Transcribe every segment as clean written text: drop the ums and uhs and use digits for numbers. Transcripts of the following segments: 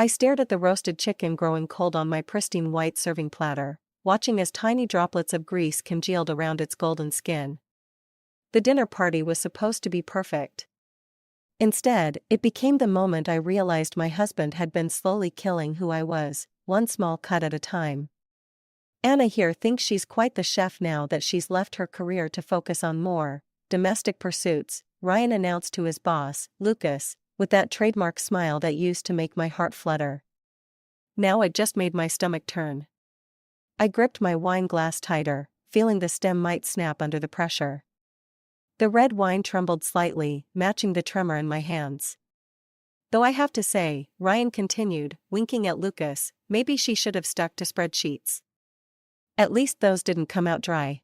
I stared at the roasted chicken growing cold on my pristine white serving platter, watching as tiny droplets of grease congealed around its golden skin. The dinner party was supposed to be perfect. Instead, it became the moment I realized my husband had been slowly killing who I was, one small cut at a time. Anna here thinks she's quite the chef now that she's left her career to focus on more domestic pursuits, Ryan announced to his boss, Lucas, with that trademark smile that used to make my heart flutter. Now it just made my stomach turn. I gripped my wine glass tighter, feeling the stem might snap under the pressure. The red wine trembled slightly, matching the tremor in my hands. Though I have to say, Ryan continued, winking at Lucas, maybe she should have stuck to spreadsheets. At least those didn't come out dry.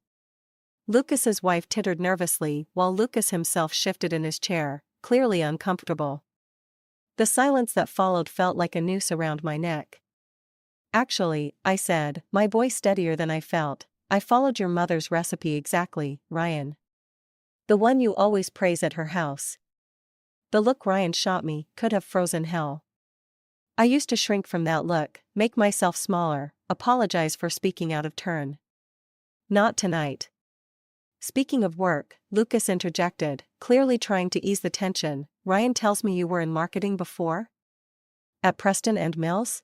Lucas's wife tittered nervously while Lucas himself shifted in his chair, clearly uncomfortable. The silence that followed felt like a noose around my neck. Actually, I said, my voice steadier than I felt, I followed your mother's recipe exactly, Ryan. The one you always praise at her house. The look Ryan shot me could have frozen hell. I used to shrink from that look, make myself smaller, apologize for speaking out of turn. Not tonight. Speaking of work, Lucas interjected, clearly trying to ease the tension. Ryan tells me you were in marketing before? At Preston and Mills?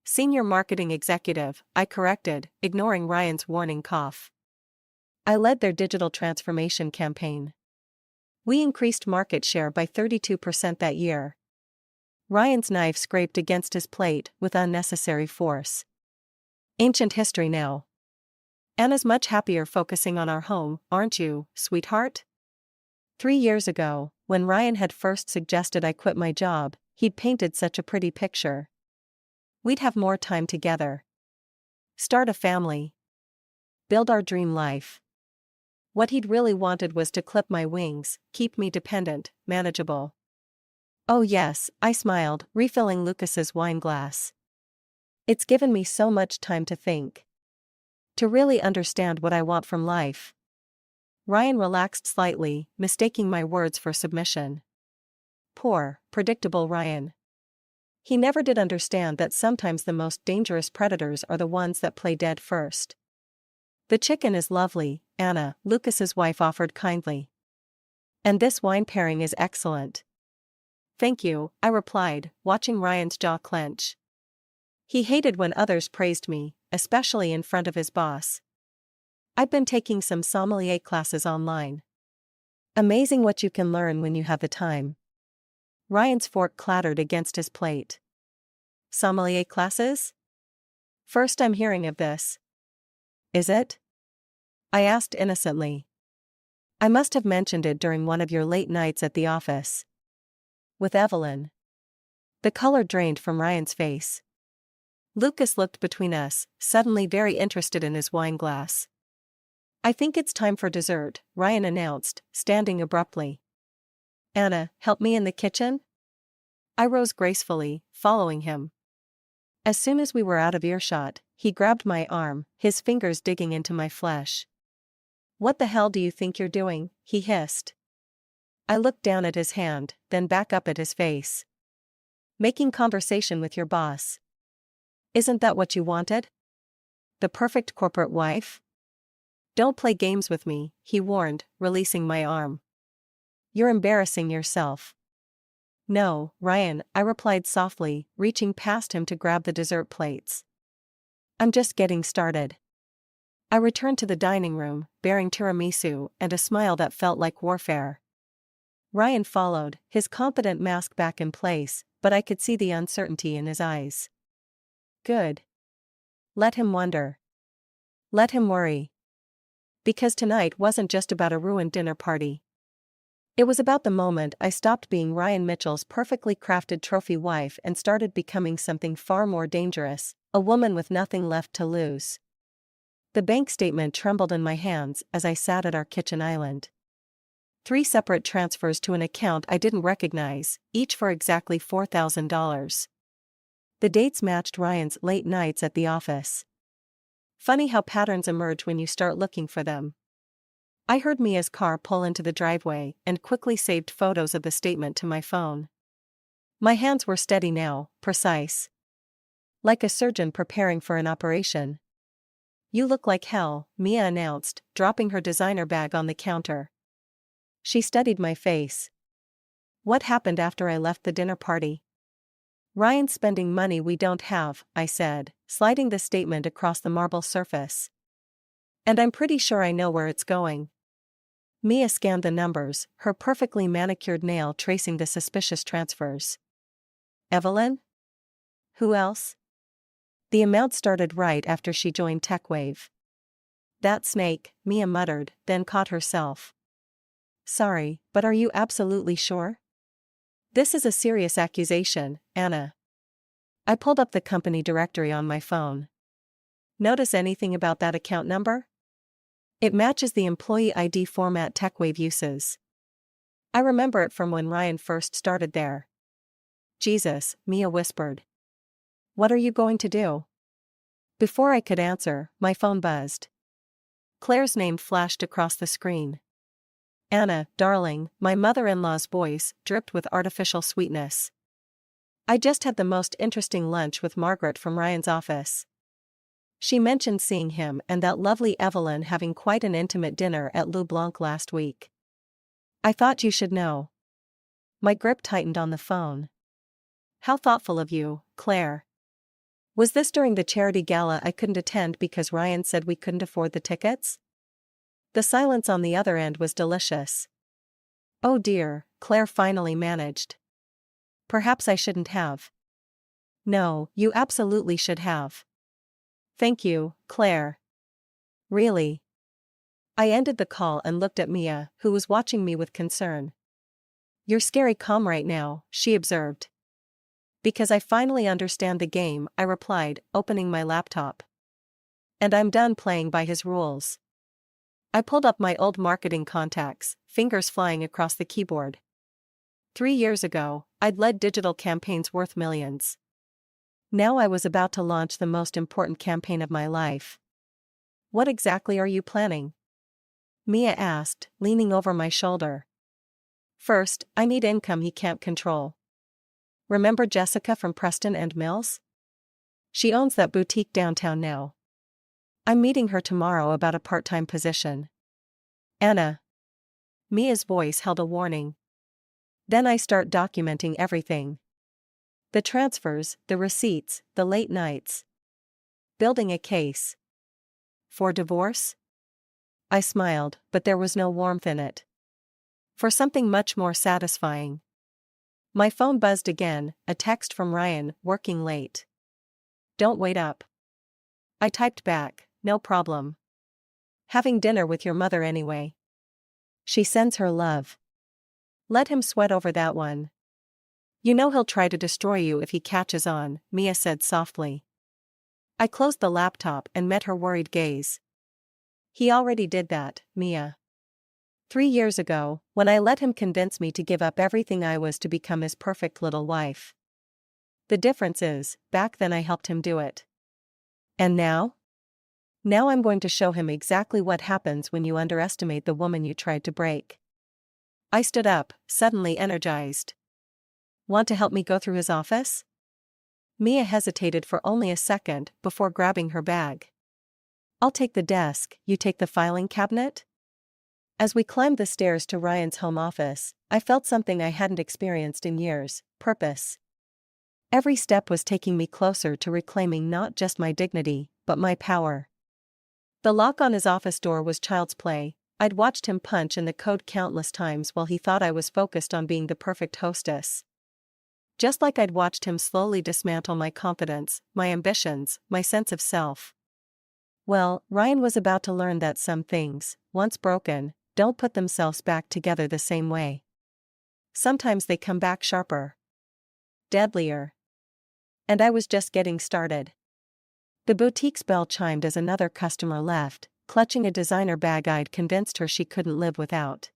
Senior marketing executive, I corrected, ignoring Ryan's warning cough. I led their digital transformation campaign. We increased market share by 32% that year. Ryan's knife scraped against his plate with unnecessary force. Ancient history now. Anna's much happier focusing on our home, aren't you, sweetheart? 3 years ago, when Ryan had first suggested I quit my job, he'd painted such a pretty picture. We'd have more time together. Start a family. Build our dream life. What he'd really wanted was to clip my wings, keep me dependent, manageable. Oh yes, I smiled, refilling Lucas's wine glass. It's given me so much time to think. To really understand what I want from life. Ryan relaxed slightly, mistaking my words for submission. Poor, predictable Ryan. He never did understand that sometimes the most dangerous predators are the ones that play dead first. The chicken is lovely, Anna, Lucas's wife offered kindly. And this wine pairing is excellent. Thank you, I replied, watching Ryan's jaw clench. He hated when others praised me, especially in front of his boss. I've been taking some sommelier classes online. Amazing what you can learn when you have the time. Ryan's fork clattered against his plate. Sommelier classes? First I'm hearing of this. Is it? I asked innocently. I must have mentioned it during one of your late nights at the office. With Evelyn. The color drained from Ryan's face. Lucas looked between us, suddenly very interested in his wine glass. I think it's time for dessert, Ryan announced, standing abruptly. Anna, help me in the kitchen? I rose gracefully, following him. As soon as we were out of earshot, he grabbed my arm, his fingers digging into my flesh. What the hell do you think you're doing? He hissed. I looked down at his hand, then back up at his face. Making conversation with your boss. Isn't that what you wanted? The perfect corporate wife? Don't play games with me, he warned, releasing my arm. You're embarrassing yourself. No, Ryan, I replied softly, reaching past him to grab the dessert plates. I'm just getting started. I returned to the dining room, bearing tiramisu and a smile that felt like warfare. Ryan followed, his confident mask back in place, but I could see the uncertainty in his eyes. Good. Let him wonder. Let him worry. Because tonight wasn't just about a ruined dinner party. It was about the moment I stopped being Ryan Mitchell's perfectly crafted trophy wife and started becoming something far more dangerous, a woman with nothing left to lose. The bank statement trembled in my hands as I sat at our kitchen island. 3 separate transfers to an account I didn't recognize, each for exactly $4,000. The dates matched Ryan's late nights at the office. Funny how patterns emerge when you start looking for them. I heard Mia's car pull into the driveway and quickly saved photos of the statement to my phone. My hands were steady now, precise. Like a surgeon preparing for an operation. You look like hell, Mia announced, dropping her designer bag on the counter. She studied my face. What happened after I left the dinner party? Ryan's spending money we don't have, I said, sliding the statement across the marble surface. And I'm pretty sure I know where it's going. Mia scanned the numbers, her perfectly manicured nail tracing the suspicious transfers. Evelyn? Who else? The amount started right after she joined TechWave. That snake, Mia muttered, then caught herself. Sorry, but are you absolutely sure? This is a serious accusation, Anna. I pulled up the company directory on my phone. Notice anything about that account number? It matches the employee ID format TechWave uses. I remember it from when Ryan first started there. Jesus, Mia whispered. What are you going to do? Before I could answer, my phone buzzed. Claire's name flashed across the screen. Anna, darling, my mother-in-law's voice dripped with artificial sweetness. I just had the most interesting lunch with Margaret from Ryan's office. She mentioned seeing him and that lovely Evelyn having quite an intimate dinner at Loup Blanc last week. I thought you should know. My grip tightened on the phone. How thoughtful of you, Claire. Was this during the charity gala I couldn't attend because Ryan said we couldn't afford the tickets? The silence on the other end was delicious. Oh dear, Claire finally managed. Perhaps I shouldn't have. No, you absolutely should have. Thank you, Claire. Really? I ended the call and looked at Mia, who was watching me with concern. You're scary calm right now, she observed. Because I finally understand the game, I replied, opening my laptop. And I'm done playing by his rules. I pulled up my old marketing contacts, fingers flying across the keyboard. 3 years ago, I'd led digital campaigns worth millions. Now I was about to launch the most important campaign of my life. What exactly are you planning? Mia asked, leaning over my shoulder. First, I need income he can't control. Remember Jessica from Preston and Mills? She owns that boutique downtown now. I'm meeting her tomorrow about a part-time position. Anna. Mia's voice held a warning. Then I start documenting everything. The transfers, the receipts, the late nights. Building a case. For divorce? I smiled, but there was no warmth in it. For something much more satisfying. My phone buzzed again, a text from Ryan, working late. Don't wait up. I typed back, no problem. Having dinner with your mother anyway. She sends her love. Let him sweat over that one. You know he'll try to destroy you if he catches on, Mia said softly. I closed the laptop and met her worried gaze. He already did that, Mia. 3 years ago, when I let him convince me to give up everything I was to become his perfect little wife. The difference is, back then I helped him do it. And now? Now I'm going to show him exactly what happens when you underestimate the woman you tried to break. I stood up, suddenly energized. Want to help me go through his office? Mia hesitated for only a second before grabbing her bag. I'll take the desk, you take the filing cabinet? As we climbed the stairs to Ryan's home office, I felt something I hadn't experienced in years, purpose. Every step was taking me closer to reclaiming not just my dignity, but my power. The lock on his office door was child's play. I'd watched him punch in the code countless times while he thought I was focused on being the perfect hostess. Just like I'd watched him slowly dismantle my confidence, my ambitions, my sense of self. Well, Ryan was about to learn that some things, once broken, don't put themselves back together the same way. Sometimes they come back sharper. Deadlier. And I was just getting started. The boutique's bell chimed as another customer left, clutching a designer bag I'd convinced her she couldn't live without.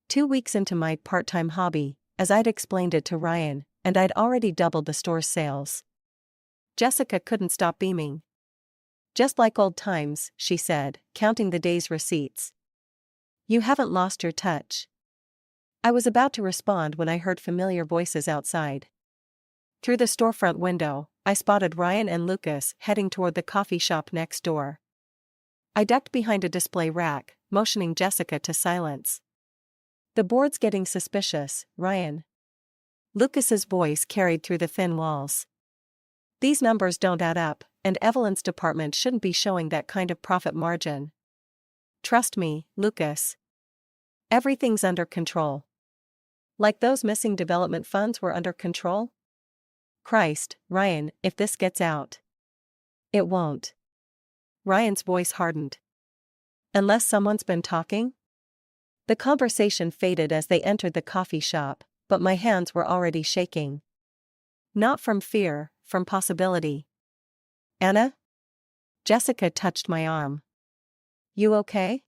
2 weeks into my part-time hobby, as I'd explained it to Ryan, and I'd already doubled the store's sales. Jessica couldn't stop beaming. Just like old times, she said, counting the day's receipts. You haven't lost your touch. I was about to respond when I heard familiar voices outside. Through the storefront window, I spotted Ryan and Lucas heading toward the coffee shop next door. I ducked behind a display rack, motioning Jessica to silence. "The board's getting suspicious, Ryan." Lucas's voice carried through the thin walls. "These numbers don't add up, and Evelyn's department shouldn't be showing that kind of profit margin." "Trust me, Lucas. Everything's under control." "Like those missing development funds were under control?" "Christ, Ryan, if this gets out." "It won't." Ryan's voice hardened. "Unless someone's been talking?" The conversation faded as they entered the coffee shop, but my hands were already shaking. Not from fear, from possibility. "Anna?" Jessica touched my arm. "You okay?"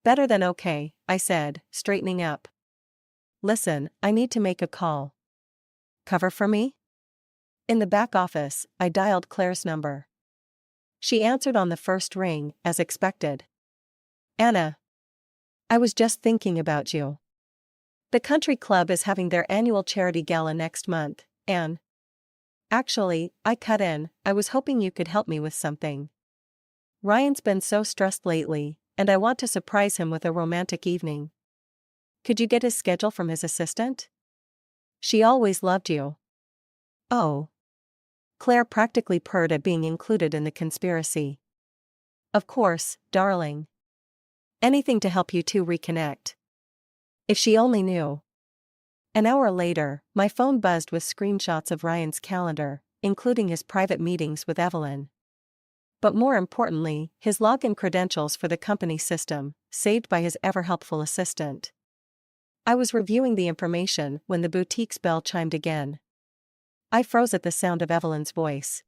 "Better than okay," I said, straightening up. "Listen, I need to make a call." "Cover for me?" In the back office, I dialed Claire's number. She answered on the first ring, as expected. "Anna. I was just thinking about you. The country club is having their annual charity gala next month, and actually, I cut in. I was hoping you could help me with something. Ryan's been so stressed lately, and I want to surprise him with a romantic evening. Could you get his schedule from his assistant? She always loved you." "Oh." Claire practically purred at being included in the conspiracy. "Of course, darling. Anything to help you two reconnect." If she only knew. An hour later, my phone buzzed with screenshots of Ryan's calendar, including his private meetings with Evelyn. But more importantly, his login credentials for the company system, saved by his ever-helpful assistant. I was reviewing the information when the boutique's bell chimed again. I froze at the sound of Evelyn's voice.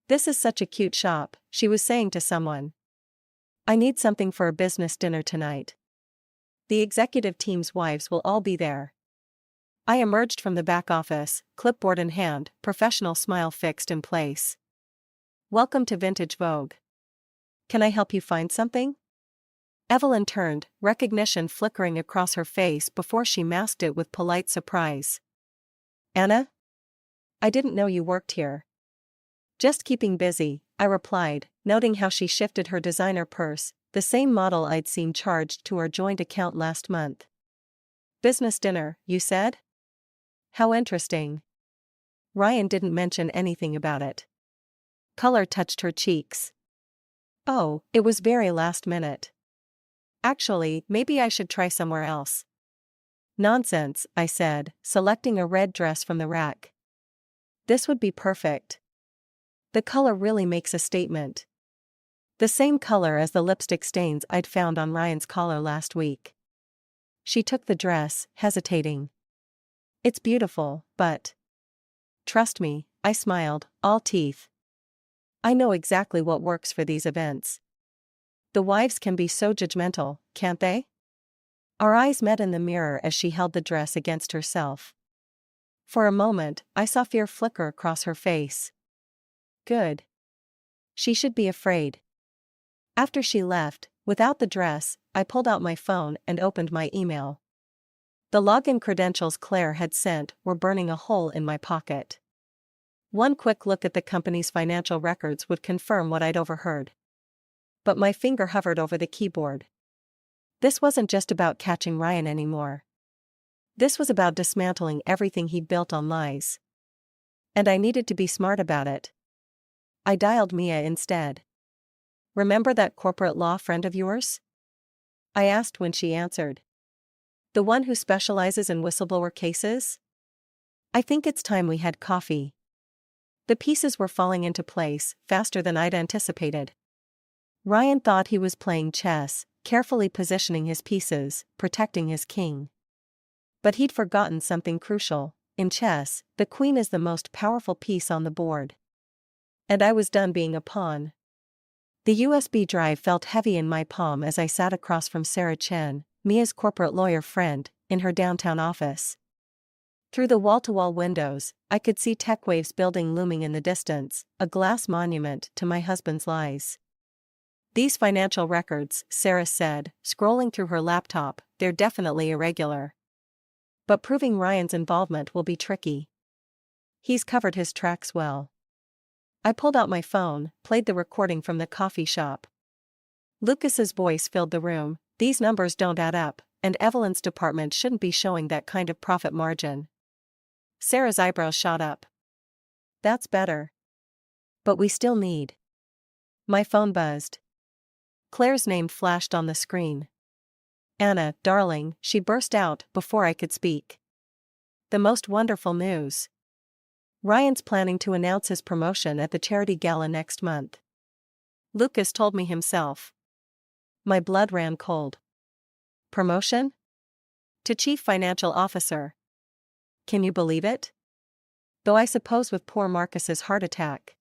"This is such a cute shop," she was saying to someone. "I need something for a business dinner tonight. The executive team's wives will all be there." I emerged from the back office, clipboard in hand, professional smile fixed in place. "Welcome to Vintage Vogue. Can I help you find something?" Evelyn turned, recognition flickering across her face before she masked it with polite surprise. "Anna? I didn't know you worked here." "Just keeping busy," I replied, noting how she shifted her designer purse, the same model I'd seen charged to our joint account last month. "Business dinner, you said? How interesting." Ryan didn't mention anything about it. Color touched her cheeks. "Oh, it was very last minute. Actually, maybe I should try somewhere else." "Nonsense," I said, selecting a red dress from the rack. "This would be perfect. The color really makes a statement." The same color as the lipstick stains I'd found on Ryan's collar last week. She took the dress, hesitating. "It's beautiful, but..." "Trust me," I smiled, all teeth. "I know exactly what works for these events." The wives can be so judgmental, can't they? Our eyes met in the mirror as she held the dress against herself. For a moment, I saw fear flicker across her face. Good. She should be afraid. After she left, without the dress, I pulled out my phone and opened my email. The login credentials Claire had sent were burning a hole in my pocket. One quick look at the company's financial records would confirm what I'd overheard. But my finger hovered over the keyboard. This wasn't just about catching Ryan anymore. This was about dismantling everything he'd built on lies. And I needed to be smart about it. I dialed Mia instead. "Remember that corporate law friend of yours?" I asked when she answered. "The one who specializes in whistleblower cases?" "I think it's time we had coffee." The pieces were falling into place, faster than I'd anticipated. Ryan thought he was playing chess, carefully positioning his pieces, protecting his king. But he'd forgotten something crucial. In chess, the queen is the most powerful piece on the board. And I was done being a pawn. The USB drive felt heavy in my palm as I sat across from Sarah Chen, Mia's corporate lawyer friend, in her downtown office. Through the wall-to-wall windows, I could see TechWave's building looming in the distance, a glass monument to my husband's lies. "These financial records," Sarah said, scrolling through her laptop, "they're definitely irregular. But proving Ryan's involvement will be tricky. He's covered his tracks well. I pulled out my phone, played the recording from the coffee shop. Lucas's voice filled the room. These numbers don't add up, and Evelyn's department shouldn't be showing that kind of profit margin. Sarah's eyebrows shot up. That's better. But we still need. My phone buzzed. Claire's name flashed on the screen. Anna, darling, she burst out before I could speak. The most wonderful news. Ryan's planning to announce his promotion at the charity gala next month. Lucas told me himself. My blood ran cold. Promotion? To Chief Financial Officer. Can you believe it? Though I suppose with poor Marcus's heart attack.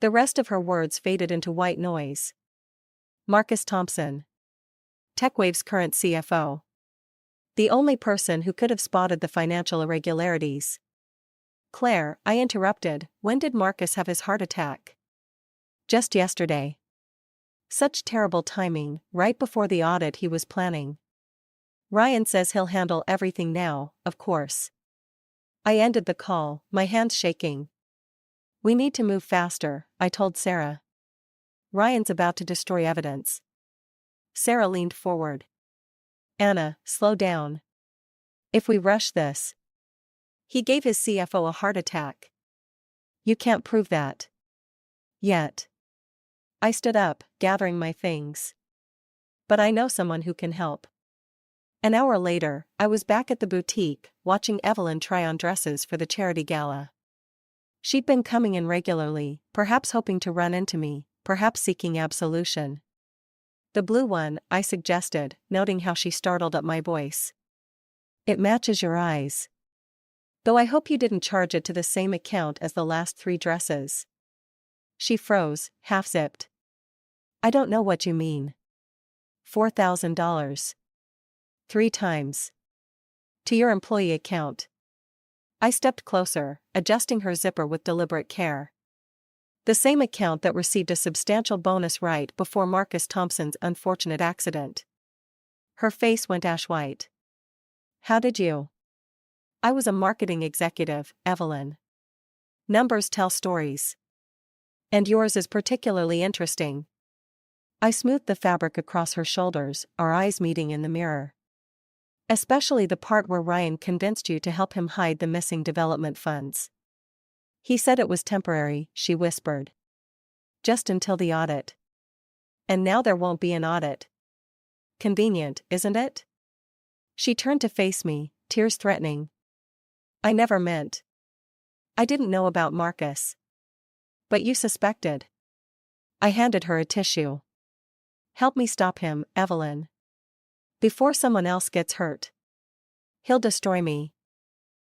The rest of her words faded into white noise. Marcus Thompson. TechWave's current CFO. The only person who could have spotted the financial irregularities. Claire, I interrupted, when did Marcus have his heart attack? Just yesterday. Such terrible timing, right before the audit he was planning. Ryan says he'll handle everything now, of course. I ended the call, my hands shaking. We need to move faster, I told Sarah. Ryan's about to destroy evidence. Sarah leaned forward. Anna, slow down. If we rush this. He gave his CFO a heart attack. You can't prove that. Yet. I stood up, gathering my things. But I know someone who can help. An hour later, I was back at the boutique, watching Evelyn try on dresses for the charity gala. She'd been coming in regularly, perhaps hoping to run into me, perhaps seeking absolution. The blue one, I suggested, noting how she startled at my voice. It matches your eyes. Though I hope you didn't charge it to the same account as the last 3 dresses. She froze, half-zipped. I don't know what you mean. $4,000. 3 times. To your employee account. I stepped closer, adjusting her zipper with deliberate care. The same account that received a substantial bonus right before Marcus Thompson's unfortunate accident. Her face went ash-white. How did you? I was a marketing executive, Evelyn. Numbers tell stories. And yours is particularly interesting. I smoothed the fabric across her shoulders, our eyes meeting in the mirror. Especially the part where Ryan convinced you to help him hide the missing development funds. He said it was temporary, she whispered. Just until the audit. And now there won't be an audit. Convenient, isn't it? She turned to face me, tears threatening. I never meant. I didn't know about Marcus. But you suspected. I handed her a tissue. Help me stop him, Evelyn. Before someone else gets hurt. He'll destroy me.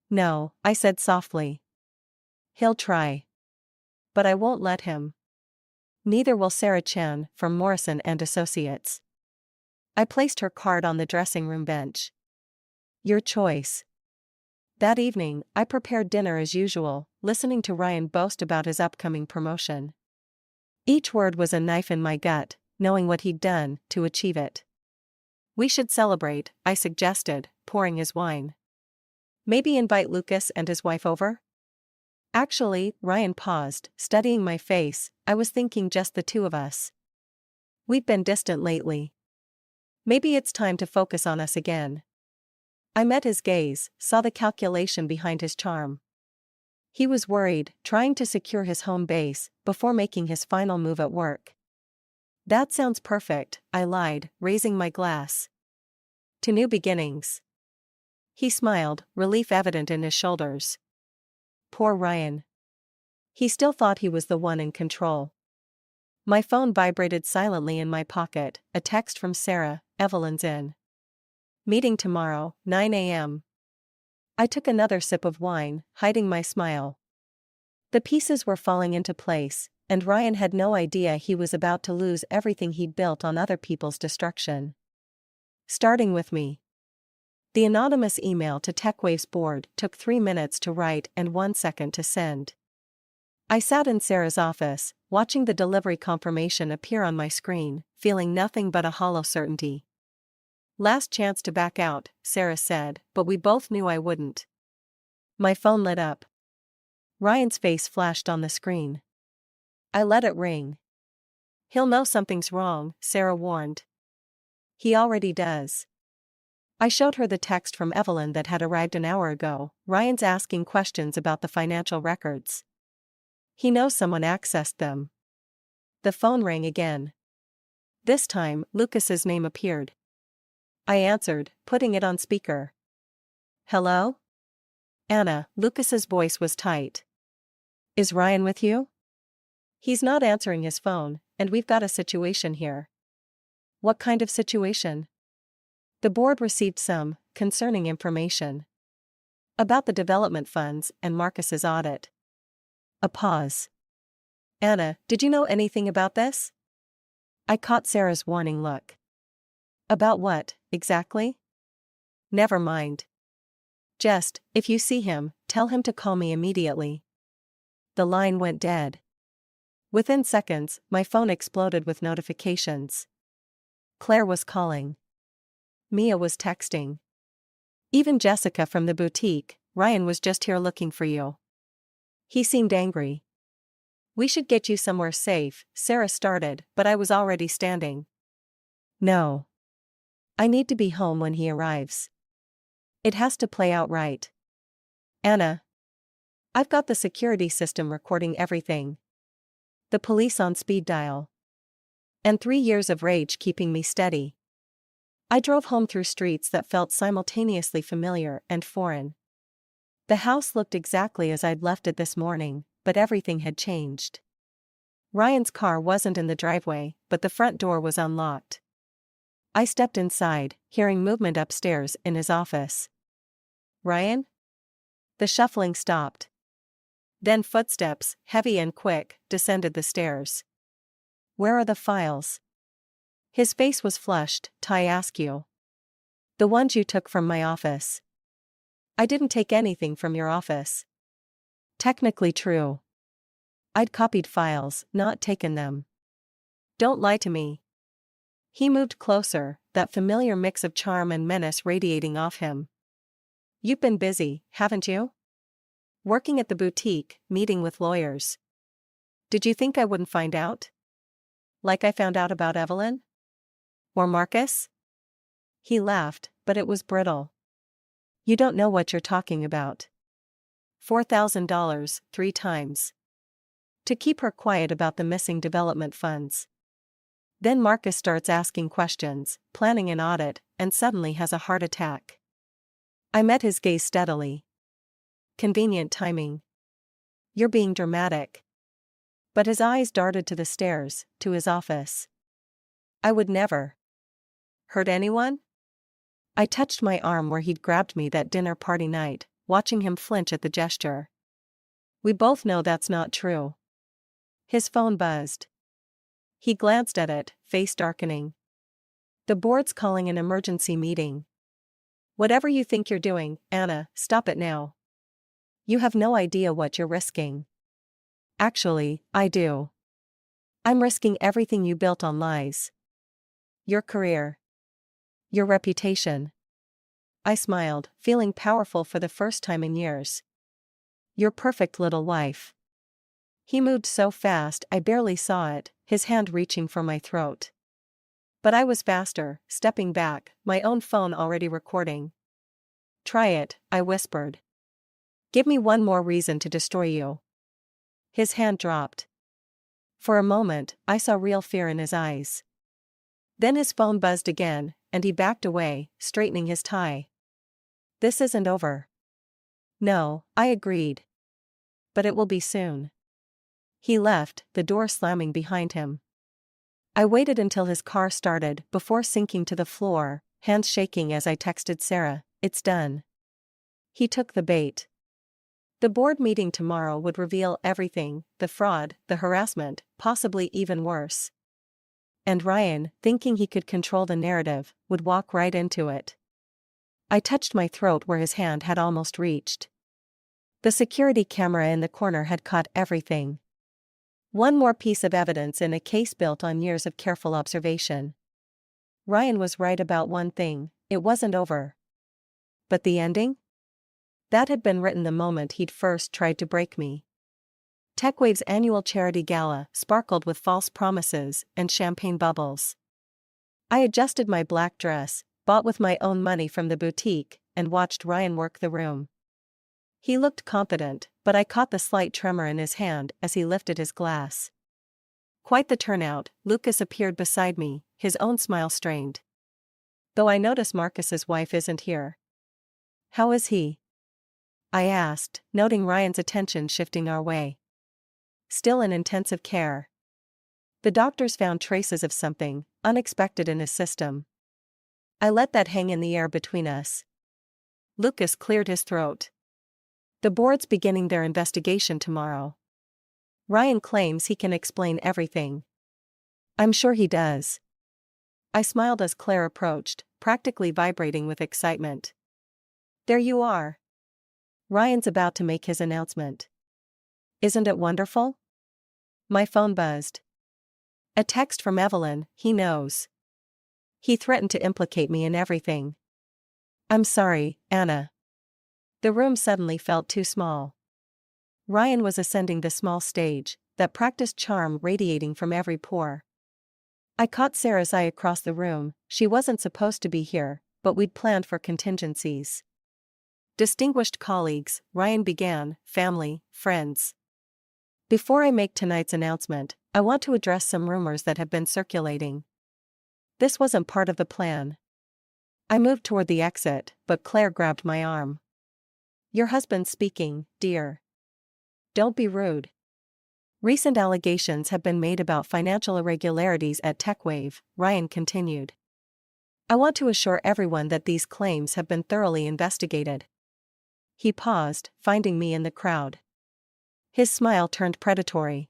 No, I said softly. He'll try. But I won't let him. Neither will Sarah Chan from Morrison and Associates. I placed her card on the dressing room bench. Your choice. That evening, I prepared dinner as usual, listening to Ryan boast about his upcoming promotion. Each word was a knife in my gut, knowing what he'd done to achieve it. We should celebrate, I suggested, pouring his wine. Maybe invite Lucas and his wife over? Actually, Ryan paused, studying my face. I was thinking just the 2 of us. We've been distant lately. Maybe it's time to focus on us again. I met his gaze, saw the calculation behind his charm. He was worried, trying to secure his home base before making his final move at work. That sounds perfect, I lied, raising my glass. To new beginnings. He smiled, relief evident in his shoulders. Poor Ryan. He still thought he was the one in control. My phone vibrated silently in my pocket, a text from Sarah, Evelyn's in. Meeting tomorrow, 9 a.m. I took another sip of wine, hiding my smile. The pieces were falling into place, and Ryan had no idea he was about to lose everything he'd built on other people's destruction. Starting with me. The anonymous email to TechWave's board took 3 minutes to write and 1 second to send. I sat in Sarah's office, watching the delivery confirmation appear on my screen, feeling nothing but a hollow certainty. Last chance to back out, Sarah said, but we both knew I wouldn't. My phone lit up. Ryan's face flashed on the screen. I let it ring. He'll know something's wrong, Sarah warned. He already does. I showed her the text from Evelyn that had arrived an hour ago. Ryan's asking questions about the financial records. He knows someone accessed them. The phone rang again. This time, Lucas's name appeared. I answered, putting it on speaker. Hello? Anna. Lucas's voice was tight. Is Ryan with you? He's not answering his phone, and we've got a situation here. What kind of situation? The board received some concerning information about the development funds and Marcus's audit. A pause. Anna, did you know anything about this? I caught Sarah's warning look. About what, exactly? Never mind. Just, if you see him, tell him to call me immediately. The line went dead. Within seconds, my phone exploded with notifications. Claire was calling. Mia was texting. Even Jessica from the boutique. Ryan was just here looking for you. He seemed angry. We should get you somewhere safe, Sarah started, but I was already standing. No. I need to be home when he arrives. It has to play out right. Anna. I've got the security system recording everything. The police on speed dial. And 3 years of rage keeping me steady. I drove home through streets that felt simultaneously familiar and foreign. The house looked exactly as I'd left it this morning, but everything had changed. Ryan's car wasn't in the driveway, but the front door was unlocked. I stepped inside, hearing movement upstairs in his office. Ryan? The shuffling stopped. Then footsteps, heavy and quick, descended the stairs. Where are the files? His face was flushed. I ask you. The ones you took from my office. I didn't take anything from your office. Technically true. I'd copied files, not taken them. Don't lie to me. He moved closer, that familiar mix of charm and menace radiating off him. You've been busy, haven't you? Working at the boutique, meeting with lawyers. Did you think I wouldn't find out? Like I found out about Evelyn? Or Marcus? He laughed, but it was brittle. You don't know what you're talking about. $4,000, 3 times. To keep her quiet about the missing development funds. Then Marcus starts asking questions, planning an audit, and suddenly has a heart attack. I met his gaze steadily. Convenient timing. You're being dramatic. But his eyes darted to the stairs, to his office. I would never. Hurt anyone? I touched my arm where he'd grabbed me that dinner party night, watching him flinch at the gesture. We both know that's not true. His phone buzzed. He glanced at it, face darkening. The board's calling an emergency meeting. Whatever you think you're doing, Anna, stop it now. You have no idea what you're risking. Actually, I do. I'm risking everything you built on lies. Your career. Your reputation. I smiled, feeling powerful for the first time in years. Your perfect little wife. He moved so fast I barely saw it, his hand reaching for my throat. But I was faster, stepping back, my own phone already recording. Try it, I whispered. Give me one more reason to destroy you. His hand dropped. For a moment, I saw real fear in his eyes. Then his phone buzzed again, and he backed away, straightening his tie. This isn't over. No, I agreed. But it will be soon. He left, the door slamming behind him. I waited until his car started before sinking to the floor, hands shaking as I texted Sarah, "It's done." He took the bait. The board meeting tomorrow would reveal everything, the fraud, the harassment, possibly even worse. And Ryan, thinking he could control the narrative, would walk right into it. I touched my throat where his hand had almost reached. The security camera in the corner had caught everything. One more piece of evidence in a case built on years of careful observation. Ryan was right about one thing, it wasn't over. But the ending? That had been written the moment he'd first tried to break me. TechWave's annual charity gala sparkled with false promises and champagne bubbles. I adjusted my black dress, bought with my own money from the boutique, and watched Ryan work the room. He looked confident, but I caught the slight tremor in his hand as he lifted his glass. Quite the turnout. Lucas appeared beside me, his own smile strained. Though I notice Marcus's wife isn't here. How is he? I asked, noting Ryan's attention shifting our way. Still in intensive care. The doctors found traces of something unexpected in his system. I let that hang in the air between us. Lucas cleared his throat. The board's beginning their investigation tomorrow. Ryan claims he can explain everything. I'm sure he does. I smiled as Claire approached, practically vibrating with excitement. There you are. Ryan's about to make his announcement. Isn't it wonderful? My phone buzzed. A text from Evelyn. He knows. He threatened to implicate me in everything. I'm sorry, Anna. The room suddenly felt too small. Ryan was ascending the small stage, that practiced charm radiating from every pore. I caught Sarah's eye across the room. She wasn't supposed to be here, but we'd planned for contingencies. Distinguished colleagues, Ryan began, family, friends. Before I make tonight's announcement, I want to address some rumors that have been circulating. This wasn't part of the plan. I moved toward the exit, but Claire grabbed my arm. Your husband's speaking, dear. Don't be rude. Recent allegations have been made about financial irregularities at TechWave, Ryan continued. I want to assure everyone that these claims have been thoroughly investigated. He paused, finding me in the crowd. His smile turned predatory.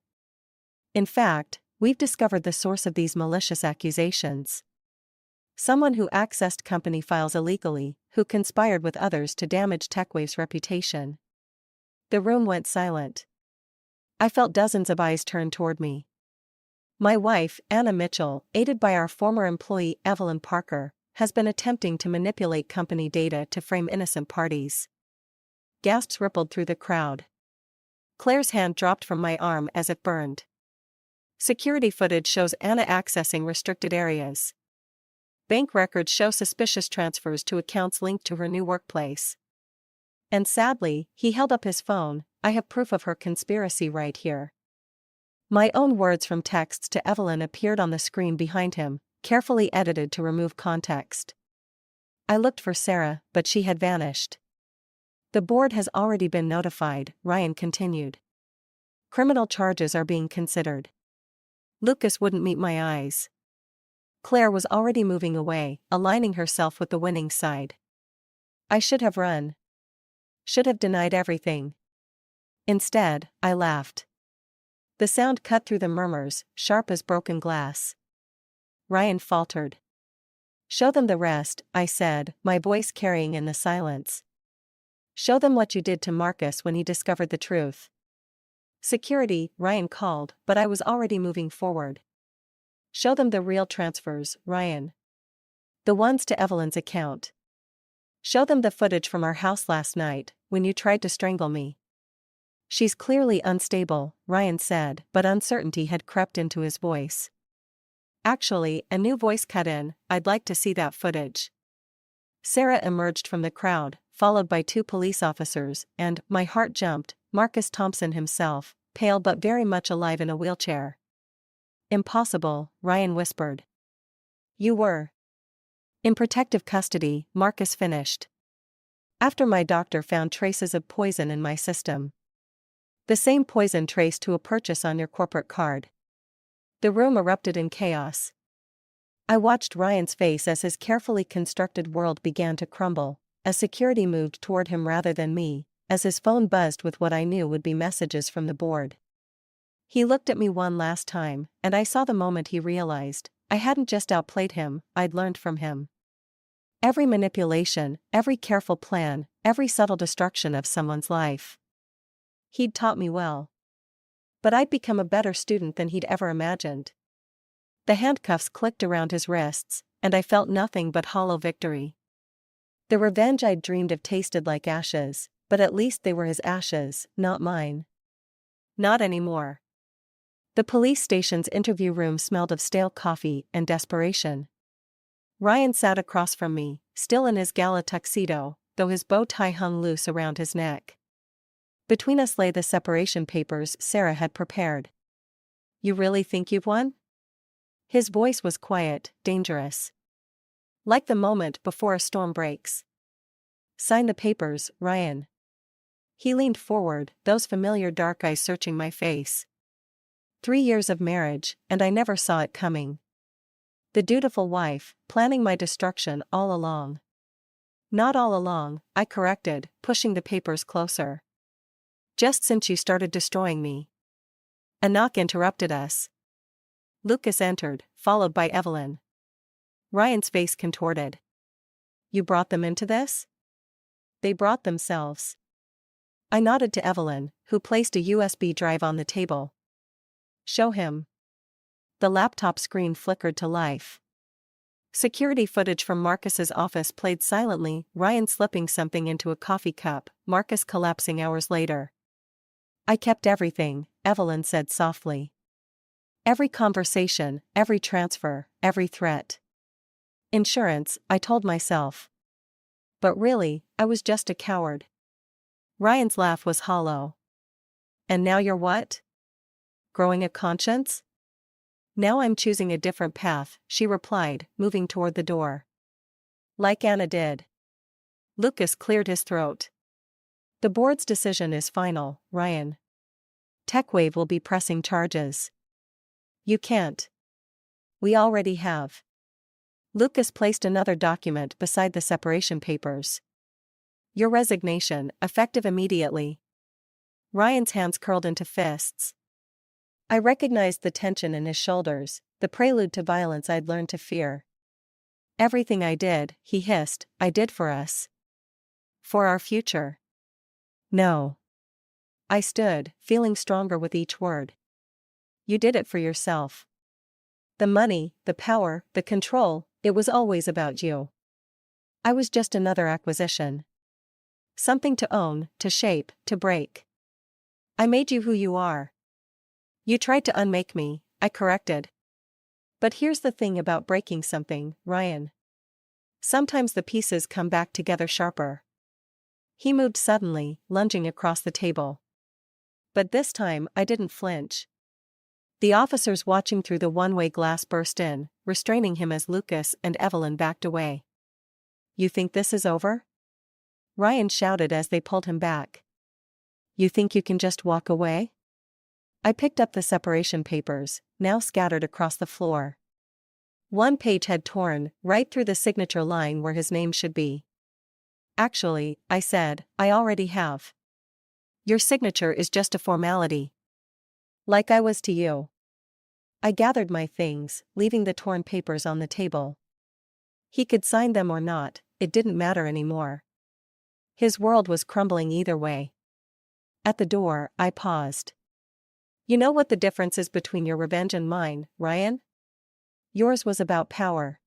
In fact, we've discovered the source of these malicious accusations. Someone who accessed company files illegally, who conspired with others to damage TechWave's reputation. The room went silent. I felt dozens of eyes turn toward me. My wife, Anna Mitchell, aided by our former employee Evelyn Parker, has been attempting to manipulate company data to frame innocent parties. Gasps rippled through the crowd. Claire's hand dropped from my arm as if burned. Security footage shows Anna accessing restricted areas. Bank records show suspicious transfers to accounts linked to her new workplace. And sadly, he held up his phone, I have proof of her conspiracy right here. My own words from texts to Evelyn appeared on the screen behind him, carefully edited to remove context. I looked for Sarah, but she had vanished. The board has already been notified, Ryan continued. Criminal charges are being considered. Lucas wouldn't meet my eyes. Claire was already moving away, aligning herself with the winning side. I should have run. Should have denied everything. Instead, I laughed. The sound cut through the murmurs, sharp as broken glass. Ryan faltered. Show them the rest, I said, my voice carrying in the silence. Show them what you did to Marcus when he discovered the truth. Security, Ryan called, but I was already moving forward. Show them the real transfers, Ryan. The ones to Evelyn's account. Show them the footage from our house last night, when you tried to strangle me. She's clearly unstable, Ryan said, but uncertainty had crept into his voice. Actually, a new voice cut in, I'd like to see that footage. Sarah emerged from the crowd, followed by 2 police officers, and, my heart jumped, Marcus Thompson himself, pale but very much alive in a wheelchair. Impossible, Ryan whispered. You were in protective custody, Marcus finished. After my doctor found traces of poison in my system. The same poison traced to a purchase on your corporate card. The room erupted in chaos. I watched Ryan's face as his carefully constructed world began to crumble, as security moved toward him rather than me, as his phone buzzed with what I knew would be messages from the board. He looked at me one last time, and I saw the moment he realized, I hadn't just outplayed him, I'd learned from him. Every manipulation, every careful plan, every subtle destruction of someone's life. He'd taught me well. But I'd become a better student than he'd ever imagined. The handcuffs clicked around his wrists, and I felt nothing but hollow victory. The revenge I'd dreamed of tasted like ashes, but at least they were his ashes, not mine. Not anymore. The police station's interview room smelled of stale coffee and desperation. Ryan sat across from me, still in his gala tuxedo, though his bow tie hung loose around his neck. Between us lay the separation papers Sarah had prepared. You really think you've won? His voice was quiet, dangerous. Like the moment before a storm breaks. Sign the papers, Ryan. He leaned forward, those familiar dark eyes searching my face. 3 years of marriage, and I never saw it coming. The dutiful wife, planning my destruction all along. Not all along, I corrected, pushing the papers closer. Just since you started destroying me. A knock interrupted us. Lucas entered, followed by Evelyn. Ryan's face contorted. You brought them into this? They brought themselves. I nodded to Evelyn, who placed a USB drive on the table. Show him. The laptop screen flickered to life. Security footage from Marcus's office played silently, Ryan slipping something into a coffee cup, Marcus collapsing hours later. I kept everything, Evelyn said softly. Every conversation, every transfer, every threat. Insurance, I told myself. But really, I was just a coward. Ryan's laugh was hollow. And now you're what? Growing a conscience? Now I'm choosing a different path, she replied, moving toward the door. Like Anna did. Lucas cleared his throat. The board's decision is final, Ryan. TechWave will be pressing charges. You can't. We already have. Lucas placed another document beside the separation papers. Your resignation, effective immediately. Ryan's hands curled into fists. I recognized the tension in his shoulders, the prelude to violence I'd learned to fear. Everything I did, he hissed, I did for us. For our future. No. I stood, feeling stronger with each word. You did it for yourself. The money, the power, the control, it was always about you. I was just another acquisition. Something to own, to shape, to break. I made you who you are. You tried to unmake me, I corrected. But here's the thing about breaking something, Ryan. Sometimes the pieces come back together sharper. He moved suddenly, lunging across the table. But this time, I didn't flinch. The officers watching through the one-way glass burst in, restraining him as Lucas and Evelyn backed away. You think this is over? Ryan shouted as they pulled him back. You think you can just walk away? I picked up the separation papers, now scattered across the floor. One page had torn right through the signature line where his name should be. Actually, I said, I already have. Your signature is just a formality. Like I was to you. I gathered my things, leaving the torn papers on the table. He could sign them or not, it didn't matter anymore. His world was crumbling either way. At the door, I paused. You know what the difference is between your revenge and mine, Ryan? Yours was about power.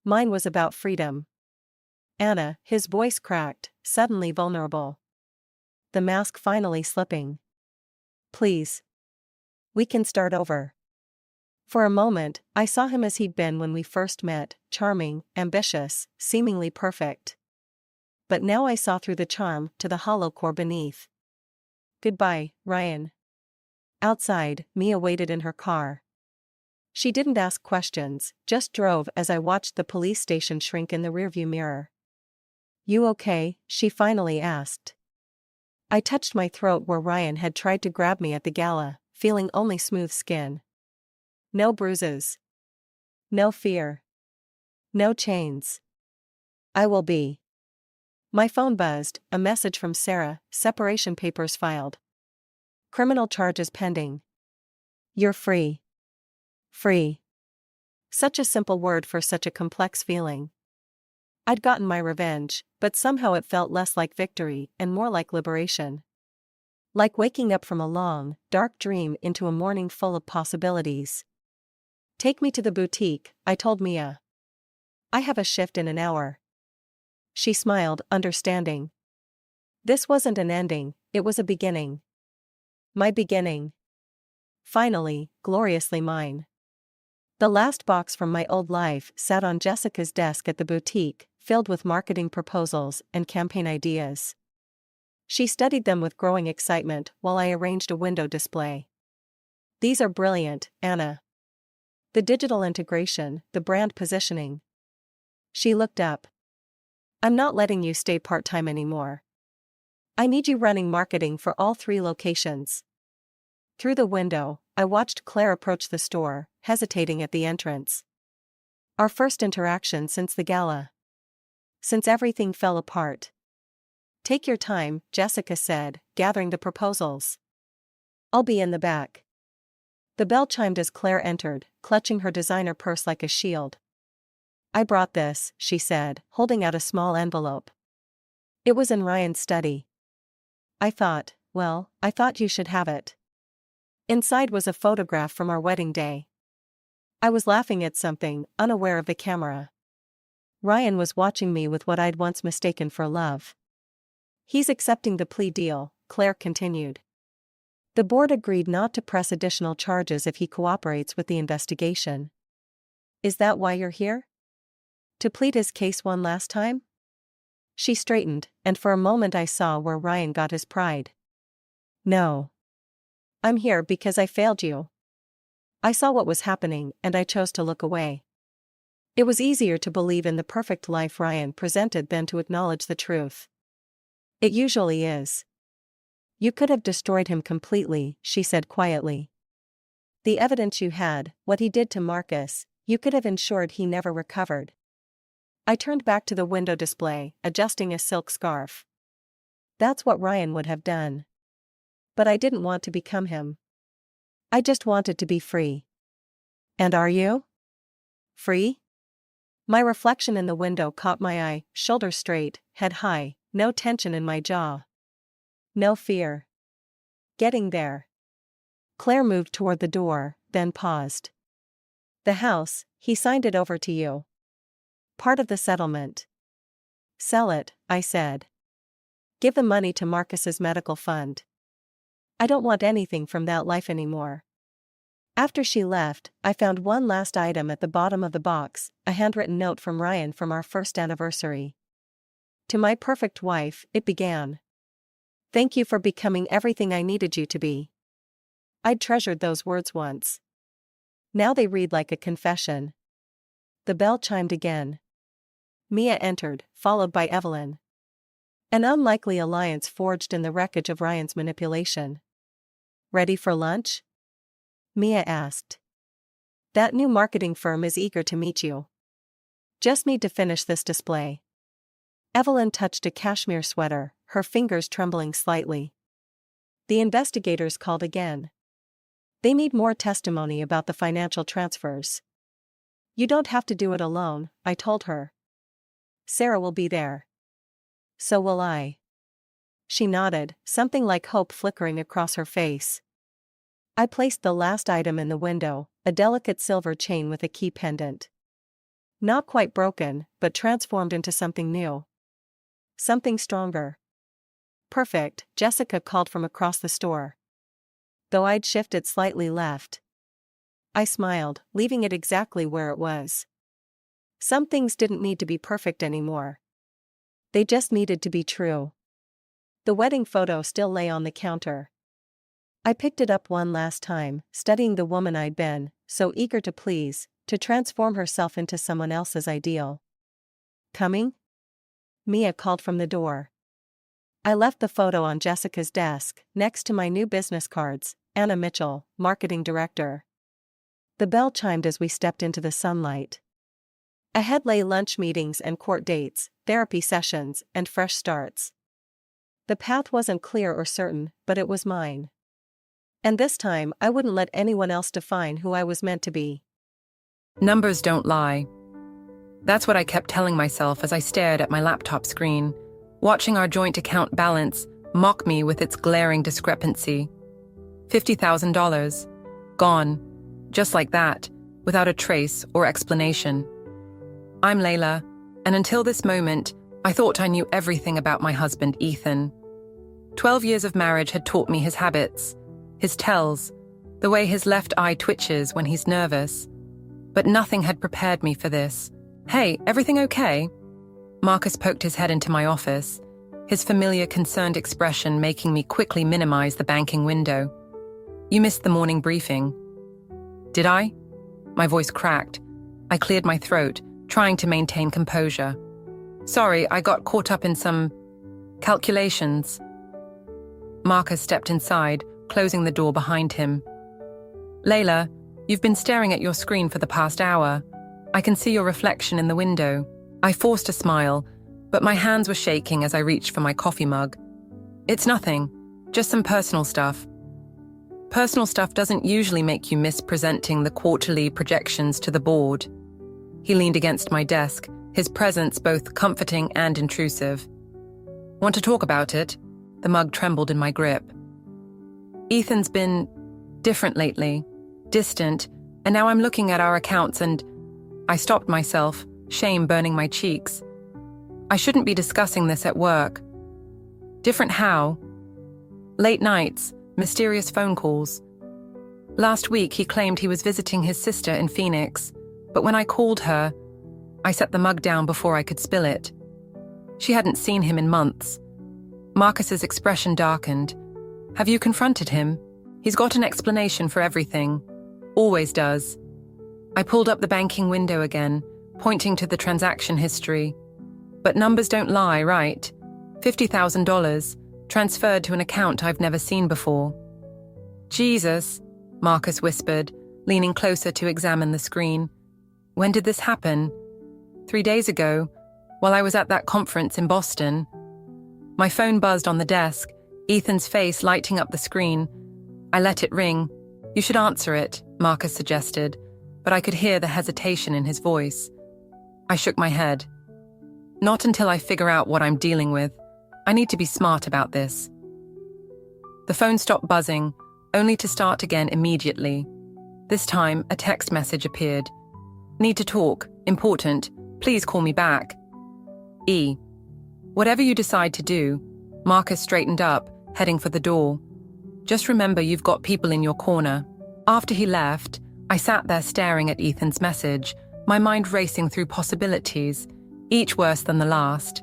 Mine was about freedom. Anna, his voice cracked, suddenly vulnerable. The mask finally slipping. Please. We can start over. For a moment, I saw him as he'd been when we first met, charming, ambitious, seemingly perfect. But now I saw through the charm to the hollow core beneath. Goodbye, Ryan. Outside, Mia waited in her car. She didn't ask questions, just drove as I watched the police station shrink in the rearview mirror. You okay? She finally asked. I touched my throat where Ryan had tried to grab me at the gala, feeling only smooth skin. No bruises. No fear. No chains. I will be. My phone buzzed, a message from Sarah, separation papers filed. Criminal charges pending. You're free. Free. Such a simple word for such a complex feeling. I'd gotten my revenge, but somehow it felt less like victory and more like liberation. Like waking up from a long, dark dream into a morning full of possibilities. Take me to the boutique, I told Mia. I have a shift in an hour. She smiled, understanding. This wasn't an ending, it was a beginning. My beginning. Finally, gloriously mine. The last box from my old life sat on Jessica's desk at the boutique, filled with marketing proposals and campaign ideas. She studied them with growing excitement while I arranged a window display. These are brilliant, Anna. The digital integration, the brand positioning. She looked up. I'm not letting you stay part-time anymore. I need you running marketing for all 3 locations. Through the window, I watched Claire approach the store, hesitating at the entrance. Our first interaction since the gala. Since everything fell apart. Take your time, Jessica said, gathering the proposals. I'll be in the back. The bell chimed as Claire entered, clutching her designer purse like a shield. I brought this, she said, holding out a small envelope. It was in Ryan's study. I thought you should have it. Inside was a photograph from our wedding day. I was laughing at something, unaware of the camera. Ryan was watching me with what I'd once mistaken for love. He's accepting the plea deal, Claire continued. The board agreed not to press additional charges if he cooperates with the investigation. Is that why you're here? To plead his case one last time? She straightened, and for a moment I saw where Ryan got his pride. No. I'm here because I failed you. I saw what was happening and I chose to look away. It was easier to believe in the perfect life Ryan presented than to acknowledge the truth. It usually is. You could have destroyed him completely, she said quietly. The evidence you had, what he did to Marcus, you could have ensured he never recovered. I turned back to the window display, adjusting a silk scarf. That's what Ryan would have done. But I didn't want to become him. I just wanted to be free. And are you? Free? My reflection in the window caught my eye, shoulders straight, head high, no tension in my jaw. No fear. Getting there. Claire moved toward the door, then paused. The house, he signed it over to you. Part of the settlement. Sell it, I said. Give the money to Marcus's medical fund. I don't want anything from that life anymore. After she left, I found one last item at the bottom of the box, a handwritten note from Ryan from our first anniversary. To my perfect wife, it began. Thank you for becoming everything I needed you to be. I'd treasured those words once. Now they read like a confession. The bell chimed again. Mia entered, followed by Evelyn. An unlikely alliance forged in the wreckage of Ryan's manipulation. Ready for lunch? Mia asked. That new marketing firm is eager to meet you. Just need to finish this display. Evelyn touched a cashmere sweater, her fingers trembling slightly. The investigators called again. They need more testimony about the financial transfers. You don't have to do it alone, I told her. Sarah will be there. So will I. She nodded, something like hope flickering across her face. I placed the last item in the window, a delicate silver chain with a key pendant. Not quite broken, but transformed into something new. Something stronger. Perfect, Jessica called from across the store. Though I'd shifted slightly left. I smiled, leaving it exactly where it was. Some things didn't need to be perfect anymore. They just needed to be true. The wedding photo still lay on the counter. I picked it up one last time, studying the woman I'd been, so eager to please, to transform herself into someone else's ideal. Coming? Mia called from the door. I left the photo on Jessica's desk, next to my new business cards, Anna Mitchell, Marketing Director. The bell chimed as we stepped into the sunlight. Ahead lay lunch meetings and court dates, therapy sessions, and fresh starts. The path wasn't clear or certain, but it was mine. And this time I wouldn't let anyone else define who I was meant to be. Numbers don't lie. That's what I kept telling myself as I stared at my laptop screen, watching our joint account balance mock me with its glaring discrepancy. $50,000. Gone. Just like that, without a trace or explanation. I'm Layla, and until this moment, I thought I knew everything about my husband, Ethan. 12 years of marriage had taught me his habits, his tells, the way his left eye twitches when he's nervous. But nothing had prepared me for this. "Hey, everything okay?" Marcus poked his head into my office, his familiar concerned expression making me quickly minimize the banking window. "You missed the morning briefing." "Did I?" My voice cracked. I cleared my throat, trying to maintain composure. "Sorry, I got caught up in some calculations." Marcus stepped inside, closing the door behind him. "Layla, you've been staring at your screen for the past hour. I can see your reflection in the window." I forced a smile, but my hands were shaking as I reached for my coffee mug. "It's nothing, just some personal stuff." Personal stuff doesn't usually make you miss presenting the quarterly projections to the board. He leaned against my desk, his presence both comforting and intrusive. "Want to talk about it?" The mug trembled in my grip. "Ethan's been different lately, distant, and now I'm looking at our accounts and..." I stopped myself, shame burning my cheeks. "I shouldn't be discussing this at work." "Different how?" "Late nights, mysterious phone calls. Last week he claimed he was visiting his sister in Phoenix, but when I called her, I set the mug down before I could spill it. She hadn't seen him in months." Marcus's expression darkened. "Have you confronted him? He's got an explanation for everything. Always does." I pulled up the banking window again, pointing to the transaction history. "But numbers don't lie, right? $50,000, transferred to an account I've never seen before." "Jesus," Marcus whispered, leaning closer to examine the screen. "When did this happen?" 3 days ago, while I was at that conference in Boston." My phone buzzed on the desk, Ethan's face lighting up the screen. I let it ring. "You should answer it," Marcus suggested, but I could hear the hesitation in his voice. I shook my head. "Not until I figure out what I'm dealing with. I need to be smart about this." The phone stopped buzzing, only to start again immediately. This time, a text message appeared. "Need to talk. Important. Please call me back. E." "Whatever you decide to do," Marcus straightened up, heading for the door. "Just remember you've got people in your corner." After he left, I sat there staring at Ethan's message, my mind racing through possibilities, each worse than the last.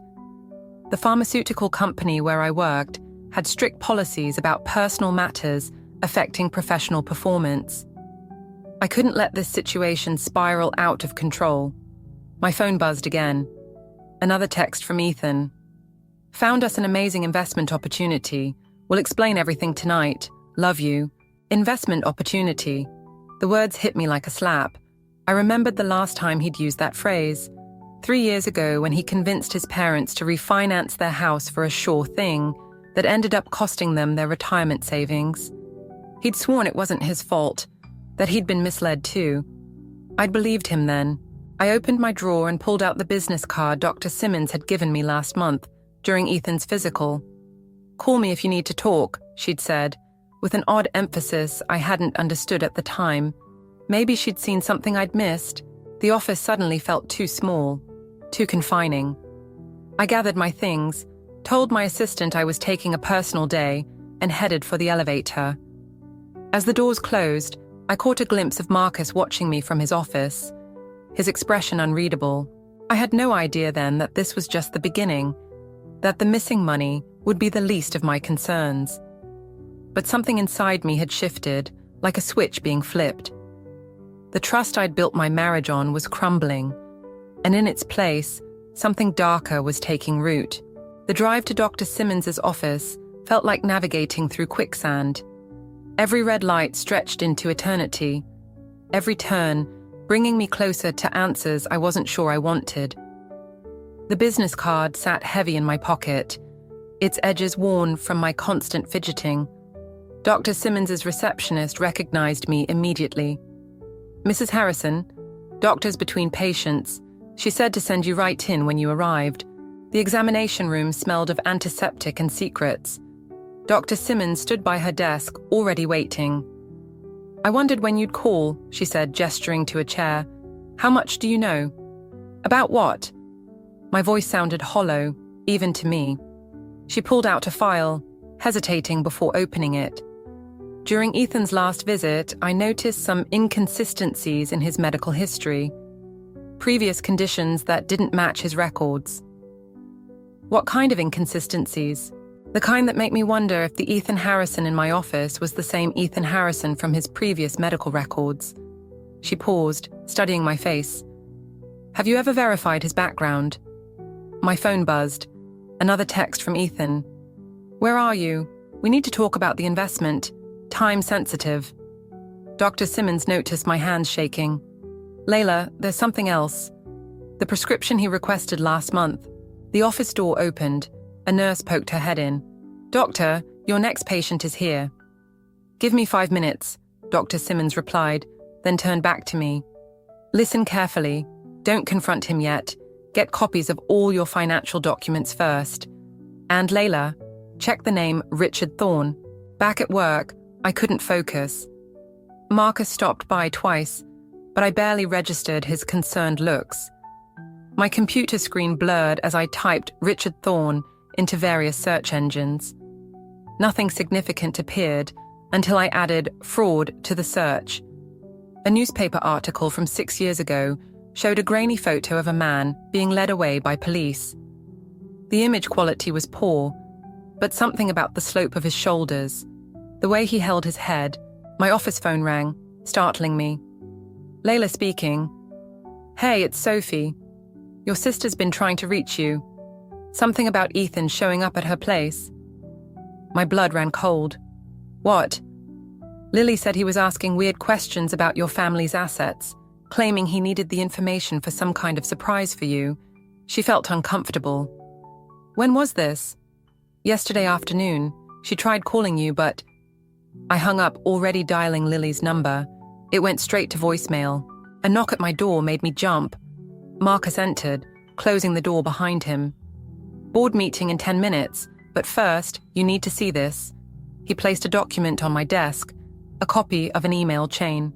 The pharmaceutical company where I worked had strict policies about personal matters affecting professional performance. I couldn't let this situation spiral out of control. My phone buzzed again. Another text from Ethan. "Found us an amazing investment opportunity. We'll explain everything tonight. Love you." Investment opportunity. The words hit me like a slap. I remembered the last time he'd used that phrase. 3 years ago when he convinced his parents to refinance their house for a sure thing that ended up costing them their retirement savings. He'd sworn it wasn't his fault, that he'd been misled too. I'd believed him then. I opened my drawer and pulled out the business card Dr. Simmons had given me last month during Ethan's physical. "Call me if you need to talk," she'd said, with an odd emphasis I hadn't understood at the time. Maybe she'd seen something I'd missed. The office suddenly felt too small, too confining. I gathered my things, told my assistant I was taking a personal day, and headed for the elevator. As the doors closed, I caught a glimpse of Marcus watching me from his office, his expression unreadable. I had no idea then that this was just the beginning, that the missing money would be the least of my concerns. But something inside me had shifted, like a switch being flipped. The trust I'd built my marriage on was crumbling, and in its place, something darker was taking root. The drive to Dr. Simmons's office felt like navigating through quicksand. Every red light stretched into eternity, every turn bringing me closer to answers I wasn't sure I wanted. The business card sat heavy in my pocket, its edges worn from my constant fidgeting. Dr. Simmons's receptionist recognized me immediately. "Mrs. Harrison, doctors between patients. She said to send you right in when you arrived." The examination room smelled of antiseptic and secrets. Dr. Simmons stood by her desk, already waiting. "I wondered when you'd call," she said, gesturing to a chair. "How much do you know?" "About what?" My voice sounded hollow, even to me. She pulled out a file, hesitating before opening it. During Ethan's last visit, I noticed some inconsistencies in his medical history, previous conditions that didn't match his records. What kind of inconsistencies? The kind that make me wonder if the Ethan Harrison in my office was the same Ethan Harrison from his previous medical records. She paused, studying my face. Have you ever verified his background? My phone buzzed. Another text from Ethan. Where are you? We need to talk about the investment. Time sensitive. Dr. Simmons noticed my hands shaking. Layla, there's something else. The prescription he requested last month. The office door opened. A nurse poked her head in. Doctor, your next patient is here. Give me 5 minutes, Dr. Simmons replied, then turned back to me. Listen carefully. Don't confront him yet. Get copies of all your financial documents first. And Layla, check the name Richard Thorne. Back at work, I couldn't focus. Marcus stopped by twice, but I barely registered his concerned looks. My computer screen blurred as I typed Richard Thorne into various search engines. Nothing significant appeared until I added fraud to the search. A newspaper article from 6 years ago showed a grainy photo of a man being led away by police. The image quality was poor, but something about the slope of his shoulders, the way he held his head. My office phone rang, startling me. Layla speaking. Hey, it's Sophie. Your sister's been trying to reach you. Something about Ethan showing up at her place. My blood ran cold. What? Lily said he was asking weird questions about your family's assets, claiming he needed the information for some kind of surprise for you. She felt uncomfortable. When was this? Yesterday afternoon. She tried calling you, but... I hung up, already dialing Lily's number. It went straight to voicemail. A knock at my door made me jump. Marcus entered, closing the door behind him. Board meeting in 10 minutes, but first, you need to see this. He placed a document on my desk, a copy of an email chain.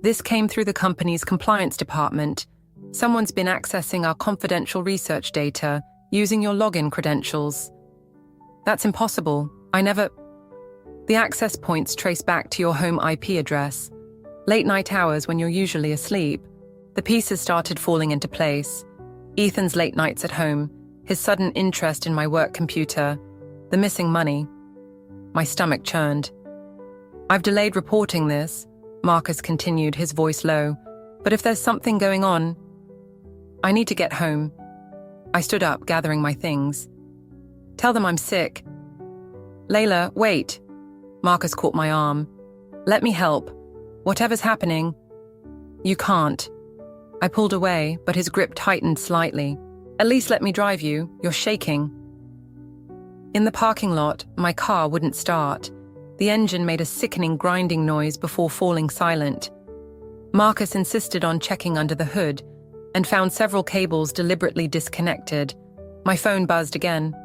This came through the company's compliance department. Someone's been accessing our confidential research data using your login credentials. That's impossible. The access points trace back to your home IP address. Late night hours when you're usually asleep. The pieces started falling into place. Ethan's late nights at home, his sudden interest in my work computer, the missing money. My stomach churned. I've delayed reporting this, Marcus continued, his voice low. But if there's something going on, I need to get home. I stood up, gathering my things. Tell them I'm sick. Layla, wait. Marcus caught my arm. Let me help. Whatever's happening. You can't. I pulled away, but his grip tightened slightly. At least let me drive you. You're shaking. In the parking lot, my car wouldn't start. The engine made a sickening grinding noise before falling silent. Marcus insisted on checking under the hood and found several cables deliberately disconnected. My phone buzzed again.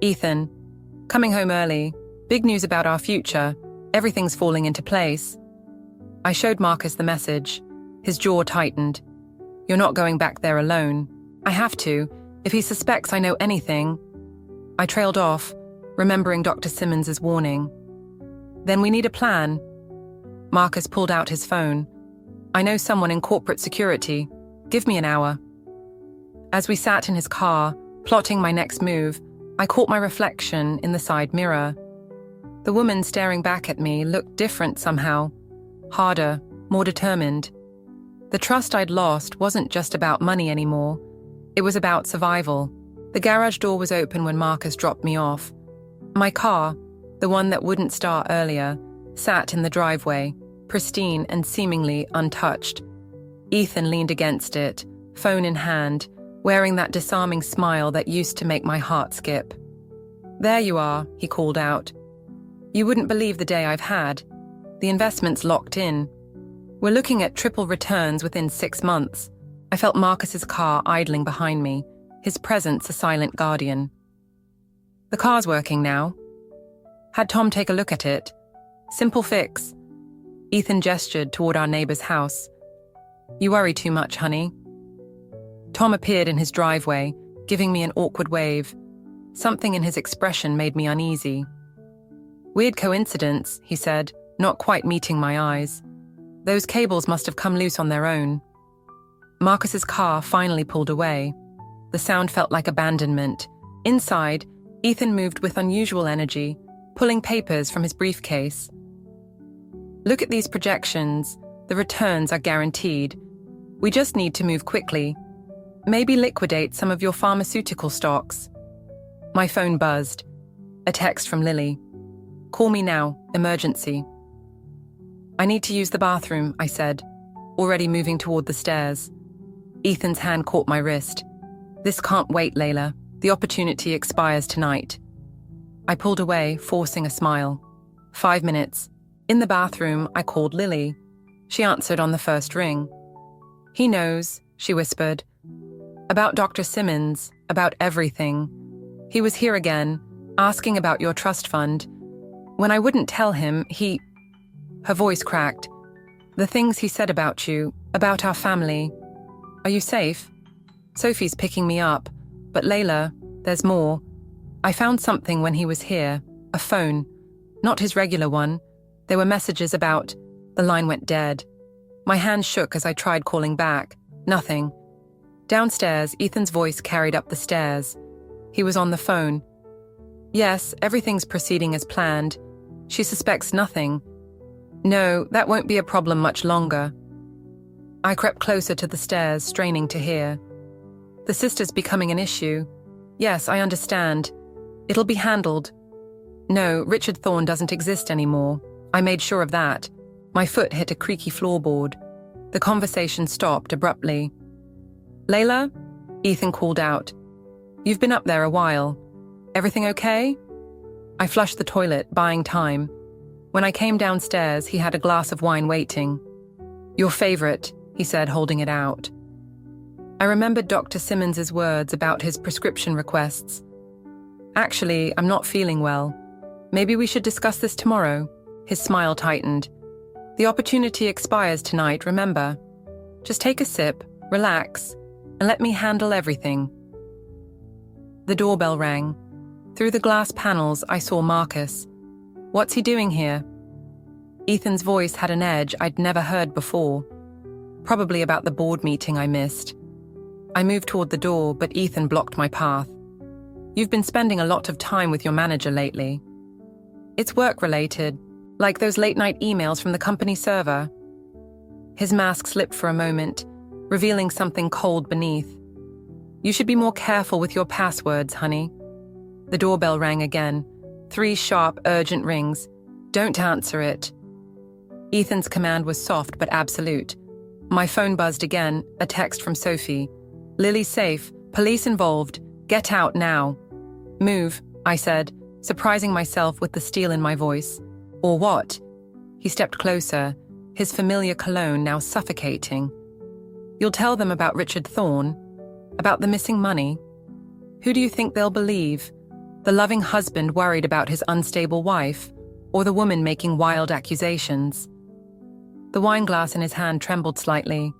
Ethan, coming home early. Big news about our future. Everything's falling into place. I showed Marcus the message. His jaw tightened. You're not going back there alone. I have to. If he suspects I know anything. I trailed off, remembering Dr. Simmons' warning. Then we need a plan. Marcus pulled out his phone. I know someone in corporate security. Give me an hour. As we sat in his car, plotting my next move, I caught my reflection in the side mirror. The woman staring back at me looked different somehow. Harder, more determined. The trust I'd lost wasn't just about money anymore. It was about survival. The garage door was open when Marcus dropped me off. My car, the one that wouldn't start earlier, sat in the driveway, pristine and seemingly untouched. Ethan leaned against it, phone in hand, wearing that disarming smile that used to make my heart skip. There you are, he called out. You wouldn't believe the day I've had. The investment's locked in. We're looking at triple returns within 6 months. I felt Marcus's car idling behind me, his presence a silent guardian. The car's working now. Had Tom take a look at it. Simple fix. Ethan gestured toward our neighbor's house. You worry too much, honey. Tom appeared in his driveway, giving me an awkward wave. Something in his expression made me uneasy. Weird coincidence, he said, not quite meeting my eyes. Those cables must have come loose on their own. Marcus's car finally pulled away. The sound felt like abandonment. Inside, Ethan moved with unusual energy, pulling papers from his briefcase. Look at these projections. The returns are guaranteed. We just need to move quickly. Maybe liquidate some of your pharmaceutical stocks. My phone buzzed. A text from Lily. Call me now, emergency. I need to use the bathroom, I said, already moving toward the stairs. Ethan's hand caught my wrist. This can't wait, Layla. The opportunity expires tonight. I pulled away, forcing a smile. 5 minutes. In the bathroom, I called Lily. She answered on the first ring. He knows, she whispered. About Dr. Simmons, about everything. He was here again, asking about your trust fund. When I wouldn't tell him, Her voice cracked. The things he said about you, about our family. Are you safe? Sophie's picking me up, but Layla, there's more. I found something when he was here, a phone. Not his regular one. There were messages about... The line went dead. My hand shook as I tried calling back. Nothing. Downstairs, Ethan's voice carried up the stairs. He was on the phone. Yes, everything's proceeding as planned. She suspects nothing. No, that won't be a problem much longer. I crept closer to the stairs, straining to hear. The sister's becoming an issue. Yes, I understand. It'll be handled. No, Richard Thorne doesn't exist anymore. I made sure of that. My foot hit a creaky floorboard. The conversation stopped abruptly. Layla? Ethan called out. You've been up there a while. Everything okay? I flushed the toilet, buying time. When I came downstairs, he had a glass of wine waiting. Your favorite, he said, holding it out. I remembered Dr. Simmons's words about his prescription requests. Actually, I'm not feeling well. Maybe we should discuss this tomorrow. His smile tightened. The opportunity expires tonight, remember. Just take a sip, relax, and let me handle everything. The doorbell rang. Through the glass panels, I saw Marcus. What's he doing here? Ethan's voice had an edge I'd never heard before. Probably about the board meeting I missed. I moved toward the door, but Ethan blocked my path. You've been spending a lot of time with your manager lately. It's work-related, like those late-night emails from the company server. His mask slipped for a moment, revealing something cold beneath. You should be more careful with your passwords, honey. The doorbell rang again. 3 sharp, urgent rings. Don't answer it. Ethan's command was soft but absolute. My phone buzzed again, a text from Sophie. Lily's safe. Police involved. Get out now. Move, I said, surprising myself with the steel in my voice. Or what? He stepped closer, his familiar cologne now suffocating. You'll tell them about Richard Thorne? About the missing money? Who do you think they'll believe? The loving husband worried about his unstable wife, or the woman making wild accusations? The wine glass in his hand trembled slightly.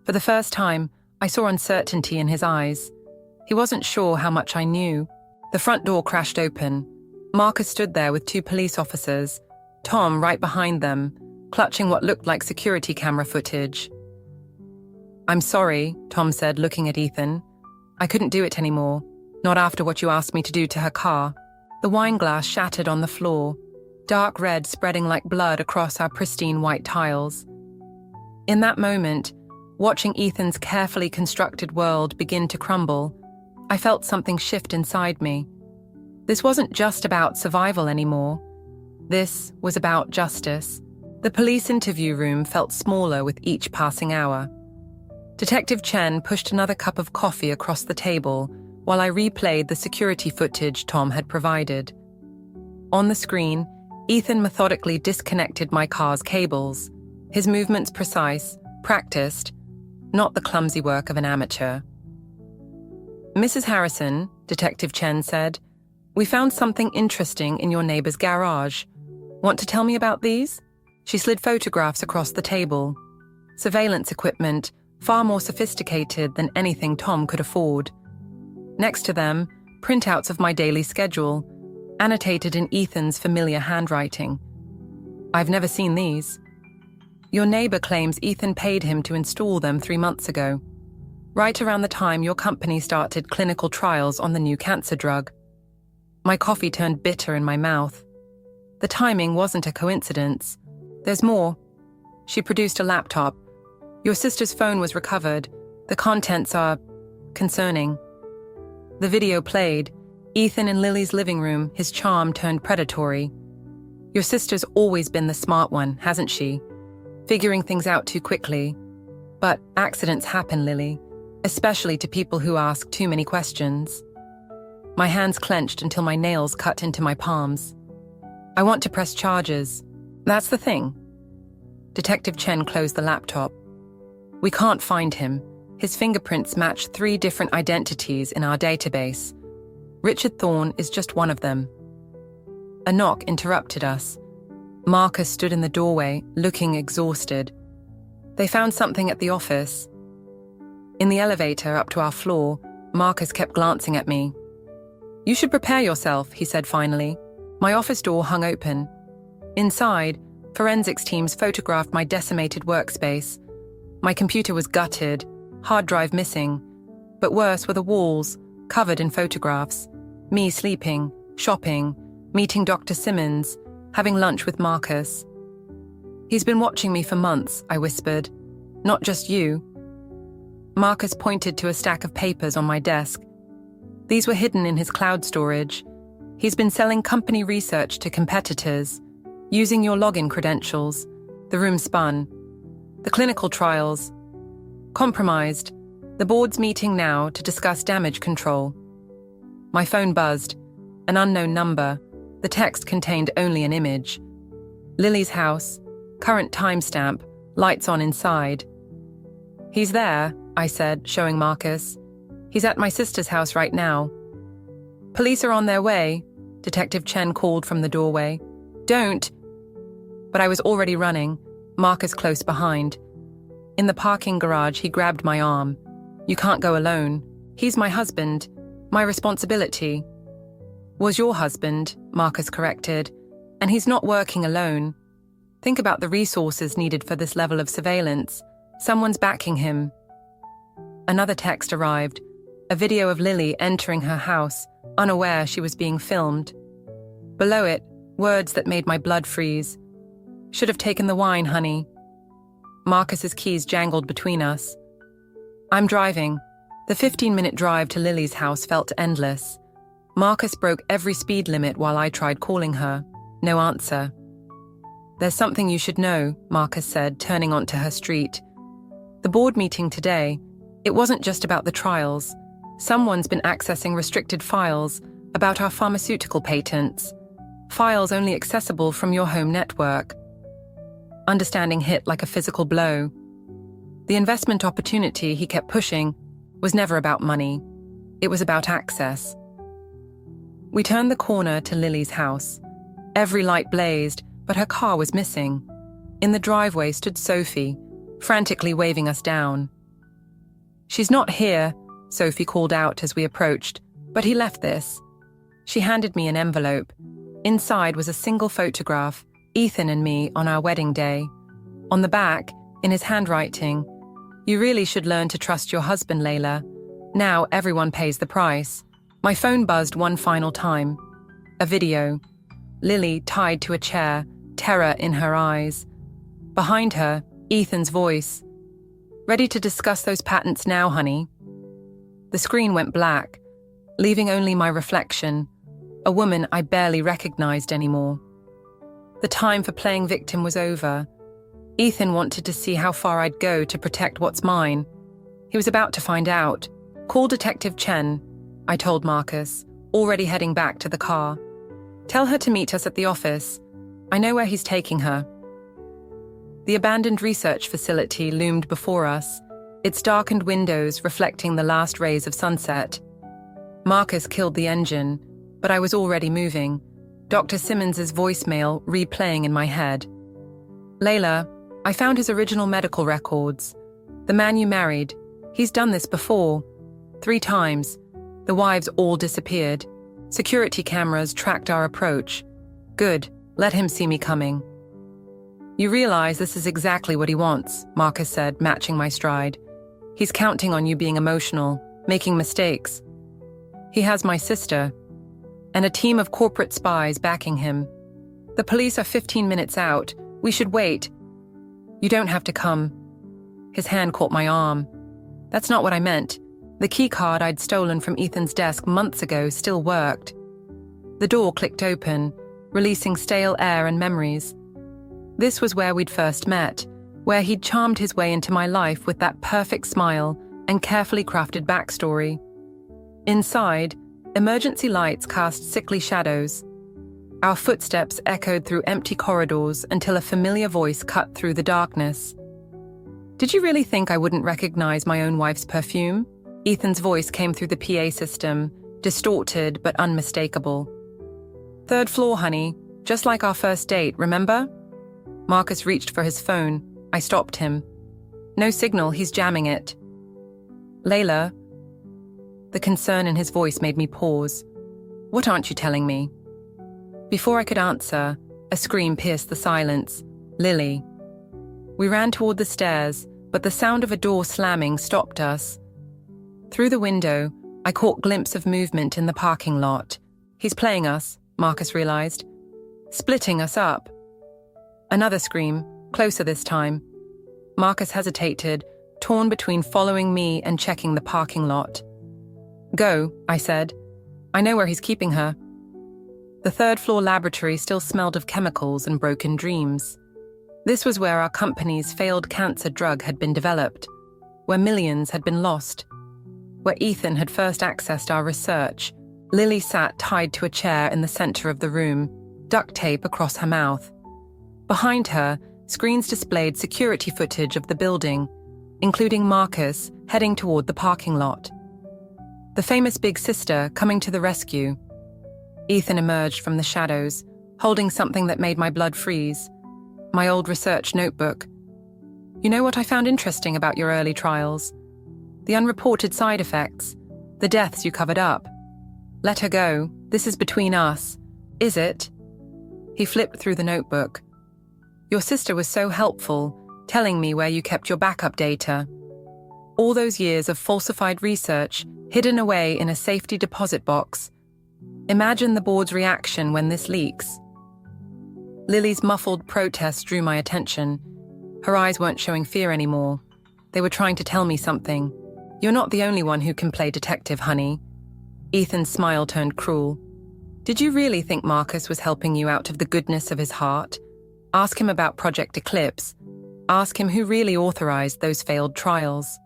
For the first time, I saw uncertainty in his eyes. He wasn't sure how much I knew. The front door crashed open. Marcus stood there with 2 police officers, Tom right behind them, clutching what looked like security camera footage. I'm sorry, Tom said, looking at Ethan. I couldn't do it anymore. Not after what you asked me to do to her car. The wine glass shattered on the floor, dark red spreading like blood across our pristine white tiles. In that moment, watching Ethan's carefully constructed world begin to crumble, I felt something shift inside me. This wasn't just about survival anymore. This was about justice. The police interview room felt smaller with each passing hour. Detective Chen pushed another cup of coffee across the table while I replayed the security footage Tom had provided. On the screen, Ethan methodically disconnected my car's cables, his movements precise, practiced, not the clumsy work of an amateur. Mrs. Harrison, Detective Chen said, we found something interesting in your neighbor's garage. Want to tell me about these? She slid photographs across the table. Surveillance equipment, far more sophisticated than anything Tom could afford. Next to them, printouts of my daily schedule. annotated in Ethan's familiar handwriting. "I've never seen these. Your neighbor claims Ethan paid him to install them 3 months ago, right around the time your company started clinical trials on the new cancer drug." My coffee turned bitter in my mouth. The timing wasn't a coincidence. "There's more." She produced a laptop. "Your sister's phone was recovered. The contents are concerning." The video played. Ethan in Lily's living room, his charm turned predatory. "Your sister's always been the smart one, hasn't she? Figuring things out too quickly. But accidents happen, Lily, especially to people who ask too many questions." My hands clenched until my nails cut into my palms. "I want to press charges. That's the thing." Detective Chen closed the laptop. "We can't find him. His fingerprints match 3 different identities in our database. Richard Thorne is just one of them." A knock interrupted us. Marcus stood in the doorway, looking exhausted. "They found something at the office." In the elevator up to our floor, Marcus kept glancing at me. "You should prepare yourself," he said finally. My office door hung open. Inside, forensics teams photographed my decimated workspace. My computer was gutted, hard drive missing, but worse were the walls, covered in photographs. Me sleeping, shopping, meeting Dr. Simmons, having lunch with Marcus. "He's been watching me for months," I whispered. "Not just you." Marcus pointed to a stack of papers on my desk. These were hidden in his cloud storage. "He's been selling company research to competitors, using your login credentials." The room spun. "The clinical trials. Compromised. The board's meeting now to discuss damage control." My phone buzzed. An unknown number. The text contained only an image. "Lily's house. Current timestamp. Lights on inside." "He's there," I said, showing Marcus. "He's at my sister's house right now." "Police are on their way," Detective Chen called from the doorway. "Don't." But I was already running, Marcus close behind. In the parking garage, he grabbed my arm. "You can't go alone. He's my husband. My responsibility." "Was your husband," Marcus corrected. "And he's not working alone. Think about the resources needed for this level of surveillance. Someone's backing him." Another text arrived. A video of Lily entering her house, unaware she was being filmed. Below it, words that made my blood freeze. "Should have taken the wine, honey." Marcus's keys jangled between us. "I'm driving." The 15-minute drive to Lily's house felt endless. Marcus broke every speed limit while I tried calling her. No answer. "There's something you should know," Marcus said, turning onto her street. "The board meeting today, it wasn't just about the trials. Someone's been accessing restricted files about our pharmaceutical patents. Files only accessible from your home network." Understanding hit like a physical blow. The investment opportunity he kept pushing was never about money. It was about access. We turned the corner to Lily's house. Every light blazed, but her car was missing. In the driveway stood Sophie, frantically waving us down. "She's not here," Sophie called out as we approached, "but he left this." She handed me an envelope. Inside was a single photograph, Ethan and me on our wedding day. On the back, in his handwriting, "You really should learn to trust your husband, Layla. Now everyone pays the price." My phone buzzed one final time. A video. Lily tied to a chair, terror in her eyes. Behind her, Ethan's voice. "Ready to discuss those patents now, honey?" The screen went black, leaving only my reflection, a woman I barely recognized anymore. The time for playing victim was over. Ethan wanted to see how far I'd go to protect what's mine. He was about to find out. "Call Detective Chen," I told Marcus, already heading back to the car. "Tell her to meet us at the office. I know where he's taking her." The abandoned research facility loomed before us, its darkened windows reflecting the last rays of sunset. Marcus killed the engine, but I was already moving, Dr. Simmons's voicemail replaying in my head. "Layla, I found his original medical records. The man you married, he's done this before. 3 times. The wives all disappeared. Security cameras tracked our approach. Good, let him see me coming. You realize this is exactly what he wants, Marcus said, matching my stride. He's counting on you being emotional, making mistakes. He has my sister, and a team of corporate spies backing him. The police are 15 minutes out. We should wait. You don't have to come. His hand caught my arm. That's not what I meant. The key card I'd stolen from Ethan's desk months ago still worked. The door clicked open, releasing stale air and memories. This was where we'd first met, where he'd charmed his way into my life with that perfect smile and carefully crafted backstory. Inside, emergency lights cast sickly shadows. Our footsteps echoed through empty corridors until a familiar voice cut through the darkness. Did you really think I wouldn't recognize my own wife's perfume? Ethan's voice came through the PA system, distorted but unmistakable. Third floor, honey, just like our first date, remember? Marcus reached for his phone. I stopped him. No signal, he's jamming it. Layla. The concern in his voice made me pause. What aren't you telling me? Before I could answer, a scream pierced the silence. Lily. We ran toward the stairs, but the sound of a door slamming stopped us. Through the window, I caught a glimpse of movement in the parking lot. He's playing us, Marcus realized. Splitting us up. Another scream, closer this time. Marcus hesitated, torn between following me and checking the parking lot. Go, I said. I know where he's keeping her. The third-floor laboratory still smelled of chemicals and broken dreams. This was where our company's failed cancer drug had been developed, where millions had been lost, where Ethan had first accessed our research. Lily sat tied to a chair in the center of the room, duct tape across her mouth. Behind her, screens displayed security footage of the building, including Marcus heading toward the parking lot. The famous big sister coming to the rescue. Ethan emerged from the shadows, holding something that made my blood freeze. My old research notebook. You know what I found interesting about your early trials? The unreported side effects, the deaths you covered up. Let her go. This is between us. Is it? He flipped through the notebook. Your sister was so helpful, telling me where you kept your backup data. All those years of falsified research hidden away in a safety deposit box. Imagine the board's reaction when this leaks. Lily's muffled protest drew my attention. Her eyes weren't showing fear anymore. They were trying to tell me something. You're not the only one who can play detective, honey. Ethan's smile turned cruel. Did you really think Marcus was helping you out of the goodness of his heart? Ask him about Project Eclipse. Ask him who really authorized those failed trials.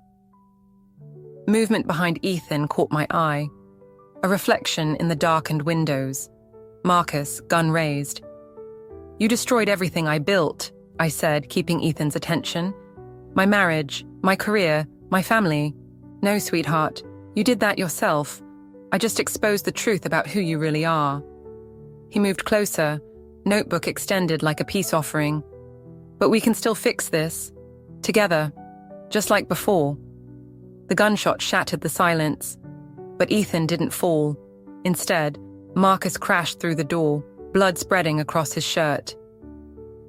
Movement behind Ethan caught my eye. A reflection in the darkened windows. Marcus, gun raised. You destroyed everything I built, I said, keeping Ethan's attention. My marriage, my career, my family. No, sweetheart, you did that yourself. I just exposed the truth about who you really are. He moved closer, notebook extended like a peace offering. But we can still fix this. Together. Just like before. The gunshot shattered the silence. But Ethan didn't fall. Instead, Marcus crashed through the door, blood spreading across his shirt.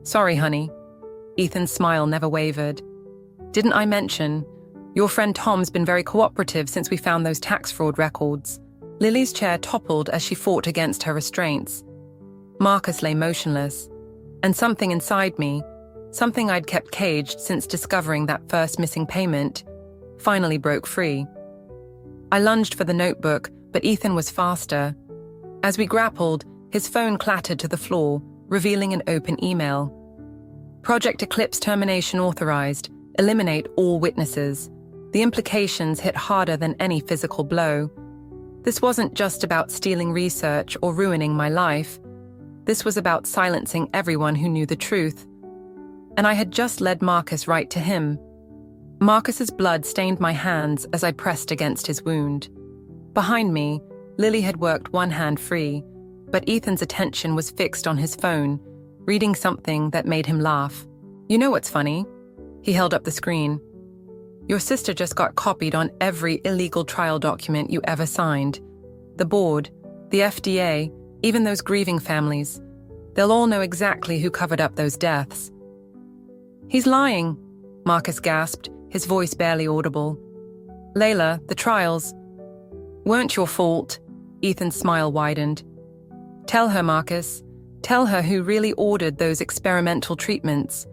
Sorry, honey. Ethan's smile never wavered. Didn't I mention, your friend Tom's been very cooperative since we found those tax fraud records. Lily's chair toppled as she fought against her restraints. Marcus lay motionless, and something inside me, something I'd kept caged since discovering that first missing payment, finally broke free. I lunged for the notebook, but Ethan was faster. As we grappled, his phone clattered to the floor, revealing an open email. Project Eclipse termination authorized. Eliminate all witnesses. The implications hit harder than any physical blow. This wasn't just about stealing research or ruining my life. This was about silencing everyone who knew the truth. And I had just led Marcus right to him. Marcus's blood stained my hands as I pressed against his wound. Behind me, Lily had worked one hand free, but Ethan's attention was fixed on his phone, reading something that made him laugh. You know what's funny? He held up the screen. Your sister just got copied on every illegal trial document you ever signed. The board, The FDA, even those grieving families, they'll all know exactly who covered up those deaths. He's lying, Marcus gasped, his voice barely audible. Layla, the trials weren't your fault. Ethan's smile widened. Tell her, Marcus. Tell her who really ordered those experimental treatments,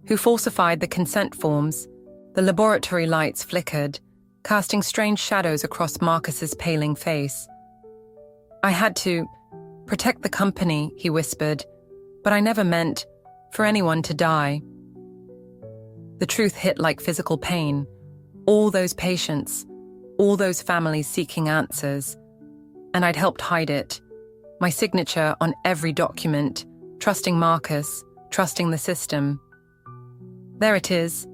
who falsified the consent forms. The laboratory lights flickered, casting strange shadows across Marcus's paling face. I had to protect the company, he whispered, but I never meant for anyone to die. The truth hit like physical pain. All those patients, all those families seeking answers. And I'd helped hide it. My signature on every document, trusting Marcus, trusting the system. There it is.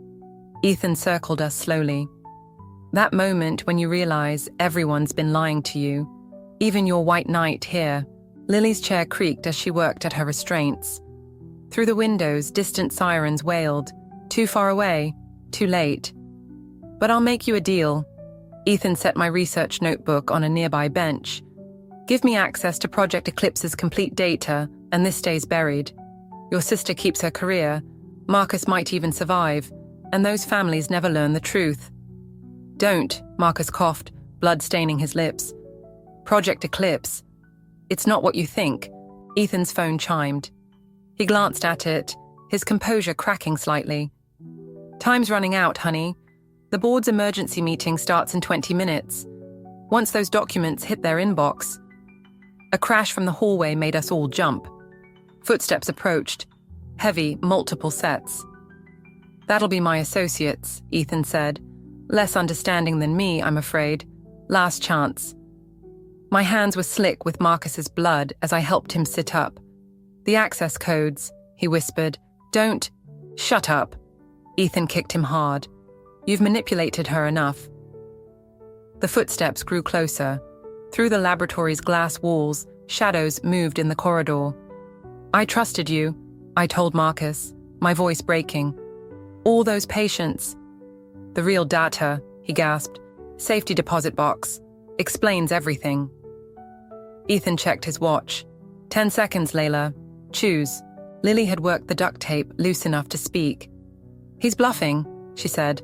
Ethan circled us slowly. That moment when you realize everyone's been lying to you, even your white knight here. Lily's chair creaked as she worked at her restraints. Through the windows, distant sirens wailed. Too far away, too late. But I'll make you a deal. Ethan set my research notebook on a nearby bench. Give me access to Project Eclipse's complete data, and this stays buried. Your sister keeps her career. Marcus might even survive, and those families never learn the truth. Don't, Marcus coughed, blood staining his lips. Project Eclipse. It's not what you think. Ethan's phone chimed. He glanced at it, his composure cracking slightly. Time's running out, honey. The board's emergency meeting starts in 20 minutes. Once those documents hit their inbox, a crash from the hallway made us all jump. Footsteps approached. Heavy, multiple sets. That'll be my associates, Ethan said. Less understanding than me, I'm afraid. Last chance. My hands were slick with Marcus's blood as I helped him sit up. The access codes, he whispered. Don't. Shut up. Ethan kicked him hard. You've manipulated her enough. The footsteps grew closer. Through the laboratory's glass walls, shadows moved in the corridor. I trusted you, I told Marcus, my voice breaking. All those patients. The real data, he gasped. Safety deposit box. Explains everything. Ethan checked his watch. 10 seconds, Layla. Choose. Lily had worked the duct tape loose enough to speak. He's bluffing, she said.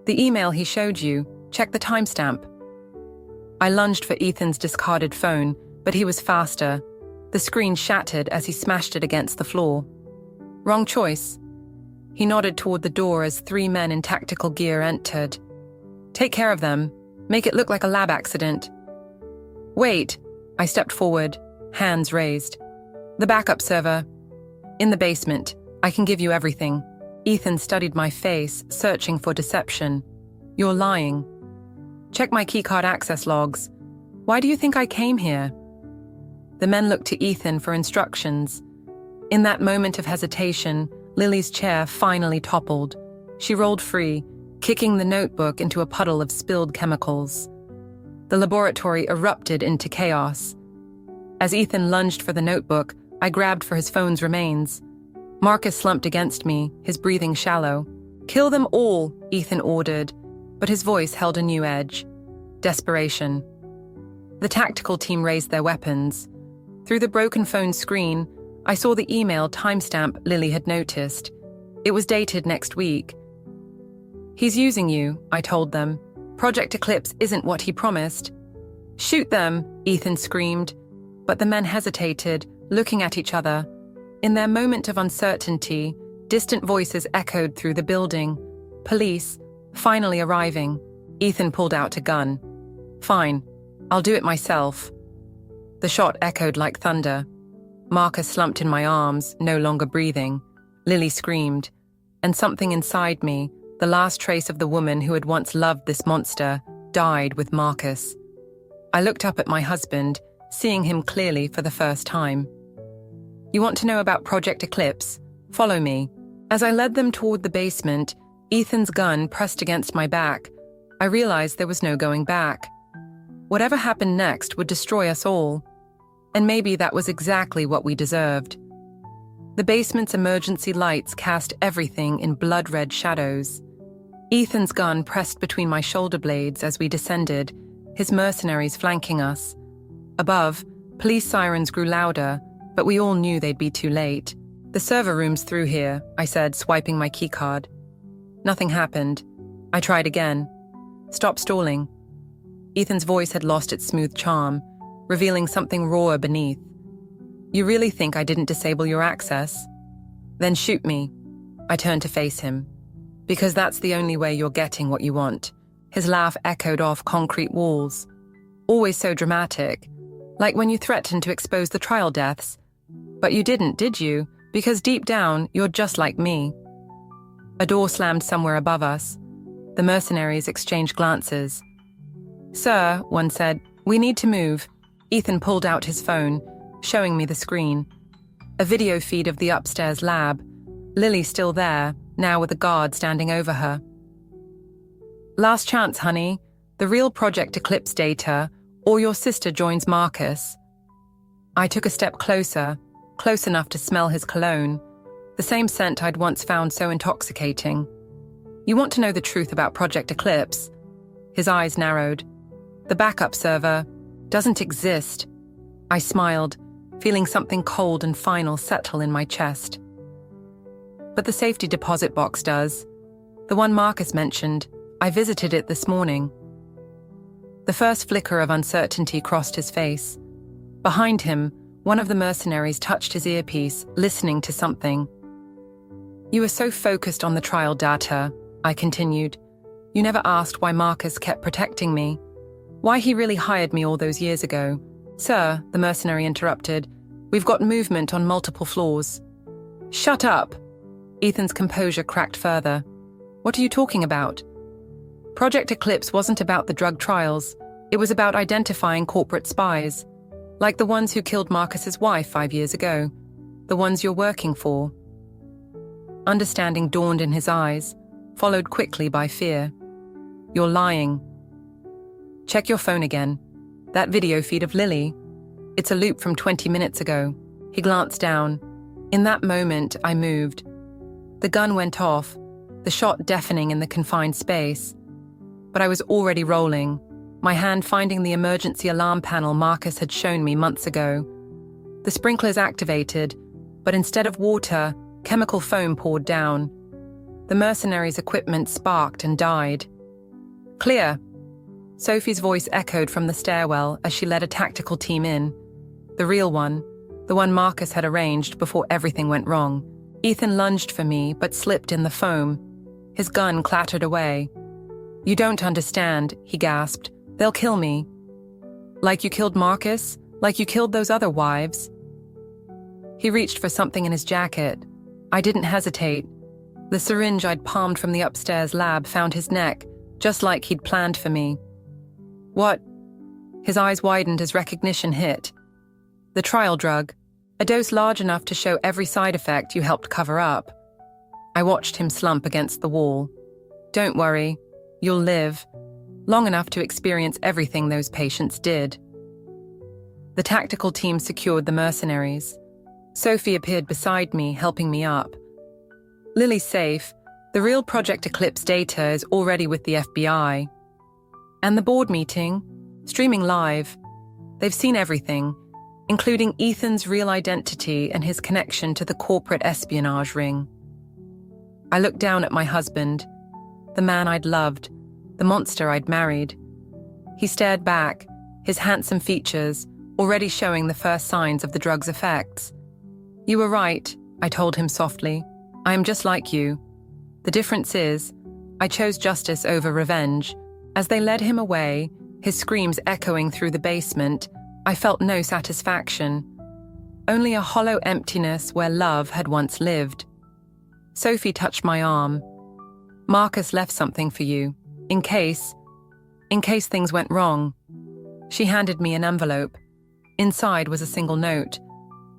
The email he showed you, check the timestamp. I lunged for Ethan's discarded phone, but he was faster. The screen shattered as he smashed it against the floor. Wrong choice. He nodded toward the door as 3 men in tactical gear entered. Take care of them. Make it look like a lab accident. Wait. I stepped forward, hands raised. The backup server. In the basement. I can give you everything. Ethan studied my face, searching for deception. You're lying. Check my keycard access logs. Why do you think I came here? The men looked to Ethan for instructions. In that moment of hesitation, Lily's chair finally toppled. She rolled free, kicking the notebook into a puddle of spilled chemicals. The laboratory erupted into chaos. As Ethan lunged for the notebook, I grabbed for his phone's remains. Marcus slumped against me, his breathing shallow. Kill them all, Ethan ordered, but his voice held a new edge. Desperation. The tactical team raised their weapons. Through the broken phone screen, I saw the email timestamp Lily had noticed. It was dated next week. He's using you, I told them. Project Eclipse isn't what he promised. Shoot them, Ethan screamed. But the men hesitated, looking at each other. In their moment of uncertainty, distant voices echoed through the building. Police, finally arriving. Ethan pulled out a gun. Fine, I'll do it myself. The shot echoed like thunder. Marcus slumped in my arms, no longer breathing. Lily screamed. And something inside me, the last trace of the woman who had once loved this monster, died with Marcus. I looked up at my husband, seeing him clearly for the first time. You want to know about Project Eclipse? Follow me. As I led them toward the basement, Ethan's gun pressed against my back. I realized there was no going back. Whatever happened next would destroy us all. And maybe that was exactly what we deserved. The basement's emergency lights cast everything in blood-red shadows. Ethan's gun pressed between my shoulder blades as we descended, his mercenaries flanking us. Above, police sirens grew louder, but we all knew they'd be too late. "The server room's through here," I said, swiping my keycard. Nothing happened. I tried again. "Stop stalling." Ethan's voice had lost its smooth charm, revealing something rawer beneath. "You really think I didn't disable your access? Then shoot me." I turned to face him. "Because that's the only way you're getting what you want." His laugh echoed off concrete walls. "Always so dramatic, like when you threatened to expose the trial deaths. But you didn't, did you? Because deep down, you're just like me." A door slammed somewhere above us. The mercenaries exchanged glances. "Sir," one said, "we need to move." Ethan pulled out his phone, showing me the screen. A video feed of the upstairs lab. Lily still there, now with a guard standing over her. "Last chance, honey. The real Project Eclipse data, or your sister joins Marcus." I took a step closer, close enough to smell his cologne, the same scent I'd once found so intoxicating. "You want to know the truth about Project Eclipse?" His eyes narrowed. "The backup server doesn't exist." I smiled, feeling something cold and final settle in my chest. "But the safety deposit box does. The one Marcus mentioned. I visited it this morning." The first flicker of uncertainty crossed his face. Behind him, one of the mercenaries touched his earpiece, listening to something. "You were so focused on the trial data," I continued. "You never asked why Marcus kept protecting me. Why he really hired me all those years ago." "Sir," the mercenary interrupted, "we've got movement on multiple floors." "Shut up!" Ethan's composure cracked further. "What are you talking about?" Project Eclipse wasn't about the drug trials. It was about identifying corporate spies, like the ones who killed Marcus's wife 5 years ago, the ones you're working for. Understanding dawned in his eyes, followed quickly by fear. "You're lying." "Check your phone again. That video feed of Lily. It's a loop from 20 minutes ago." He glanced down. In that moment, I moved. The gun went off, the shot deafening in the confined space. But I was already rolling, my hand finding the emergency alarm panel Marcus had shown me months ago. The sprinklers activated, but instead of water, chemical foam poured down. The mercenaries' equipment sparked and died. "Clear." Sophie's voice echoed from the stairwell as she led a tactical team in. The real one, the one Marcus had arranged before everything went wrong. Ethan lunged for me, but slipped in the foam. His gun clattered away. "You don't understand," he gasped. "They'll kill me." "Like you killed Marcus? Like you killed those other wives?" He reached for something in his jacket. I didn't hesitate. The syringe I'd palmed from the upstairs lab found his neck, just like he'd planned for me. "What?" His eyes widened as recognition hit. "The trial drug. A dose large enough to show every side effect you helped cover up." I watched him slump against the wall. "Don't worry. You'll live. Long enough to experience everything those patients did." The tactical team secured the mercenaries. Sophie appeared beside me, helping me up. "Lily's safe. The real Project Eclipse data is already with the FBI. And the board meeting? Streaming live. They've seen everything, including Ethan's real identity and his connection to the corporate espionage ring." I looked down at my husband, the man I'd loved, the monster I'd married. He stared back, his handsome features already showing the first signs of the drug's effects. "You were right," I told him softly. "I am just like you. The difference is, I chose justice over revenge." As they led him away, his screams echoing through the basement, I felt no satisfaction. Only a hollow emptiness where love had once lived. Sophie touched my arm. "Marcus left something for you, in case things went wrong." She handed me an envelope. Inside was a single note.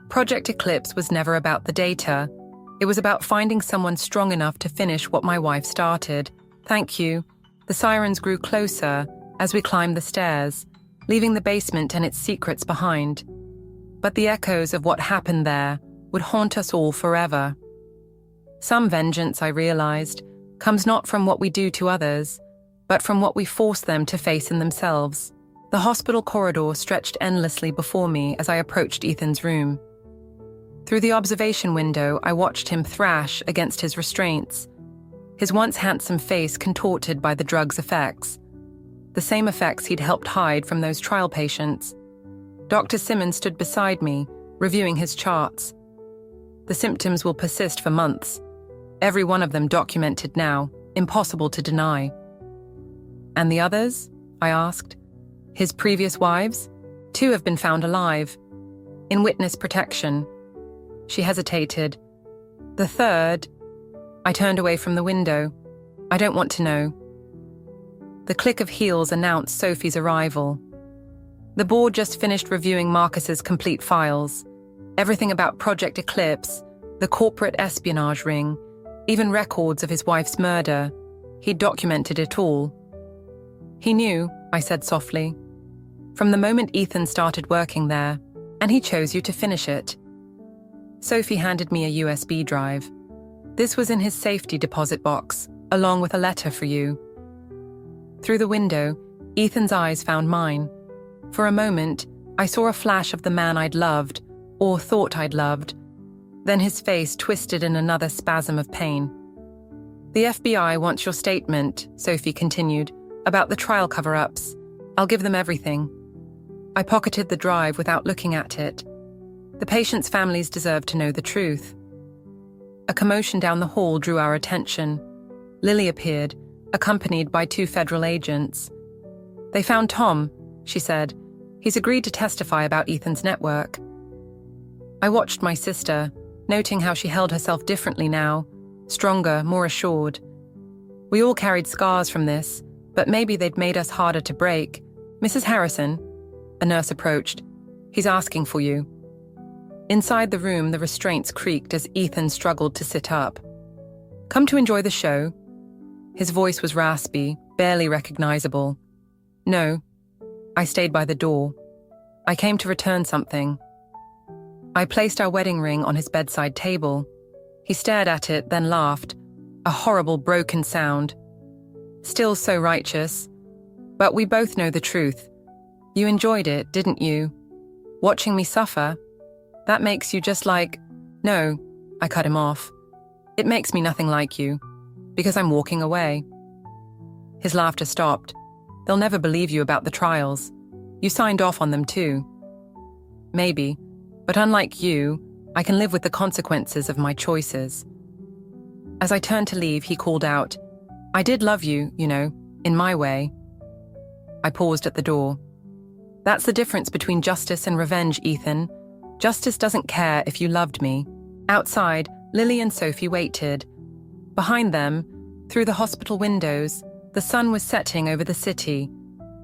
Project Eclipse was never about the data. It was about finding someone strong enough to finish what my wife started. "Thank you." The sirens grew closer as we climbed the stairs, leaving the basement and its secrets behind. But the echoes of what happened there would haunt us all forever. Some vengeance, I realized, comes not from what we do to others, but from what we force them to face in themselves. The hospital corridor stretched endlessly before me as I approached Ethan's room. Through the observation window, I watched him thrash against his restraints, his once handsome face contorted by the drug's effects, the same effects he'd helped hide from those trial patients. Dr. Simmons stood beside me, reviewing his charts. The symptoms will persist for months, every one of them documented now, impossible to deny. And the others? I asked. His previous wives? 2 have been found alive, in witness protection. She hesitated. The 3rd? I turned away from the window. I don't want to know. The click of heels announced Sophie's arrival. The board just finished reviewing Marcus's complete files. Everything about Project Eclipse, the corporate espionage ring, even records of his wife's murder. He'd documented it all. He knew, I said softly, from the moment Ethan started working there, and he chose you to finish it. Sophie handed me a USB drive. This was in his safety deposit box, along with a letter for you. Through the window, Ethan's eyes found mine. For a moment, I saw a flash of the man I'd loved, or thought I'd loved. Then his face twisted in another spasm of pain. The FBI wants your statement, Sophie continued, about the trial cover-ups. I'll give them everything. I pocketed the drive without looking at it. The patients' families deserve to know the truth. A commotion down the hall drew our attention. Lily appeared, accompanied by 2 federal agents. They found Tom, she said. He's agreed to testify about Ethan's network. I watched my sister, noting how she held herself differently now, stronger, more assured. We all carried scars from this, but maybe they'd made us harder to break. Mrs. Harrison, a nurse approached. He's asking for you. Inside the room, the restraints creaked as Ethan struggled to sit up. Come to enjoy the show? His voice was raspy, barely recognizable. No. I stayed by the door. I came to return something. I placed our wedding ring on his bedside table. He stared at it, then laughed, a horrible broken sound. Still so righteous. But we both know the truth. You enjoyed it, didn't you? Watching me suffer? That makes you just like... No, I cut him off. It makes me nothing like you, because I'm walking away. His laughter stopped. They'll never believe you about the trials. You signed off on them too. Maybe, but unlike you, I can live with the consequences of my choices. As I turned to leave, he called out, I did love you, you know, in my way. I paused at the door. That's the difference between justice and revenge, Ethan. Justice doesn't care if you loved me. Outside, Lily and Sophie waited. Behind them, through the hospital windows, the sun was setting over the city.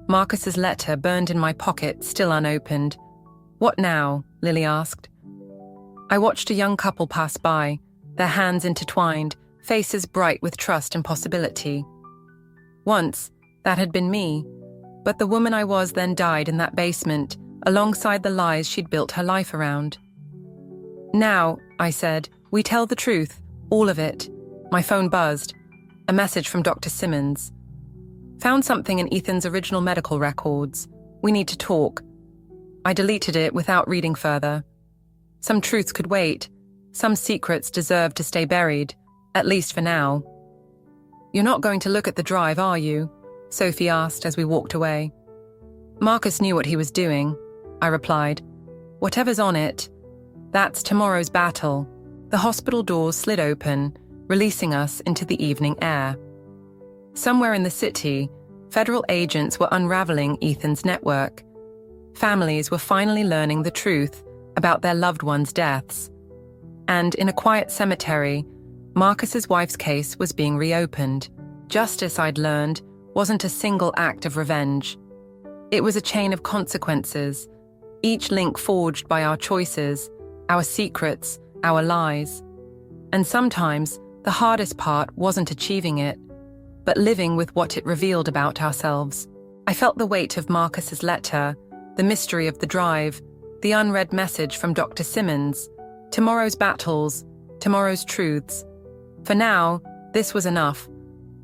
Marcus's letter burned in my pocket, still unopened. What now? Lily asked. I watched a young couple pass by, their hands intertwined, faces bright with trust and possibility. Once, that had been me, but the woman I was then died in that basement, alongside the lies she'd built her life around. Now, I said, we tell the truth, all of it. My phone buzzed. A message from Dr. Simmons. Found something in Ethan's original medical records. We need to talk. I deleted it without reading further. Some truths could wait. Some secrets deserve to stay buried, at least for now. You're not going to look at the drive, are you? Sophie asked as we walked away. Marcus knew what he was doing, I replied. Whatever's on it, that's tomorrow's battle. The hospital doors slid open, releasing us into the evening air. Somewhere in the city, federal agents were unraveling Ethan's network. Families were finally learning the truth about their loved ones' deaths. And in a quiet cemetery, Marcus's wife's case was being reopened. Justice, I'd learned, wasn't a single act of revenge. It was a chain of consequences, each link forged by our choices, our secrets, our lies. And sometimes, the hardest part wasn't achieving it, but living with what it revealed about ourselves. I felt the weight of Marcus's letter, the mystery of the drive, the unread message from Dr. Simmons, tomorrow's battles, tomorrow's truths. For now, this was enough.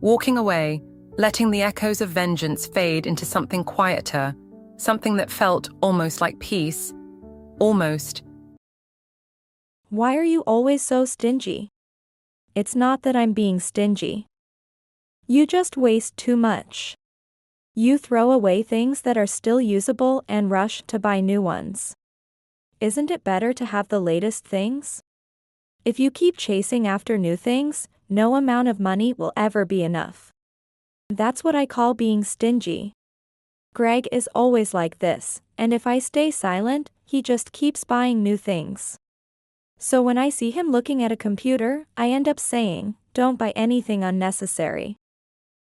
Walking away, letting the echoes of vengeance fade into something quieter, something that felt almost like peace. Almost. Why are you always so stingy? It's not that I'm being stingy. You just waste too much. You throw away things that are still usable and rush to buy new ones. Isn't it better to have the latest things? If you keep chasing after new things, no amount of money will ever be enough. That's what I call being stingy. Greg is always like this, and if I stay silent, he just keeps buying new things. So when I see him looking at a computer, I end up saying, "Don't buy anything unnecessary."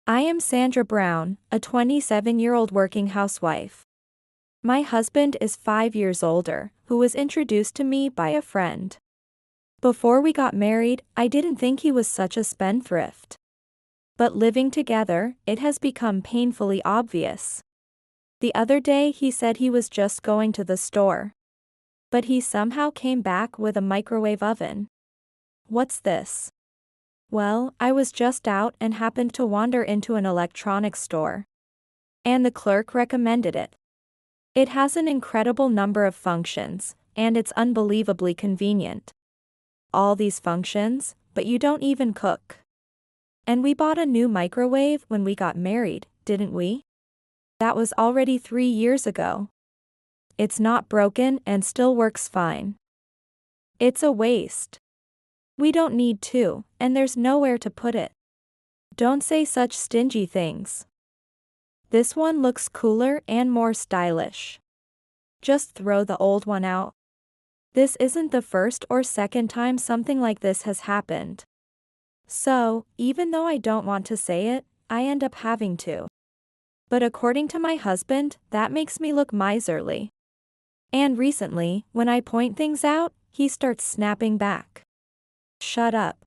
I am Sandra Brown, a 27-year-old working housewife. My husband is 5 years older, who was introduced to me by a friend. Before we got married, I didn't think he was such a spendthrift. But living together, it has become painfully obvious. The other day he said he was just going to the store. But he somehow came back with a microwave oven. What's this? Well, I was just out and happened to wander into an electronics store. And the clerk recommended it. It has an incredible number of functions, and it's unbelievably convenient. All these functions, but you don't even cook. And we bought a new microwave when we got married, didn't we? That was already 3 years ago. It's not broken and still works fine. It's a waste. We don't need to, and there's nowhere to put it. Don't say such stingy things. This one looks cooler and more stylish. Just throw the old one out. This isn't the first or second time something like this has happened. So, even though I don't want to say it, I end up having to. But according to my husband, that makes me look miserly. And recently, when I point things out, he starts snapping back. Shut up.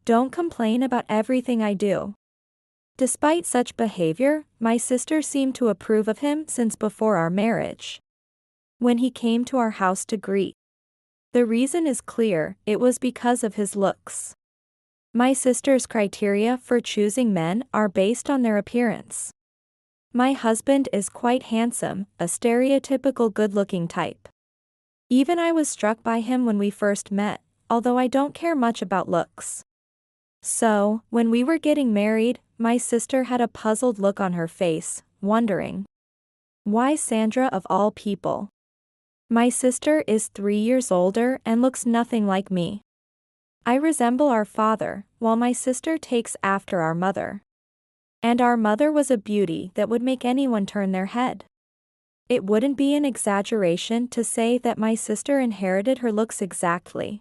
Don't complain about everything I do. Despite such behavior, my sister seemed to approve of him since before our marriage. When he came to our house to greet. The reason is clear, it was because of his looks. My sister's criteria for choosing men are based on their appearance. My husband is quite handsome, a stereotypical good-looking type. Even I was struck by him when we first met, although I don't care much about looks. So, when we were getting married, my sister had a puzzled look on her face, wondering, why Sandra of all people? My sister is 3 years older and looks nothing like me. I resemble our father, while my sister takes after our mother. And our mother was a beauty that would make anyone turn their head. It wouldn't be an exaggeration to say that my sister inherited her looks exactly.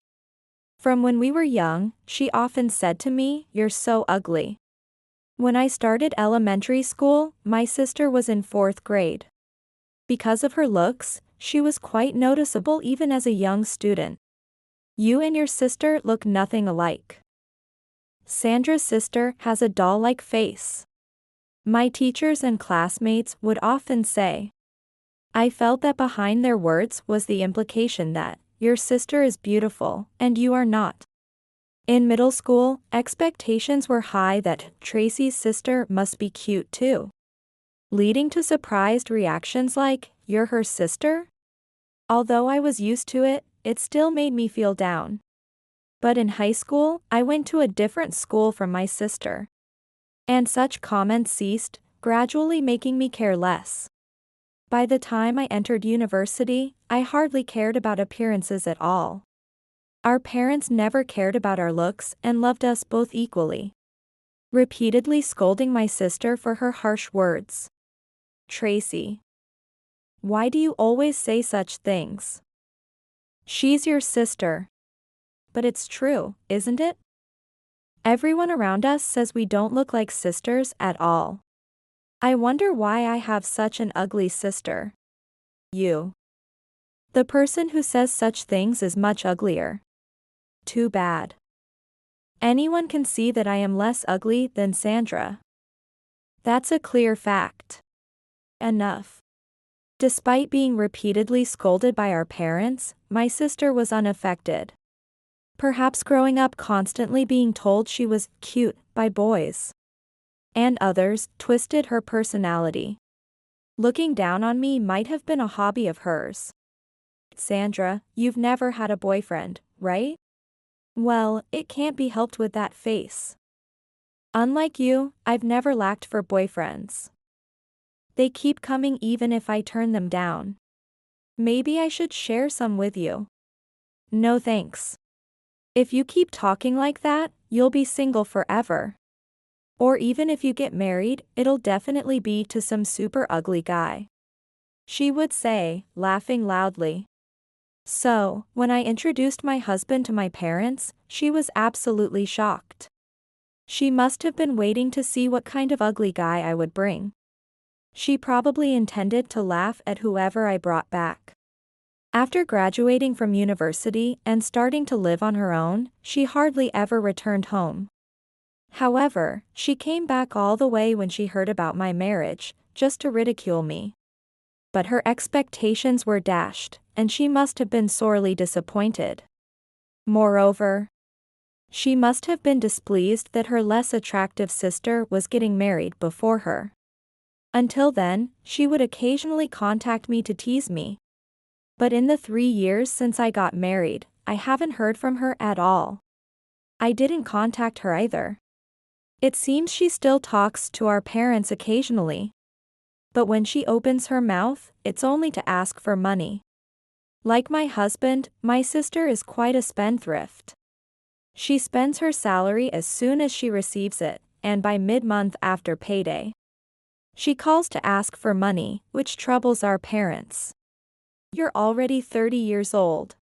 From when we were young, she often said to me, "You're so ugly." When I started elementary school, my sister was in 4th grade. Because of her looks, she was quite noticeable even as a young student. You and your sister look nothing alike. Sandra's sister has a doll-like face. My teachers and classmates would often say. I felt that behind their words was the implication that, your sister is beautiful, and you are not. In middle school, expectations were high that Tracy's sister must be cute too. Leading to surprised reactions like, "You're her sister?" Although I was used to it, it still made me feel down. But in high school, I went to a different school from my sister. And such comments ceased, gradually making me care less. By the time I entered university, I hardly cared about appearances at all. Our parents never cared about our looks and loved us both equally. Repeatedly scolding my sister for her harsh words. Tracy. Why do you always say such things? She's your sister. But it's true, isn't it? Everyone around us says we don't look like sisters at all. I wonder why I have such an ugly sister. You. The person who says such things is much uglier. Too bad. Anyone can see that I am less ugly than Sandra. That's a clear fact. Enough. Despite being repeatedly scolded by our parents, my sister was unaffected. Perhaps growing up constantly being told she was cute by boys. And others twisted her personality. Looking down on me might have been a hobby of hers. Sandra, you've never had a boyfriend, right? Well, it can't be helped with that face. Unlike you, I've never lacked for boyfriends. They keep coming even if I turn them down. Maybe I should share some with you. No thanks. If you keep talking like that, you'll be single forever. Or even if you get married, it'll definitely be to some super ugly guy. She would say, laughing loudly. So, when I introduced my husband to my parents, she was absolutely shocked. She must have been waiting to see what kind of ugly guy I would bring. She probably intended to laugh at whoever I brought back. After graduating from university and starting to live on her own, she hardly ever returned home. However, she came back all the way when she heard about my marriage, just to ridicule me. But her expectations were dashed, and she must have been sorely disappointed. Moreover, she must have been displeased that her less attractive sister was getting married before her. Until then, she would occasionally contact me to tease me. But in the 3 years since I got married, I haven't heard from her at all. I didn't contact her either. It seems she still talks to our parents occasionally. But when she opens her mouth, it's only to ask for money. Like my husband, my sister is quite a spendthrift. She spends her salary as soon as she receives it, and by mid-month after payday. She calls to ask for money, which troubles our parents. You're already 30 years old.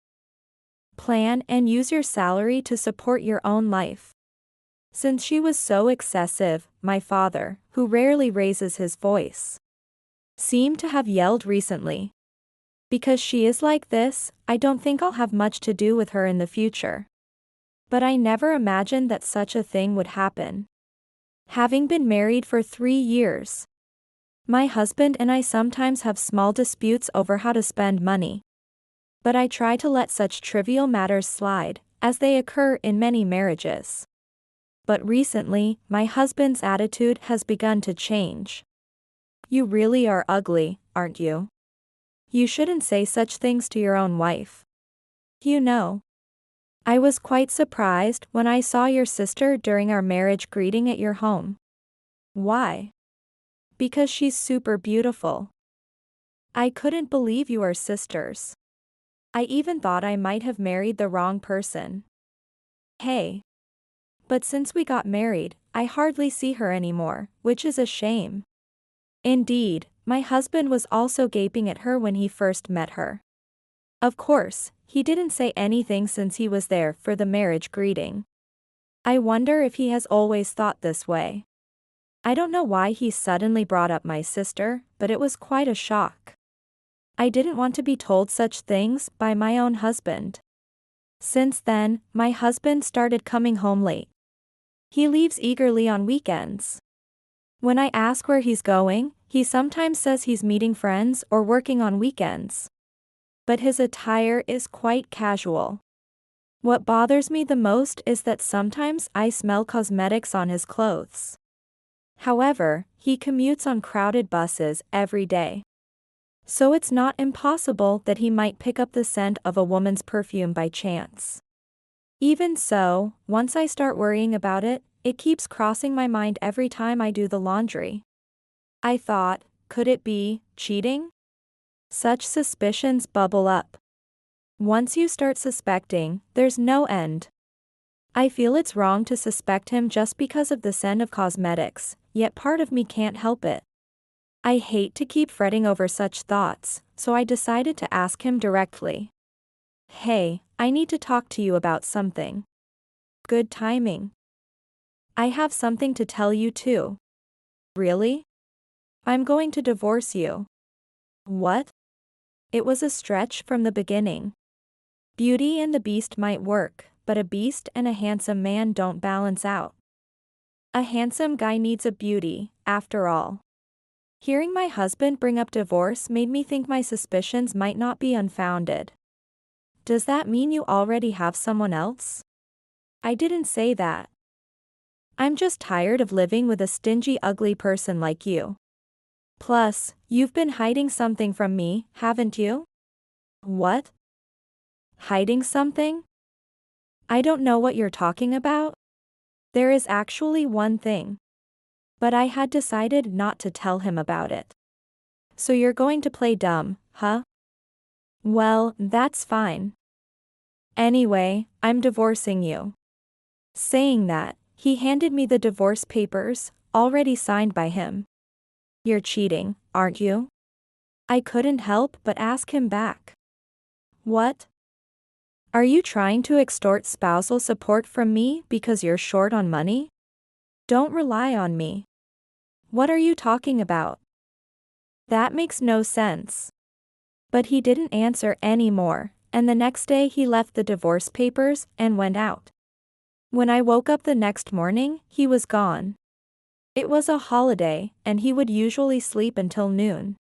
Plan and use your salary to support your own life. Since she was so excessive, my father, who rarely raises his voice, seemed to have yelled recently. Because she is like this, I don't think I'll have much to do with her in the future. But I never imagined that such a thing would happen. Having been married for 3 years, my husband and I sometimes have small disputes over how to spend money. But I try to let such trivial matters slide, as they occur in many marriages. But recently, my husband's attitude has begun to change. You really are ugly, aren't you? You shouldn't say such things to your own wife. You know. I was quite surprised when I saw your sister during our marriage greeting at your home. Why? Because she's super beautiful. I couldn't believe you are sisters. I even thought I might have married the wrong person. Hey. But since we got married, I hardly see her anymore, which is a shame. Indeed, my husband was also gaping at her when he first met her. Of course, he didn't say anything since he was there for the marriage greeting. I wonder if he has always thought this way. I don't know why he suddenly brought up my sister, but it was quite a shock. I didn't want to be told such things by my own husband. Since then, my husband started coming home late. He leaves eagerly on weekends. When I ask where he's going, he sometimes says he's meeting friends or working on weekends. But his attire is quite casual. What bothers me the most is that sometimes I smell cosmetics on his clothes. However, he commutes on crowded buses every day. So it's not impossible that he might pick up the scent of a woman's perfume by chance. Even so, once I start worrying about it, it keeps crossing my mind every time I do the laundry. I thought, could it be cheating? Such suspicions bubble up. Once you start suspecting, there's no end. I feel it's wrong to suspect him just because of the scent of cosmetics, yet part of me can't help it. I hate to keep fretting over such thoughts, so I decided to ask him directly. Hey, I need to talk to you about something. Good timing. I have something to tell you too. Really? I'm going to divorce you. What? It was a stretch from the beginning. Beauty and the Beast might work, but a beast and a handsome man don't balance out. A handsome guy needs a beauty, after all. Hearing my husband bring up divorce made me think my suspicions might not be unfounded. Does that mean you already have someone else? I didn't say that. I'm just tired of living with a stingy, ugly person like you. Plus, you've been hiding something from me, haven't you? What? Hiding something? I don't know what you're talking about. There is actually one thing. But I had decided not to tell him about it. So you're going to play dumb, huh? Well, that's fine. Anyway, I'm divorcing you. Saying that, he handed me the divorce papers, already signed by him. You're cheating, aren't you? I couldn't help but ask him back. What? Are you trying to extort spousal support from me because you're short on money? Don't rely on me. What are you talking about? That makes no sense. But he didn't answer any more, and the next day he left the divorce papers and went out. When I woke up the next morning, he was gone. It was a holiday, and he would usually sleep until noon.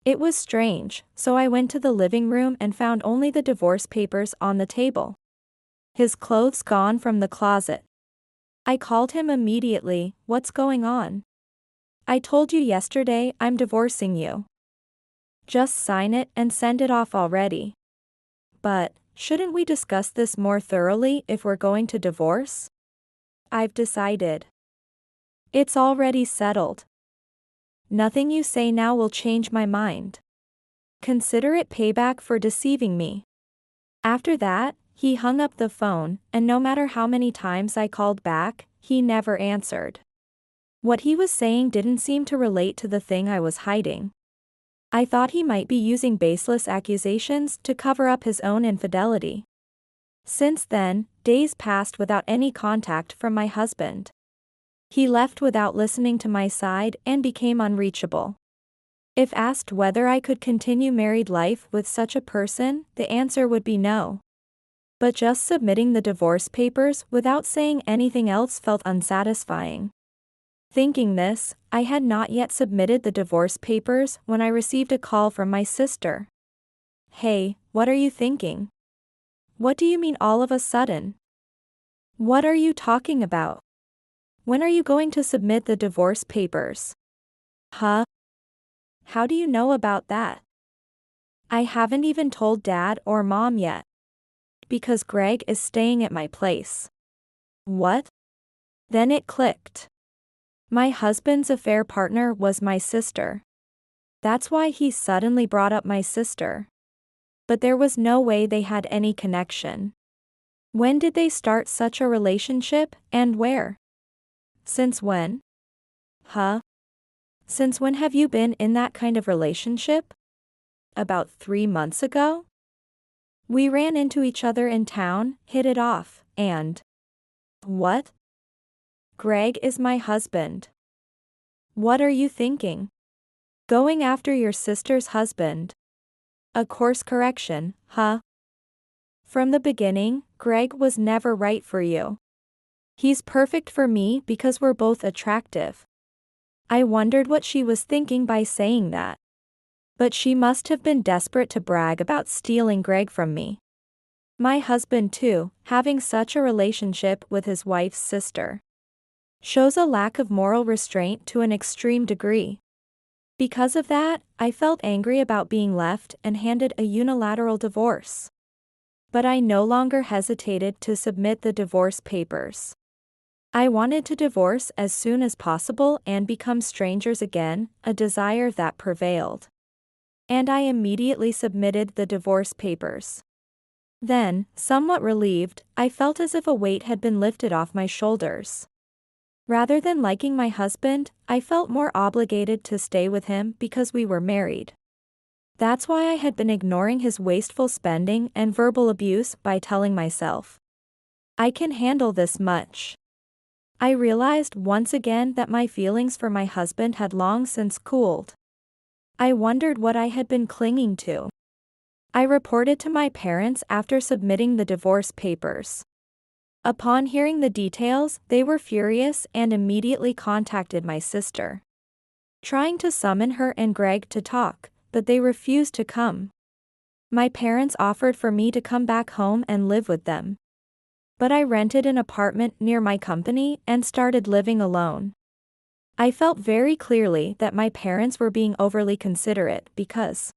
It was strange, so I went to the living room and found only the divorce papers on the table. His clothes gone from the closet. I called him immediately. What's going on? I told you yesterday I'm divorcing you. Just sign it and send it off already. But, shouldn't we discuss this more thoroughly if we're going to divorce? I've decided. It's already settled. Nothing you say now will change my mind. Consider it payback for deceiving me. After that, he hung up the phone, and no matter how many times I called back, he never answered. What he was saying didn't seem to relate to the thing I was hiding. I thought he might be using baseless accusations to cover up his own infidelity. Since then, days passed without any contact from my husband. He left without listening to my side and became unreachable. If asked whether I could continue married life with such a person, the answer would be no. But just submitting the divorce papers without saying anything else felt unsatisfying. Thinking this, I had not yet submitted the divorce papers when I received a call from my sister. Hey, what are you thinking? What do you mean all of a sudden? What are you talking about? When are you going to submit the divorce papers? Huh? How do you know about that? I haven't even told Dad or Mom yet. Because Greg is staying at my place. What? Then it clicked. My husband's affair partner was my sister. That's why he suddenly brought up my sister. But there was no way they had any connection. When did they start such a relationship, and where? Since when? Huh? Since when have you been in that kind of relationship? About 3 months ago? We ran into each other in town, hit it off, and... What? Greg is my husband. What are you thinking? Going after your sister's husband. A course correction, huh? From the beginning, Greg was never right for you. He's perfect for me because we're both attractive. I wondered what she was thinking by saying that. But she must have been desperate to brag about stealing Greg from me. My husband too, having such a relationship with his wife's sister. Shows a lack of moral restraint to an extreme degree. Because of that, I felt angry about being left and handed a unilateral divorce. But I no longer hesitated to submit the divorce papers. I wanted to divorce as soon as possible and become strangers again, a desire that prevailed. And I immediately submitted the divorce papers. Then, somewhat relieved, I felt as if a weight had been lifted off my shoulders. Rather than liking my husband, I felt more obligated to stay with him because we were married. That's why I had been ignoring his wasteful spending and verbal abuse by telling myself, I can handle this much. I realized once again that my feelings for my husband had long since cooled. I wondered what I had been clinging to. I reported to my parents after submitting the divorce papers. Upon hearing the details, they were furious and immediately contacted my sister, trying to summon her and Greg to talk, but they refused to come. My parents offered for me to come back home and live with them. But I rented an apartment near my company and started living alone. I felt very clearly that my parents were being overly considerate because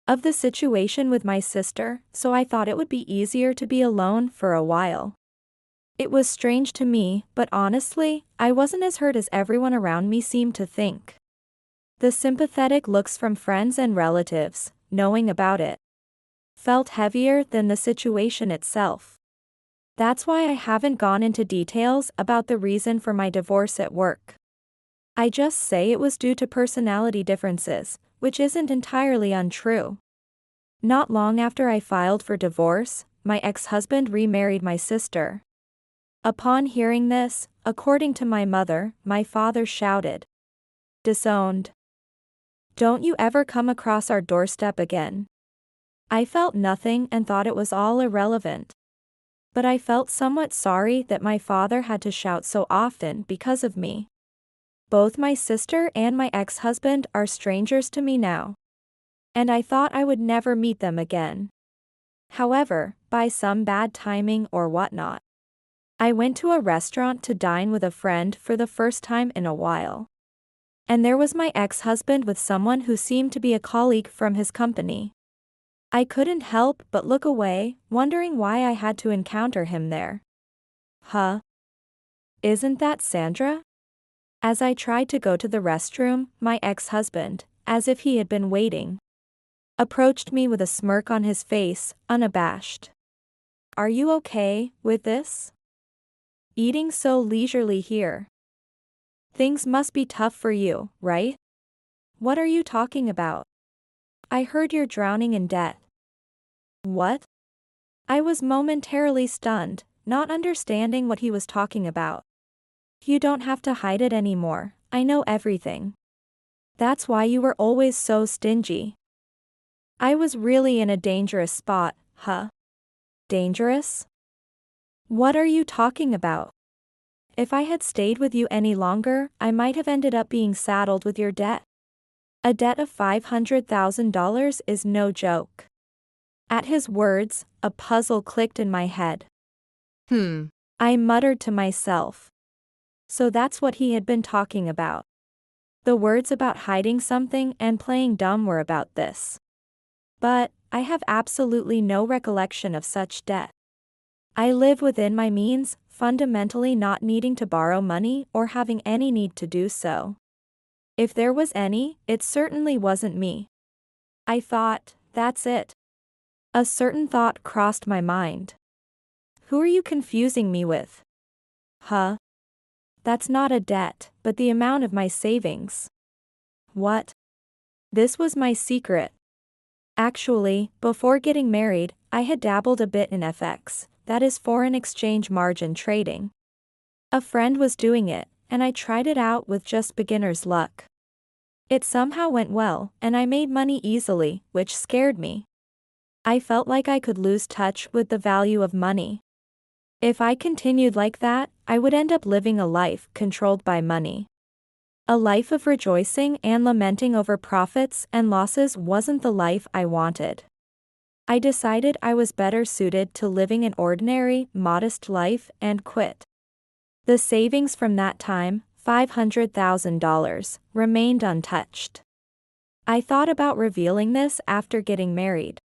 of the situation with my sister, so I thought it would be easier to be alone for a while. It was strange to me, but honestly, I wasn't as hurt as everyone around me seemed to think. The sympathetic looks from friends and relatives, knowing about it, felt heavier than the situation itself. That's why I haven't gone into details about the reason for my divorce at work. I just say it was due to personality differences, which isn't entirely untrue. Not long after I filed for divorce, my ex-husband remarried my sister. Upon hearing this, according to my mother, my father shouted, "Disowned. Don't you ever come across our doorstep again." I felt nothing and thought it was all irrelevant. But I felt somewhat sorry that my father had to shout so often because of me. Both my sister and my ex-husband are strangers to me now. And I thought I would never meet them again. However, by some bad timing or whatnot, I went to a restaurant to dine with a friend for the first time in a while. And there was my ex-husband with someone who seemed to be a colleague from his company. I couldn't help but look away, wondering why I had to encounter him there. Huh? Isn't that Sandra? As I tried to go to the restroom, my ex-husband, as if he had been waiting, approached me with a smirk on his face, unabashed. "Are you okay with this? Eating so leisurely here. Things must be tough for you, right? What are you talking about? I heard you're drowning in debt." What? I was momentarily stunned, not understanding what he was talking about. "You don't have to hide it anymore, I know everything. That's why you were always so stingy." I was really in a dangerous spot, huh? Dangerous? What are you talking about? If I had stayed with you any longer, I might have ended up being saddled with your debt. A debt of $500,000 is no joke. At his words, a puzzle clicked in my head. I muttered to myself. So that's what he had been talking about. The words about hiding something and playing dumb were about this. But I have absolutely no recollection of such debt. I live within my means, fundamentally not needing to borrow money or having any need to do so. If there was any, it certainly wasn't me. I thought, that's it. A certain thought crossed my mind. Who are you confusing me with? Huh? That's not a debt, but the amount of my savings. What? This was my secret. Actually, before getting married, I had dabbled a bit in FX, that is foreign exchange margin trading. A friend was doing it, and I tried it out with just beginner's luck. It somehow went well, and I made money easily, which scared me. I felt like I could lose touch with the value of money. If I continued like that, I would end up living a life controlled by money. A life of rejoicing and lamenting over profits and losses wasn't the life I wanted. I decided I was better suited to living an ordinary, modest life and quit. The savings from that time, $500,000, remained untouched. I thought about revealing this after getting married.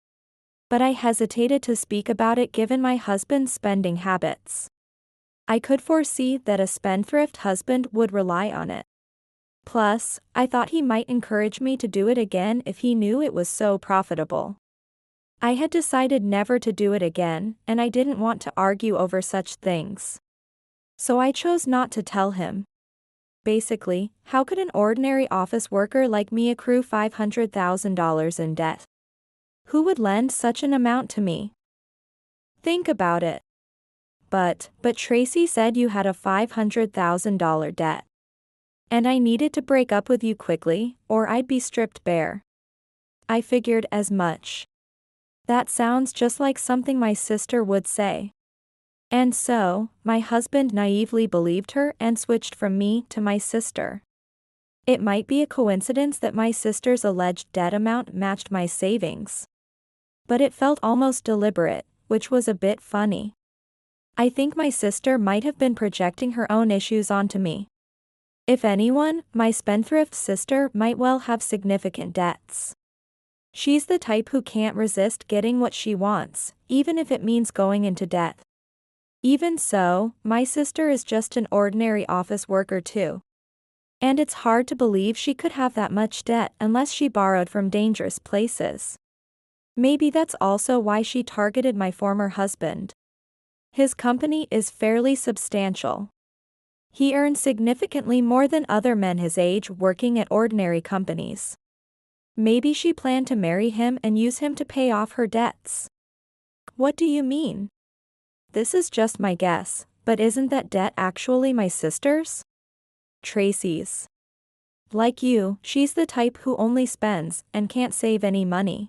But I hesitated to speak about it given my husband's spending habits. I could foresee that a spendthrift husband would rely on it. Plus, I thought he might encourage me to do it again if he knew it was so profitable. I had decided never to do it again, and I didn't want to argue over such things. So I chose not to tell him. Basically, how could an ordinary office worker like me accrue $500,000 in debt? Who would lend such an amount to me? Think about it. But Tracy said you had a $500,000 debt. And I needed to break up with you quickly, or I'd be stripped bare. I figured as much. That sounds just like something my sister would say. And so, my husband naively believed her and switched from me to my sister. It might be a coincidence that my sister's alleged debt amount matched my savings. But it felt almost deliberate, which was a bit funny. I think my sister might have been projecting her own issues onto me. If anyone, my spendthrift sister might well have significant debts. She's the type who can't resist getting what she wants, even if it means going into debt. Even so, my sister is just an ordinary office worker too. And it's hard to believe she could have that much debt unless she borrowed from dangerous places. Maybe that's also why she targeted my former husband. His company is fairly substantial. He earns significantly more than other men his age working at ordinary companies. Maybe she planned to marry him and use him to pay off her debts. What do you mean? This is just my guess, but isn't that debt actually my sister's? Tracy's. Like you, she's the type who only spends and can't save any money.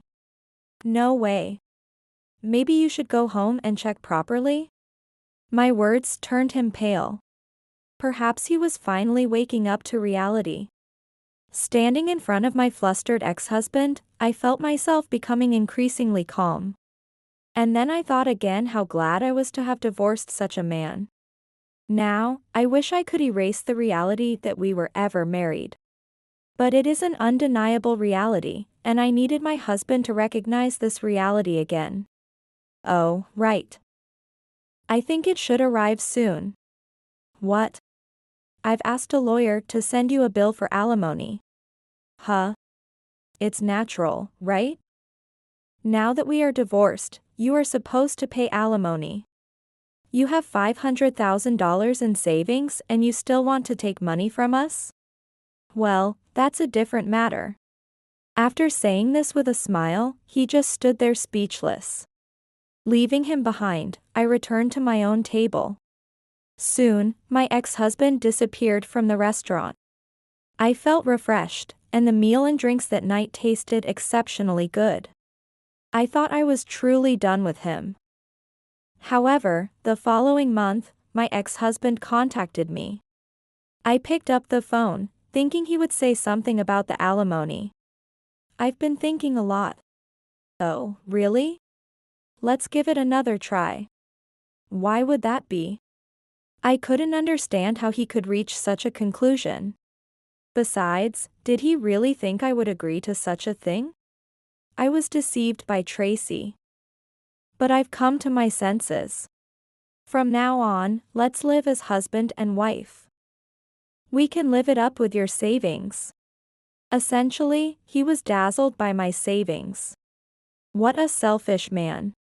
No way. Maybe you should go home and check properly? My words turned him pale. Perhaps he was finally waking up to reality. Standing in front of my flustered ex-husband, I felt myself becoming increasingly calm. And then I thought again how glad I was to have divorced such a man. Now, I wish I could erase the reality that we were ever married. But it is an undeniable reality, and I needed my husband to recognize this reality again. Oh, right. I think it should arrive soon. What? I've asked a lawyer to send you a bill for alimony. Huh? It's natural, right? Now that we are divorced, you are supposed to pay alimony. You have $500,000 in savings and you still want to take money from us? Well, that's a different matter. After saying this with a smile, he just stood there speechless. Leaving him behind, I returned to my own table. Soon, my ex-husband disappeared from the restaurant. I felt refreshed, and the meal and drinks that night tasted exceptionally good. I thought I was truly done with him. However, the following month, my ex-husband contacted me. I picked up the phone, thinking he would say something about the alimony. I've been thinking a lot. Oh, really? Let's give it another try. Why would that be? I couldn't understand how he could reach such a conclusion. Besides, did he really think I would agree to such a thing? I was deceived by Tracy. But I've come to my senses. From now on, let's live as husband and wife. We can live it up with your savings. Essentially, he was dazzled by my savings. What a selfish man.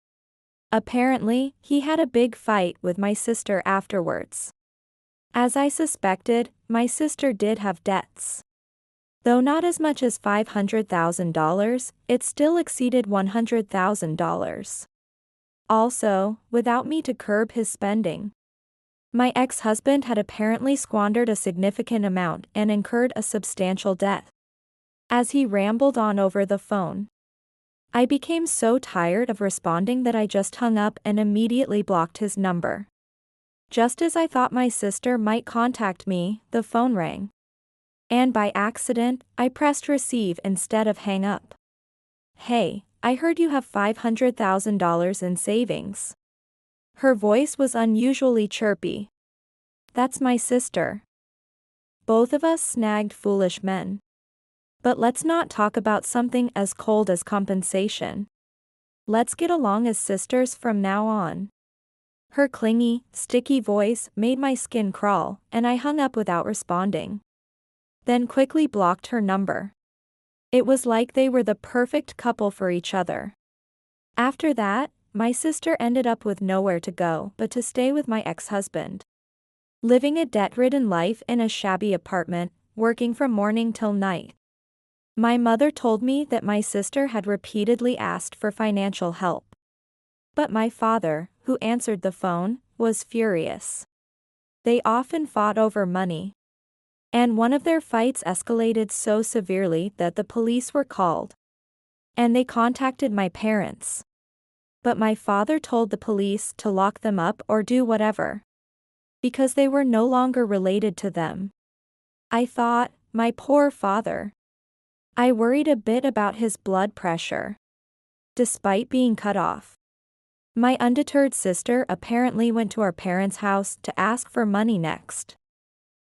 Apparently, he had a big fight with my sister afterwards. As I suspected, my sister did have debts. Though not as much as $500,000, it still exceeded $100,000. Also, without me to curb his spending. My ex-husband had apparently squandered a significant amount and incurred a substantial debt. As he rambled on over the phone, I became so tired of responding that I just hung up and immediately blocked his number. Just as I thought my sister might contact me, the phone rang. And by accident, I pressed receive instead of hang up. Hey, I heard you have $500,000 in savings. Her voice was unusually chirpy. That's my sister. Both of us snagged foolish men. But let's not talk about something as cold as compensation. Let's get along as sisters from now on. Her clingy, sticky voice made my skin crawl, and I hung up without responding. Then quickly blocked her number. It was like they were the perfect couple for each other. After that, my sister ended up with nowhere to go but to stay with my ex-husband. Living a debt-ridden life in a shabby apartment, working from morning till night. My mother told me that my sister had repeatedly asked for financial help. But my father, who answered the phone, was furious. They often fought over money. And one of their fights escalated so severely that the police were called. And they contacted my parents. But my father told the police to lock them up or do whatever. Because they were no longer related to them. I thought, my poor father. I worried a bit about his blood pressure. Despite being cut off. My undeterred sister apparently went to our parents' house to ask for money next.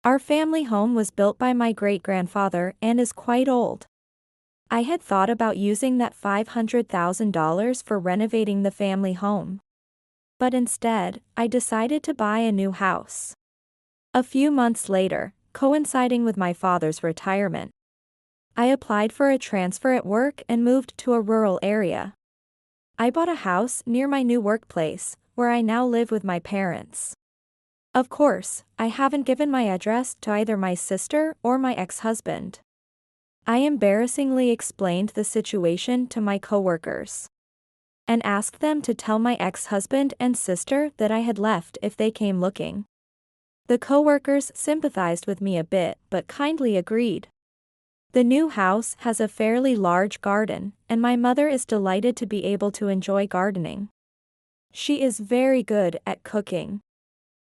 Our family home was built by my great-grandfather and is quite old. I had thought about using that $500,000 for renovating the family home. But instead, I decided to buy a new house. A few months later, coinciding with my father's retirement, I applied for a transfer at work and moved to a rural area. I bought a house near my new workplace, where I now live with my parents. Of course, I haven't given my address to either my sister or my ex-husband. I embarrassingly explained the situation to my coworkers and asked them to tell my ex-husband and sister that I had left if they came looking. The coworkers sympathized with me a bit but kindly agreed. The new house has a fairly large garden, and my mother is delighted to be able to enjoy gardening. She is very good at cooking.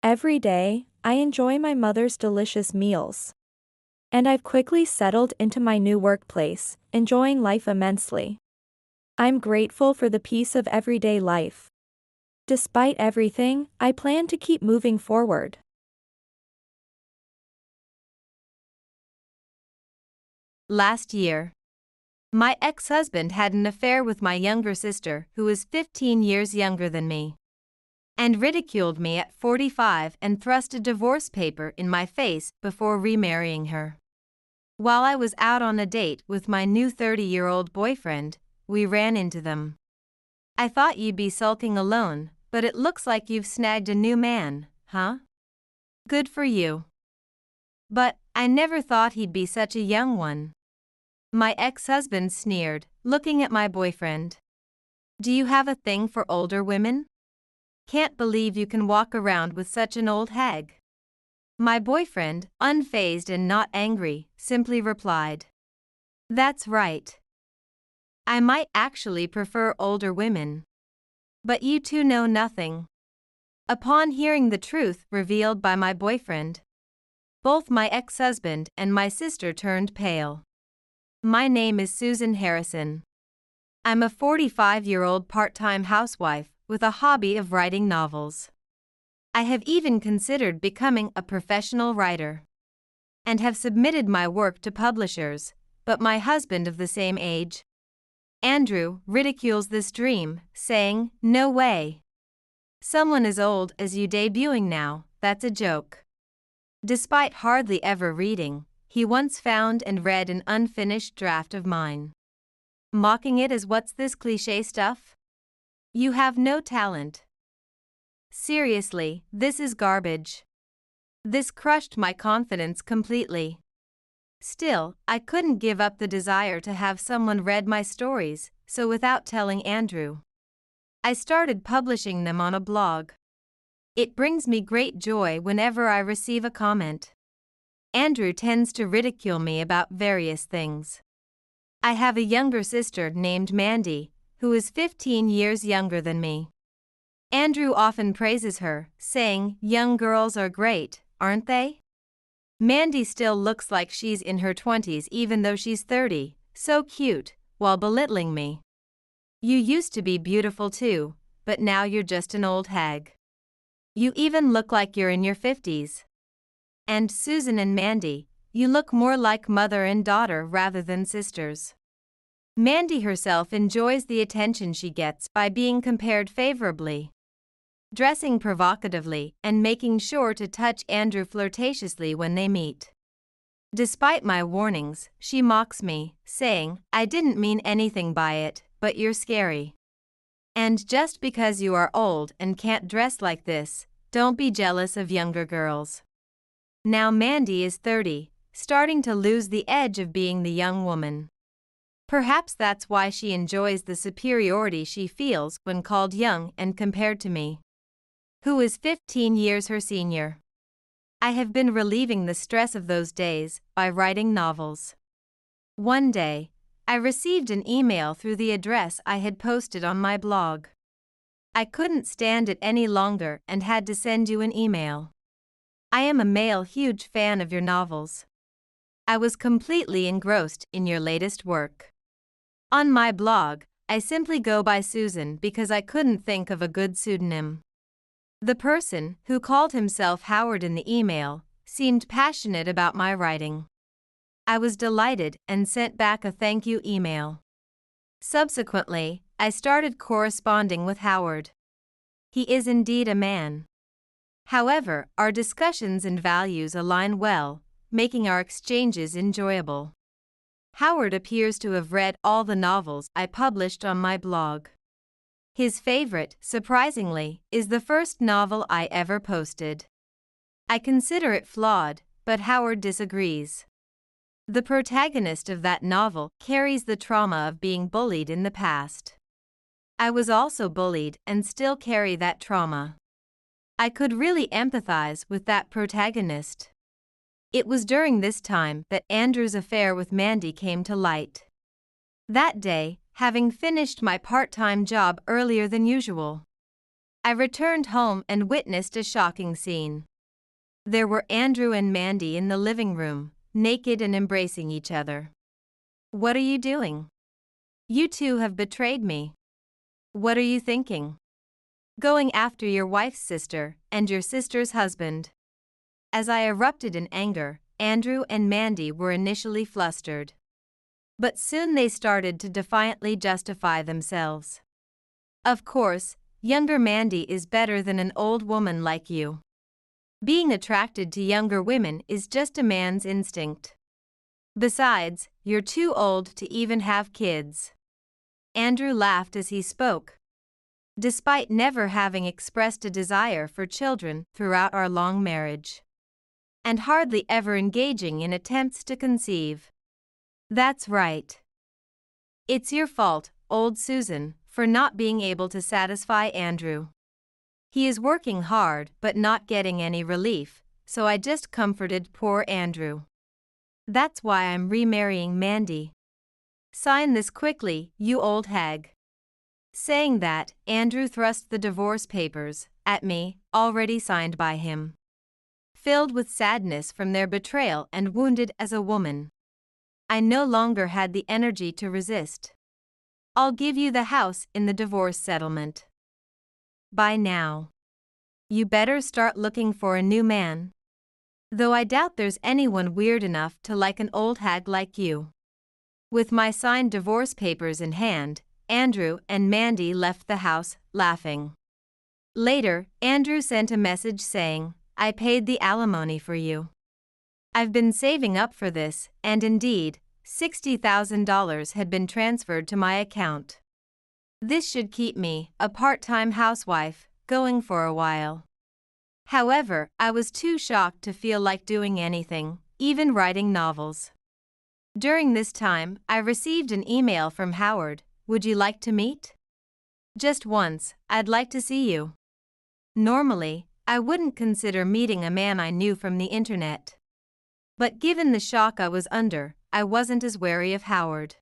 Every day, I enjoy my mother's delicious meals. And I've quickly settled into my new workplace, enjoying life immensely. I'm grateful for the peace of everyday life. Despite everything, I plan to keep moving forward. Last year, my ex-husband had an affair with my younger sister, who is 15 years younger than me, and ridiculed me at 45 and thrust a divorce paper in my face before remarrying her. While I was out on a date with my new 30-year-old boyfriend, we ran into them. I thought you'd be sulking alone, but it looks like you've snagged a new man, huh? Good for you. But I never thought he'd be such a young one. My ex-husband sneered, looking at my boyfriend. Do you have a thing for older women? Can't believe you can walk around with such an old hag. My boyfriend, unfazed and not angry, simply replied, That's right. I might actually prefer older women. But you two know nothing. Upon hearing the truth revealed by my boyfriend, both my ex-husband and my sister turned pale. My name is Susan Harrison. I'm a 45-year-old part-time housewife with a hobby of writing novels. I have even considered becoming a professional writer and have submitted my work to publishers, but my husband of the same age, Andrew, ridicules this dream, saying, No way. Someone as old as you debuting now, that's a joke. Despite hardly ever reading, he once found and read an unfinished draft of mine, mocking it as what's this cliché stuff? You have no talent. Seriously, this is garbage. This crushed my confidence completely. Still, I couldn't give up the desire to have someone read my stories, so without telling Andrew, I started publishing them on a blog. It brings me great joy whenever I receive a comment. Andrew tends to ridicule me about various things. I have a younger sister named Mandy, who is 15 years younger than me. Andrew often praises her, saying, Young girls are great, aren't they? Mandy still looks like she's in her 20s even though she's 30, so cute, while belittling me. You used to be beautiful too, but now you're just an old hag. You even look like you're in your 50s. And Susan and Mandy, you look more like mother and daughter rather than sisters. Mandy herself enjoys the attention she gets by being compared favorably, dressing provocatively, and making sure to touch Andrew flirtatiously when they meet. Despite my warnings, she mocks me, saying, I didn't mean anything by it, but you're scary. And just because you are old and can't dress like this, don't be jealous of younger girls. Now Mandy is 30, starting to lose the edge of being the young woman. Perhaps that's why she enjoys the superiority she feels when called young and compared to me, who is 15 years her senior. I have been relieving the stress of those days by writing novels. One day, I received an email through the address I had posted on my blog. I couldn't stand it any longer and had to send you an email. I am a huge fan of your novels. I was completely engrossed in your latest work. On my blog, I simply go by Susan because I couldn't think of a good pseudonym. The person, who called himself Howard in the email, seemed passionate about my writing. I was delighted and sent back a thank you email. Subsequently, I started corresponding with Howard. He is indeed a man. However, our discussions and values align well, making our exchanges enjoyable. Howard appears to have read all the novels I published on my blog. His favorite, surprisingly, is the first novel I ever posted. I consider it flawed, but Howard disagrees. The protagonist of that novel carries the trauma of being bullied in the past. I was also bullied and still carry that trauma. I could really empathize with that protagonist. It was during this time that Andrew's affair with Mandy came to light. That day, having finished my part-time job earlier than usual, I returned home and witnessed a shocking scene. There were Andrew and Mandy in the living room, naked and embracing each other. "What are you doing? You two have betrayed me. What are you thinking? Going after your wife's sister and your sister's husband." As I erupted in anger, Andrew and Mandy were initially flustered. But soon they started to defiantly justify themselves. "Of course, younger Mandy is better than an old woman like you. Being attracted to younger women is just a man's instinct. Besides, you're too old to even have kids." Andrew laughed as he spoke. Despite never having expressed a desire for children throughout our long marriage, and hardly ever engaging in attempts to conceive. "That's right. It's your fault, old Susan, for not being able to satisfy Andrew. He is working hard but not getting any relief, so I just comforted poor Andrew. That's why I'm remarrying Mandy. Sign this quickly, you old hag." Saying that, Andrew thrust the divorce papers at me, already signed by him. Filled with sadness from their betrayal and wounded as a woman, I no longer had the energy to resist. "I'll give you the house in the divorce settlement. Bye now. You better start looking for a new man. Though I doubt there's anyone weird enough to like an old hag like you." With my signed divorce papers in hand, Andrew and Mandy left the house, laughing. Later, Andrew sent a message saying, "I paid the alimony for you. I've been saving up for this," and indeed, $60,000 had been transferred to my account. This should keep me, a part-time housewife, going for a while. However, I was too shocked to feel like doing anything, even writing novels. During this time, I received an email from Howard. "Would you like to meet? Just once, I'd like to see you." Normally, I wouldn't consider meeting a man I knew from the internet. But given the shock I was under, I wasn't as wary of Howard.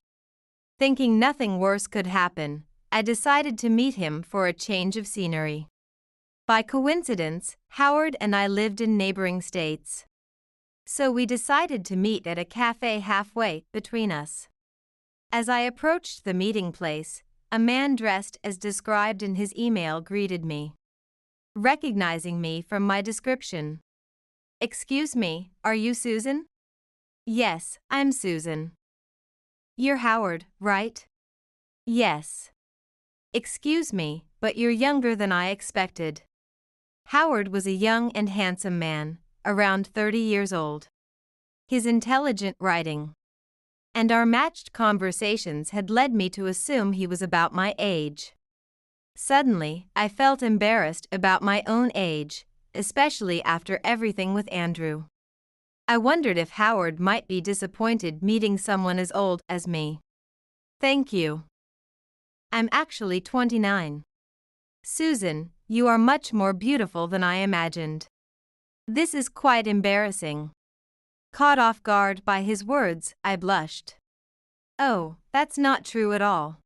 Thinking nothing worse could happen, I decided to meet him for a change of scenery. By coincidence, Howard and I lived in neighboring states. So we decided to meet at a cafe halfway between us. As I approached the meeting place, a man dressed as described in his email greeted me. Recognizing me from my description. "Excuse me, are you Susan?" "Yes, I'm Susan." "You're Howard, right?" "Yes." "Excuse me, but you're younger than I expected." Howard was a young and handsome man, around 30 years old. His intelligent writing and our matched conversations had led me to assume he was about my age. Suddenly, I felt embarrassed about my own age, especially after everything with Andrew. I wondered if Howard might be disappointed meeting someone as old as me. "Thank you. I'm actually 29. Susan, you are much more beautiful than I imagined." This is quite embarrassing. Caught off guard by his words, I blushed. "Oh, that's not true at all.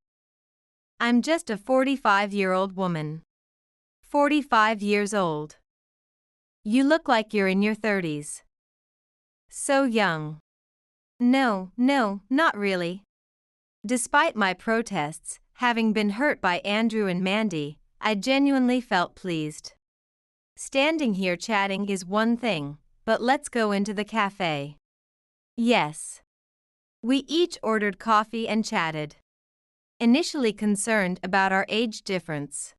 I'm just a 45-year-old woman." 45 years old. You look like you're in your 30s. So young. No, not really. Despite my protests, having been hurt by Andrew and Mandy, I genuinely felt pleased. Standing here chatting is one thing, but let's go into the cafe. Yes. We each ordered coffee and chatted. Initially concerned about our age difference,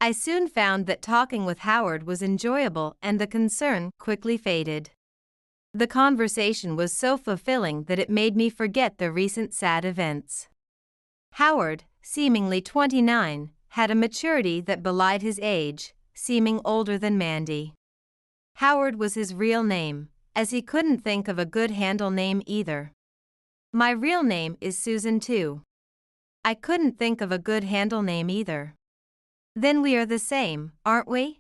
I soon found that talking with Howard was enjoyable and the concern quickly faded. The conversation was so fulfilling that it made me forget the recent sad events. Howard, seemingly 29, had a maturity that belied his age, seeming older than Mandy. Howard was his real name, as he couldn't think of a good handle name either. My real name is Susan too. I couldn't think of a good handle name either. Then we are the same, aren't we?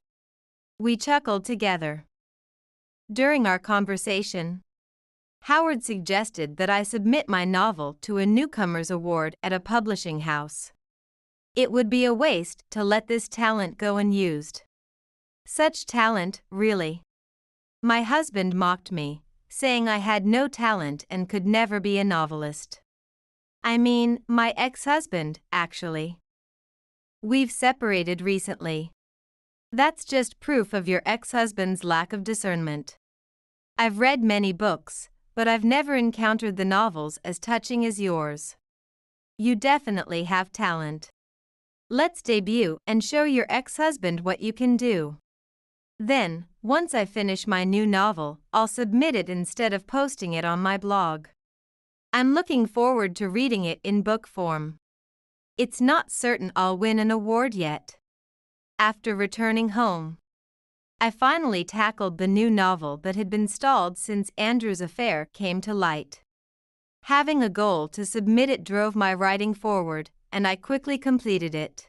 We chuckled together. During our conversation, Howard suggested that I submit my novel to a newcomers award at a publishing house. It would be a waste to let this talent go unused. Such talent, really. My husband mocked me, saying I had no talent and could never be a novelist. I mean, my ex-husband, actually. We've separated recently. That's just proof of your ex-husband's lack of discernment. I've read many books, but I've never encountered the novels as touching as yours. You definitely have talent. Let's debut and show your ex-husband what you can do. Then, once I finish my new novel, I'll submit it instead of posting it on my blog. I'm looking forward to reading it in book form. It's not certain I'll win an award yet. After returning home, I finally tackled the new novel that had been stalled since Andrew's affair came to light. Having a goal to submit it drove my writing forward, and I quickly completed it.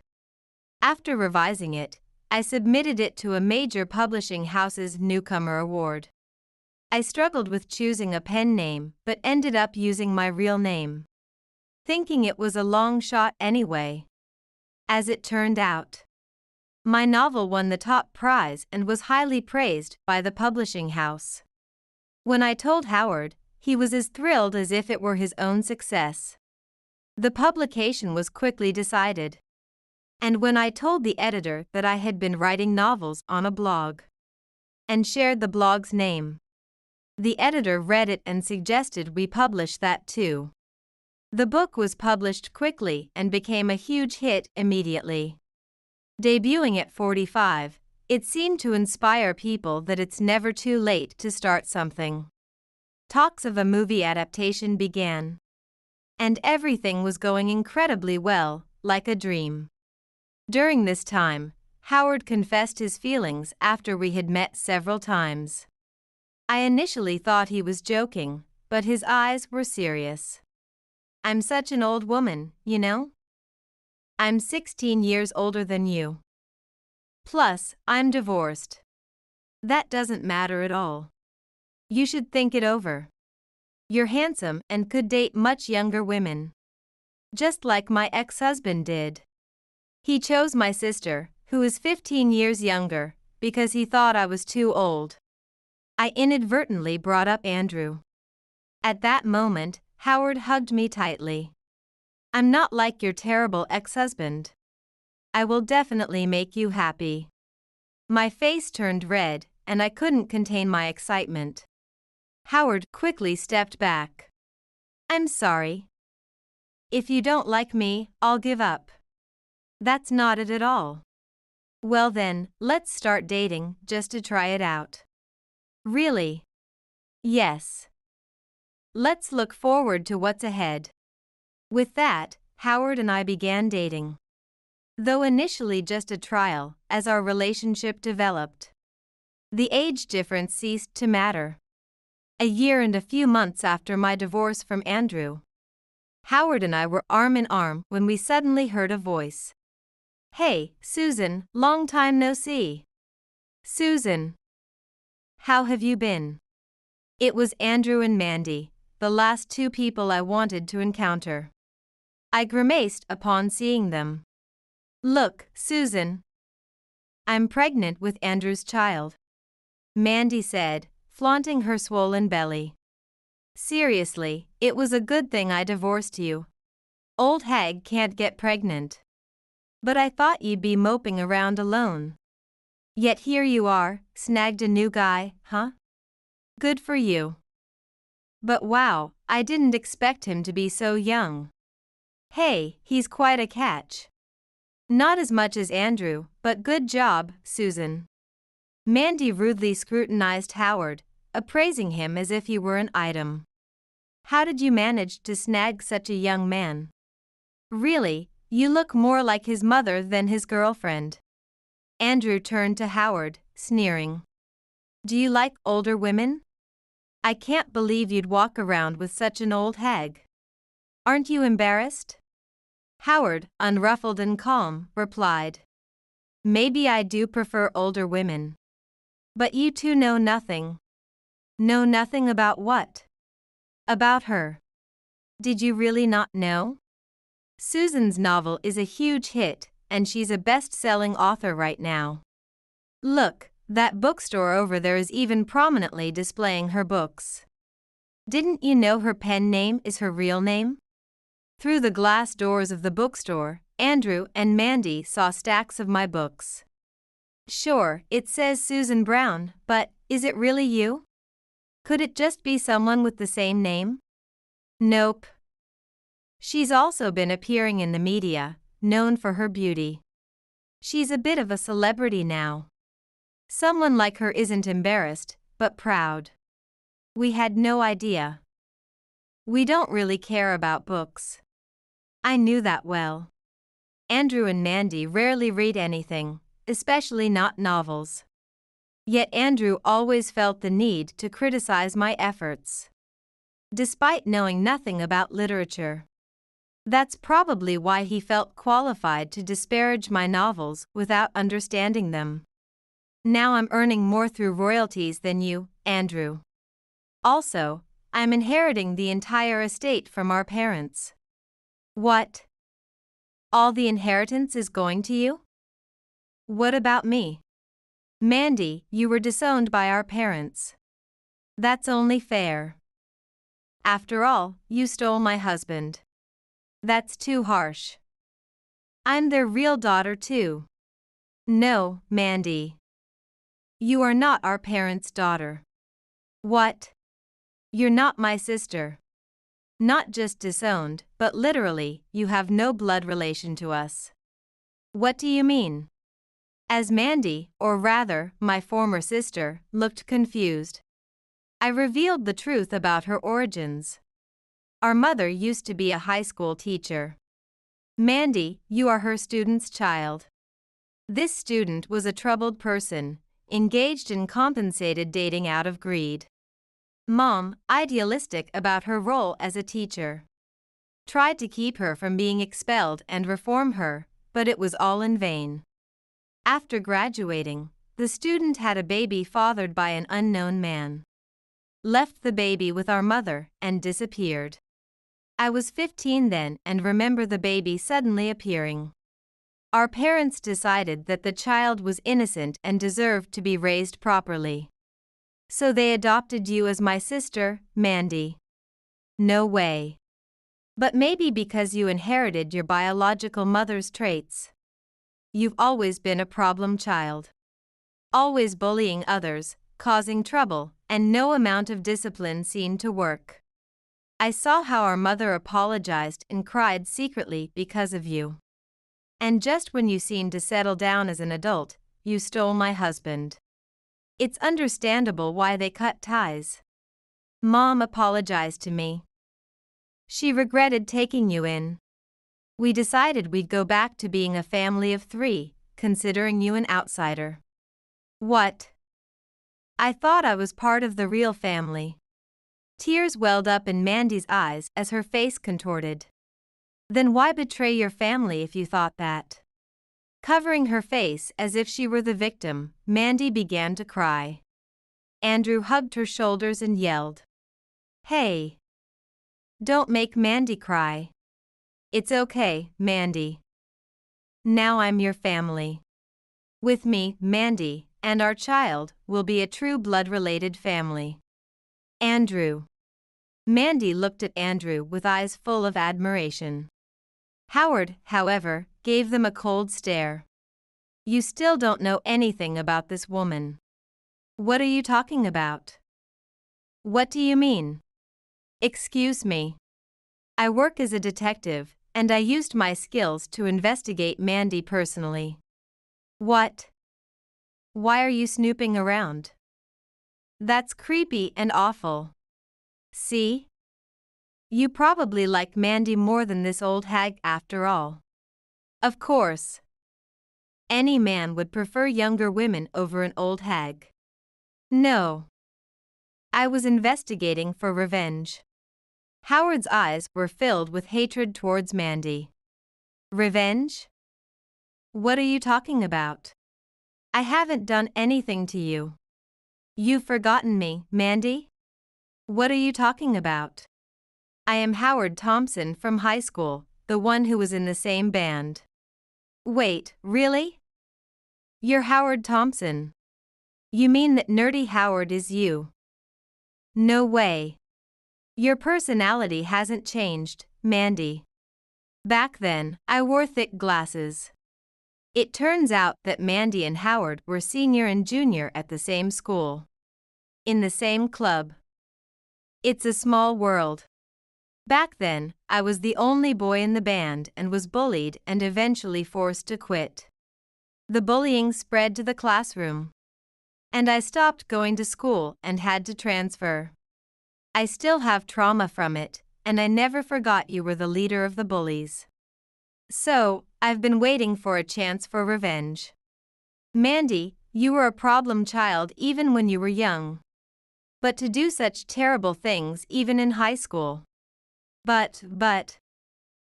After revising it, I submitted it to a major publishing house's Newcomer Award. I struggled with choosing a pen name but ended up using my real name, thinking it was a long shot anyway. As it turned out, my novel won the top prize and was highly praised by the publishing house. When I told Howard, he was as thrilled as if it were his own success. The publication was quickly decided. And when I told the editor that I had been writing novels on a blog and shared the blog's name, the editor read it and suggested we publish that too. The book was published quickly and became a huge hit immediately. Debuting at 45, it seemed to inspire people that it's never too late to start something. Talks of a movie adaptation began. And everything was going incredibly well, like a dream. During this time, Howard confessed his feelings after we had met several times. I initially thought he was joking, but his eyes were serious. I'm such an old woman, you know? I'm 16 years older than you. Plus, I'm divorced. That doesn't matter at all. You should think it over. You're handsome and could date much younger women. Just like my ex-husband did. He chose my sister, who is 15 years younger, because he thought I was too old. I inadvertently brought up Andrew. At that moment, Howard hugged me tightly. I'm not like your terrible ex-husband. I will definitely make you happy. My face turned red, and I couldn't contain my excitement. Howard quickly stepped back. I'm sorry. If you don't like me, I'll give up. That's not it at all. Well then, let's start dating, just to try it out. Really? Yes. Let's look forward to what's ahead. With that, Howard and I began dating. Though initially just a trial, as our relationship developed, the age difference ceased to matter. A year and a few months after my divorce from Andrew, Howard and I were arm in arm when we suddenly heard a voice. Hey, Susan, long time no see. Susan. How have you been? It was Andrew and Mandy, the last two people I wanted to encounter. I grimaced upon seeing them. Look, Susan. I'm pregnant with Andrew's child. Mandy said, flaunting her swollen belly. Seriously, it was a good thing I divorced you. Old hag can't get pregnant. But I thought you'd be moping around alone. Yet here you are, snagged a new guy, huh? Good for you. But wow, I didn't expect him to be so young. Hey, he's quite a catch. Not as much as Andrew, but good job, Susan. Mandy rudely scrutinized Howard, appraising him as if he were an item. How did you manage to snag such a young man? Really, you look more like his mother than his girlfriend. Andrew turned to Howard, sneering. Do you like older women? I can't believe you'd walk around with such an old hag. Aren't you embarrassed? Howard, unruffled and calm, replied. Maybe I do prefer older women. But you two know nothing. Know nothing about what? About her. Did you really not know? Susan's novel is a huge hit, and she's a best-selling author right now. Look, that bookstore over there is even prominently displaying her books. Didn't you know her pen name is her real name? Through the glass doors of the bookstore, Andrew and Mandy saw stacks of my books. Sure, it says Susan Brown, but is it really you? Could it just be someone with the same name? Nope. She's also been appearing in the media, known for her beauty. She's a bit of a celebrity now. Someone like her isn't embarrassed, but proud. We had no idea. We don't really care about books. I knew that well. Andrew and Mandy rarely read anything, especially not novels. Yet Andrew always felt the need to criticize my efforts. Despite knowing nothing about literature. That's probably why he felt qualified to disparage my novels without understanding them. Now I'm earning more through royalties than you, Andrew. Also, I'm inheriting the entire estate from our parents. What? All the inheritance is going to you? What about me? Mandy, you were disowned by our parents. That's only fair. After all, you stole my husband. That's too harsh. I'm their real daughter too. No, Mandy. You are not our parents' daughter. What? You're not my sister. Not just disowned, but literally, you have no blood relation to us. What do you mean? As Mandy, or rather, my former sister, looked confused, I revealed the truth about her origins. Our mother used to be a high school teacher. Mandy, you are her student's child. This student was a troubled person, engaged in compensated dating out of greed. Mom, idealistic about her role as a teacher, tried to keep her from being expelled and reform her, but it was all in vain. After graduating, the student had a baby fathered by an unknown man. Left the baby with our mother and disappeared. I was 15 then and remember the baby suddenly appearing. Our parents decided that the child was innocent and deserved to be raised properly. So they adopted you as my sister, Mandy. No way. But maybe because you inherited your biological mother's traits. You've always been a problem child. Always bullying others, causing trouble, and no amount of discipline seemed to work. I saw how our mother apologized and cried secretly because of you. And just when you seemed to settle down as an adult, you stole my husband. It's understandable why they cut ties. Mom apologized to me. She regretted taking you in. We decided we'd go back to being a family of 3, considering you an outsider. What? I thought I was part of the real family. Tears welled up in Mandy's eyes as her face contorted. Then why betray your family if you thought that? Covering her face as if she were the victim, Mandy began to cry. Andrew hugged her shoulders and yelled, "Hey! Don't make Mandy cry. It's okay, Mandy. Now I'm your family. With me, Mandy, and our child will be a true blood-related family." Andrew. Mandy looked at Andrew with eyes full of admiration. Howard, however, gave them a cold stare. You still don't know anything about this woman. What are you talking about? What do you mean? Excuse me. I work as a detective, and I used my skills to investigate Mandy personally. What? Why are you snooping around? That's creepy and awful. See? You probably like Mandy more than this old hag after all. Of course. Any man would prefer younger women over an old hag. No. I was investigating for revenge. Howard's eyes were filled with hatred towards Mandy. Revenge? What are you talking about? I haven't done anything to you. You've forgotten me, Mandy? What are you talking about? I am Howard Thompson from high school, the one who was in the same band. Wait, really? You're Howard Thompson. You mean that nerdy Howard is you? No way. Your personality hasn't changed, Mandy. Back then, I wore thick glasses. It turns out that Mandy and Howard were senior and junior at the same school. In the same club. It's a small world. Back then, I was the only boy in the band and was bullied and eventually forced to quit. The bullying spread to the classroom. And I stopped going to school and had to transfer. I still have trauma from it, and I never forgot you were the leader of the bullies. So, I've been waiting for a chance for revenge. Mandy, you were a problem child even when you were young. But to do such terrible things even in high school. But.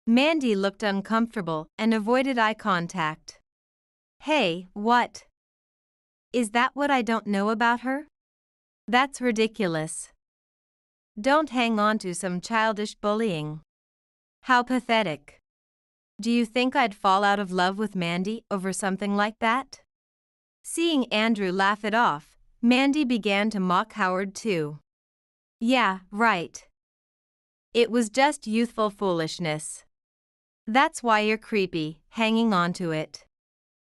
Mandy looked uncomfortable and avoided eye contact. Hey, what? Is that what I don't know about her? That's ridiculous. Don't hang on to some childish bullying. How pathetic. Do you think I'd fall out of love with Mandy over something like that? Seeing Andrew laugh it off, Mandy began to mock Howard too. Yeah, right. It was just youthful foolishness. That's why you're creepy, hanging on to it.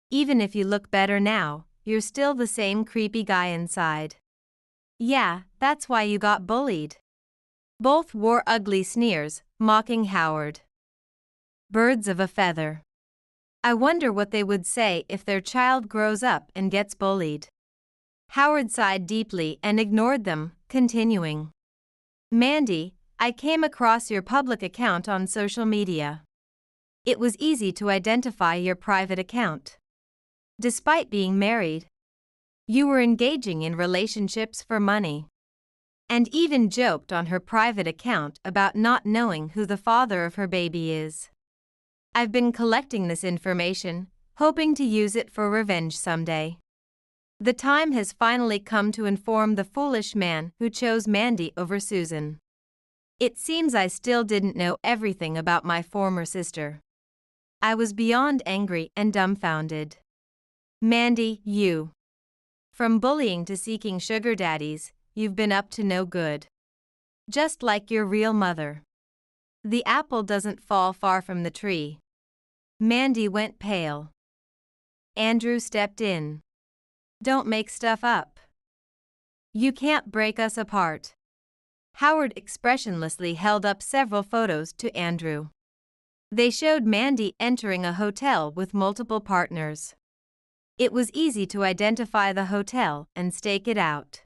Even if you look better now, you're still the same creepy guy inside. Yeah, that's why you got bullied. Both wore ugly sneers, mocking Howard. Birds of a feather. I wonder what they would say if their child grows up and gets bullied. Howard sighed deeply and ignored them, continuing. Mandy, I came across your public account on social media. It was easy to identify your private account. Despite being married, you were engaging in relationships for money. And even joked on her private account about not knowing who the father of her baby is. I've been collecting this information, hoping to use it for revenge someday. The time has finally come to inform the foolish man who chose Mandy over Susan. It seems I still didn't know everything about my former sister. I was beyond angry and dumbfounded. Mandy, you. From bullying to seeking sugar daddies, you've been up to no good. Just like your real mother. The apple doesn't fall far from the tree. Mandy went pale. Andrew stepped in. Don't make stuff up. You can't break us apart. Howard expressionlessly held up several photos to Andrew. They showed Mandy entering a hotel with multiple partners. It was easy to identify the hotel and stake it out.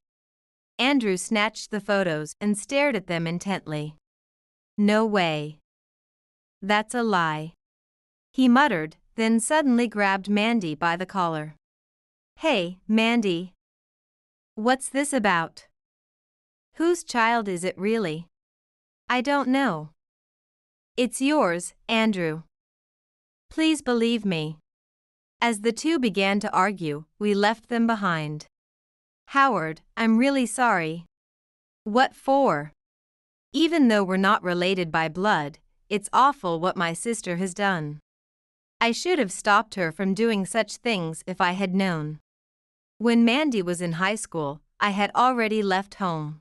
Andrew snatched the photos and stared at them intently. No way. That's a lie. He muttered, then suddenly grabbed Mandy by the collar. Hey, Mandy. What's this about? Whose child is it really? I don't know. It's yours, Andrew. Please believe me. As the two began to argue, we left them behind. Howard, I'm really sorry. What for? Even though we're not related by blood, it's awful what my sister has done. I should have stopped her from doing such things if I had known. When Mandy was in high school, I had already left home.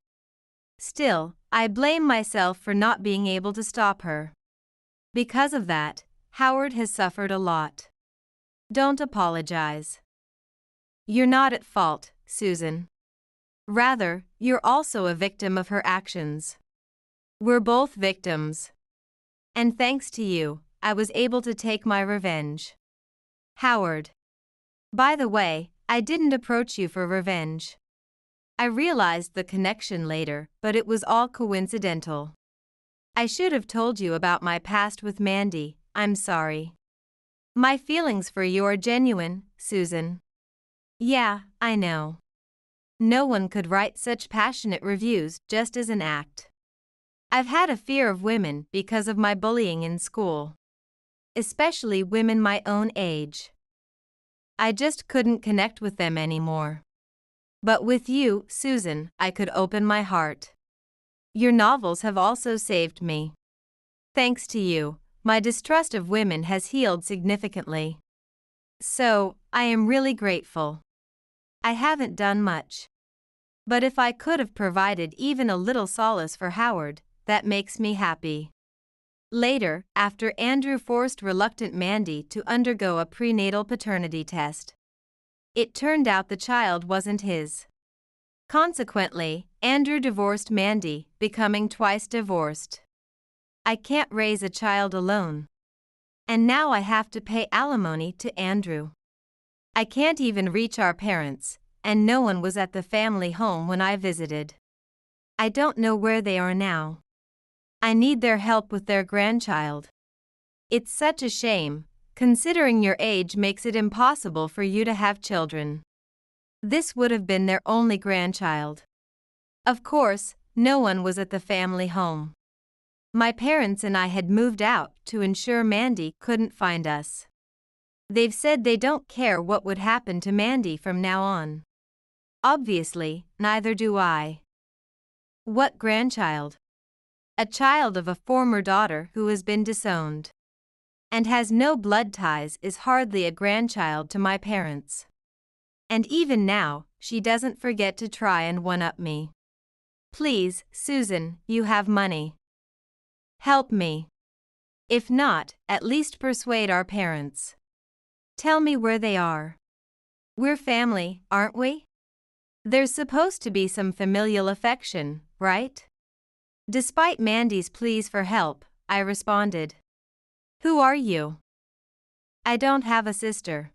Still, I blame myself for not being able to stop her. Because of that, Howard has suffered a lot. Don't apologize. You're not at fault, Susan. Rather, you're also a victim of her actions. We're both victims. And thanks to you, I was able to take my revenge. Howard. By the way, I didn't approach you for revenge. I realized the connection later, but it was all coincidental. I should have told you about my past with Mandy. I'm sorry. My feelings for you are genuine, Susan. Yeah, I know. No one could write such passionate reviews just as an act. I've had a fear of women because of my bullying in school. Especially women my own age. I just couldn't connect with them anymore. But with you, Susan, I could open my heart. Your novels have also saved me. Thanks to you, my distrust of women has healed significantly. So, I am really grateful. I haven't done much. But if I could have provided even a little solace for Howard, that makes me happy. Later, after Andrew forced reluctant Mandy to undergo a prenatal paternity test, it turned out the child wasn't his. Consequently, Andrew divorced Mandy, becoming twice divorced. I can't raise a child alone. And now I have to pay alimony to Andrew. I can't even reach our parents, and no one was at the family home when I visited. I don't know where they are now. I need their help with their grandchild. It's such a shame, considering your age makes it impossible for you to have children. This would have been their only grandchild. Of course, no one was at the family home. My parents and I had moved out to ensure Mandy couldn't find us. They've said they don't care what would happen to Mandy from now on. Obviously, neither do I. What grandchild? A child of a former daughter who has been disowned and has no blood ties is hardly a grandchild to my parents. And even now, she doesn't forget to try and one-up me. Please, Susan, you have money. Help me. If not, at least persuade our parents. Tell me where they are. We're family, aren't we? There's supposed to be some familial affection, right? Despite Mandy's pleas for help, I responded. Who are you? I don't have a sister.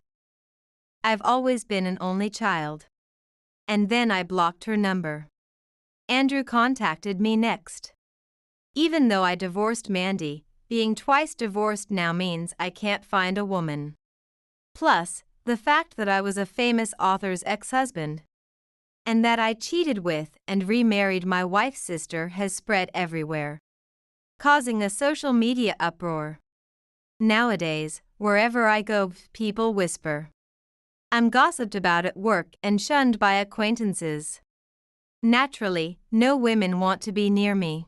I've always been an only child. And then I blocked her number. Andrew contacted me next. Even though I divorced Mandy, being twice divorced now means I can't find a woman. Plus, the fact that I was a famous author's ex-husband, and that I cheated with and remarried my wife's sister has spread everywhere, causing a social media uproar. Nowadays, wherever I go, people whisper. I'm gossiped about at work and shunned by acquaintances. Naturally, no women want to be near me.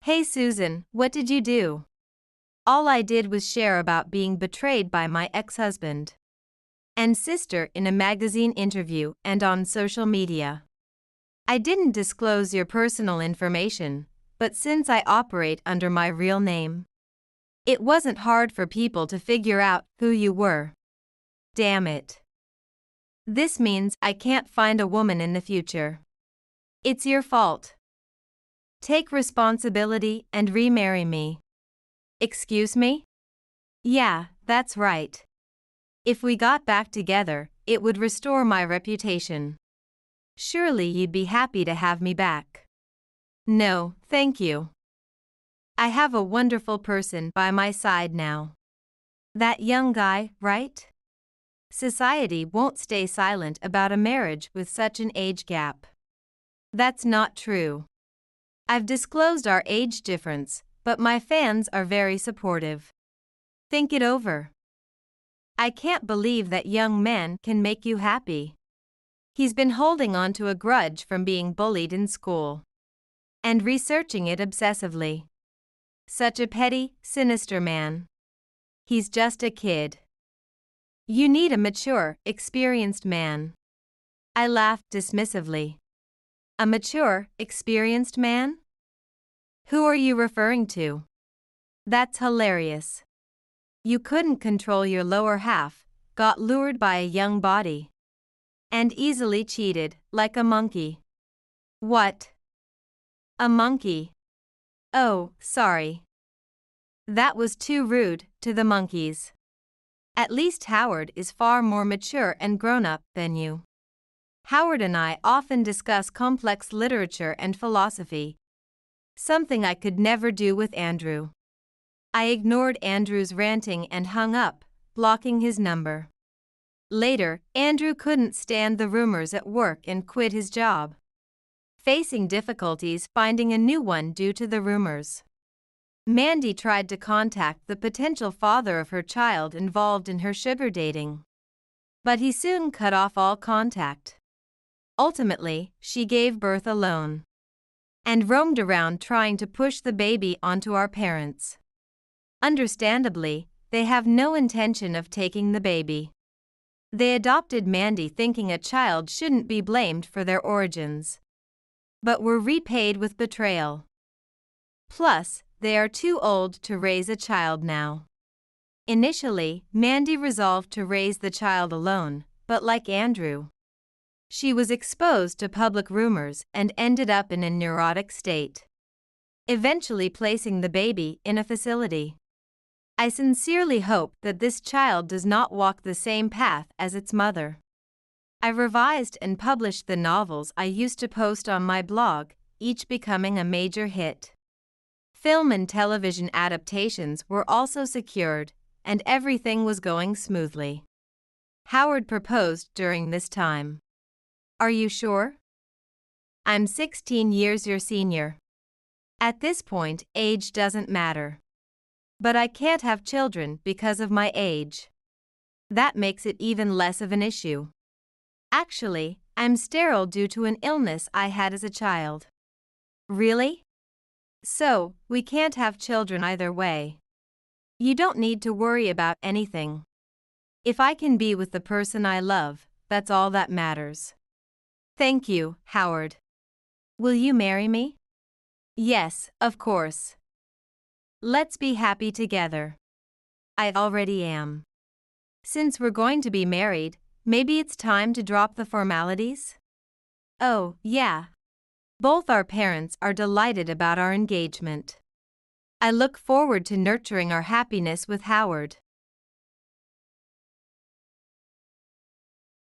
Hey Susan, what did you do? All I did was share about being betrayed by my ex-husband and sister in a magazine interview and on social media. I didn't disclose your personal information, but since I operate under my real name, it wasn't hard for people to figure out who you were. Damn it. This means I can't find a woman in the future. It's your fault. Take responsibility and remarry me. Excuse me? Yeah, that's right. If we got back together, it would restore my reputation. Surely you'd be happy to have me back. No, thank you. I have a wonderful person by my side now. That young guy, right? Society won't stay silent about a marriage with such an age gap. That's not true. I've disclosed our age difference, but my fans are very supportive. Think it over. I can't believe that young man can make you happy. He's been holding on to a grudge from being bullied in school and researching it obsessively. Such a petty, sinister man. He's just a kid. You need a mature, experienced man. I laughed dismissively. A mature, experienced man? Who are you referring to? That's hilarious. You couldn't control your lower half, got lured by a young body, and easily cheated, like a monkey. What? A monkey. Oh, sorry. That was too rude to the monkeys. At least Howard is far more mature and grown-up than you. Howard and I often discuss complex literature and philosophy, something I could never do with Andrew. I ignored Andrew's ranting and hung up, blocking his number. Later, Andrew couldn't stand the rumors at work and quit his job, facing difficulties finding a new one due to the rumors. Mandy tried to contact the potential father of her child involved in her sugar dating, but he soon cut off all contact. Ultimately, she gave birth alone and roamed around trying to push the baby onto our parents. Understandably, they have no intention of taking the baby. They adopted Mandy thinking a child shouldn't be blamed for their origins, but were repaid with betrayal. Plus, they are too old to raise a child now. Initially, Mandy resolved to raise the child alone, but like Andrew, she was exposed to public rumors and ended up in a neurotic state, eventually placing the baby in a facility. I sincerely hope that this child does not walk the same path as its mother. I revised and published the novels I used to post on my blog, each becoming a major hit. Film and television adaptations were also secured, and everything was going smoothly. Howard proposed during this time. Are you sure? I'm 16 years your senior. At this point, age doesn't matter. But I can't have children because of my age. That makes it even less of an issue. Actually, I'm sterile due to an illness I had as a child. Really? So, we can't have children either way. You don't need to worry about anything. If I can be with the person I love, that's all that matters. Thank you, Howard. Will you marry me? Yes, of course. Let's be happy together. I already am. Since we're going to be married, maybe it's time to drop the formalities? Oh, yeah. Both our parents are delighted about our engagement. I look forward to nurturing our happiness with Howard.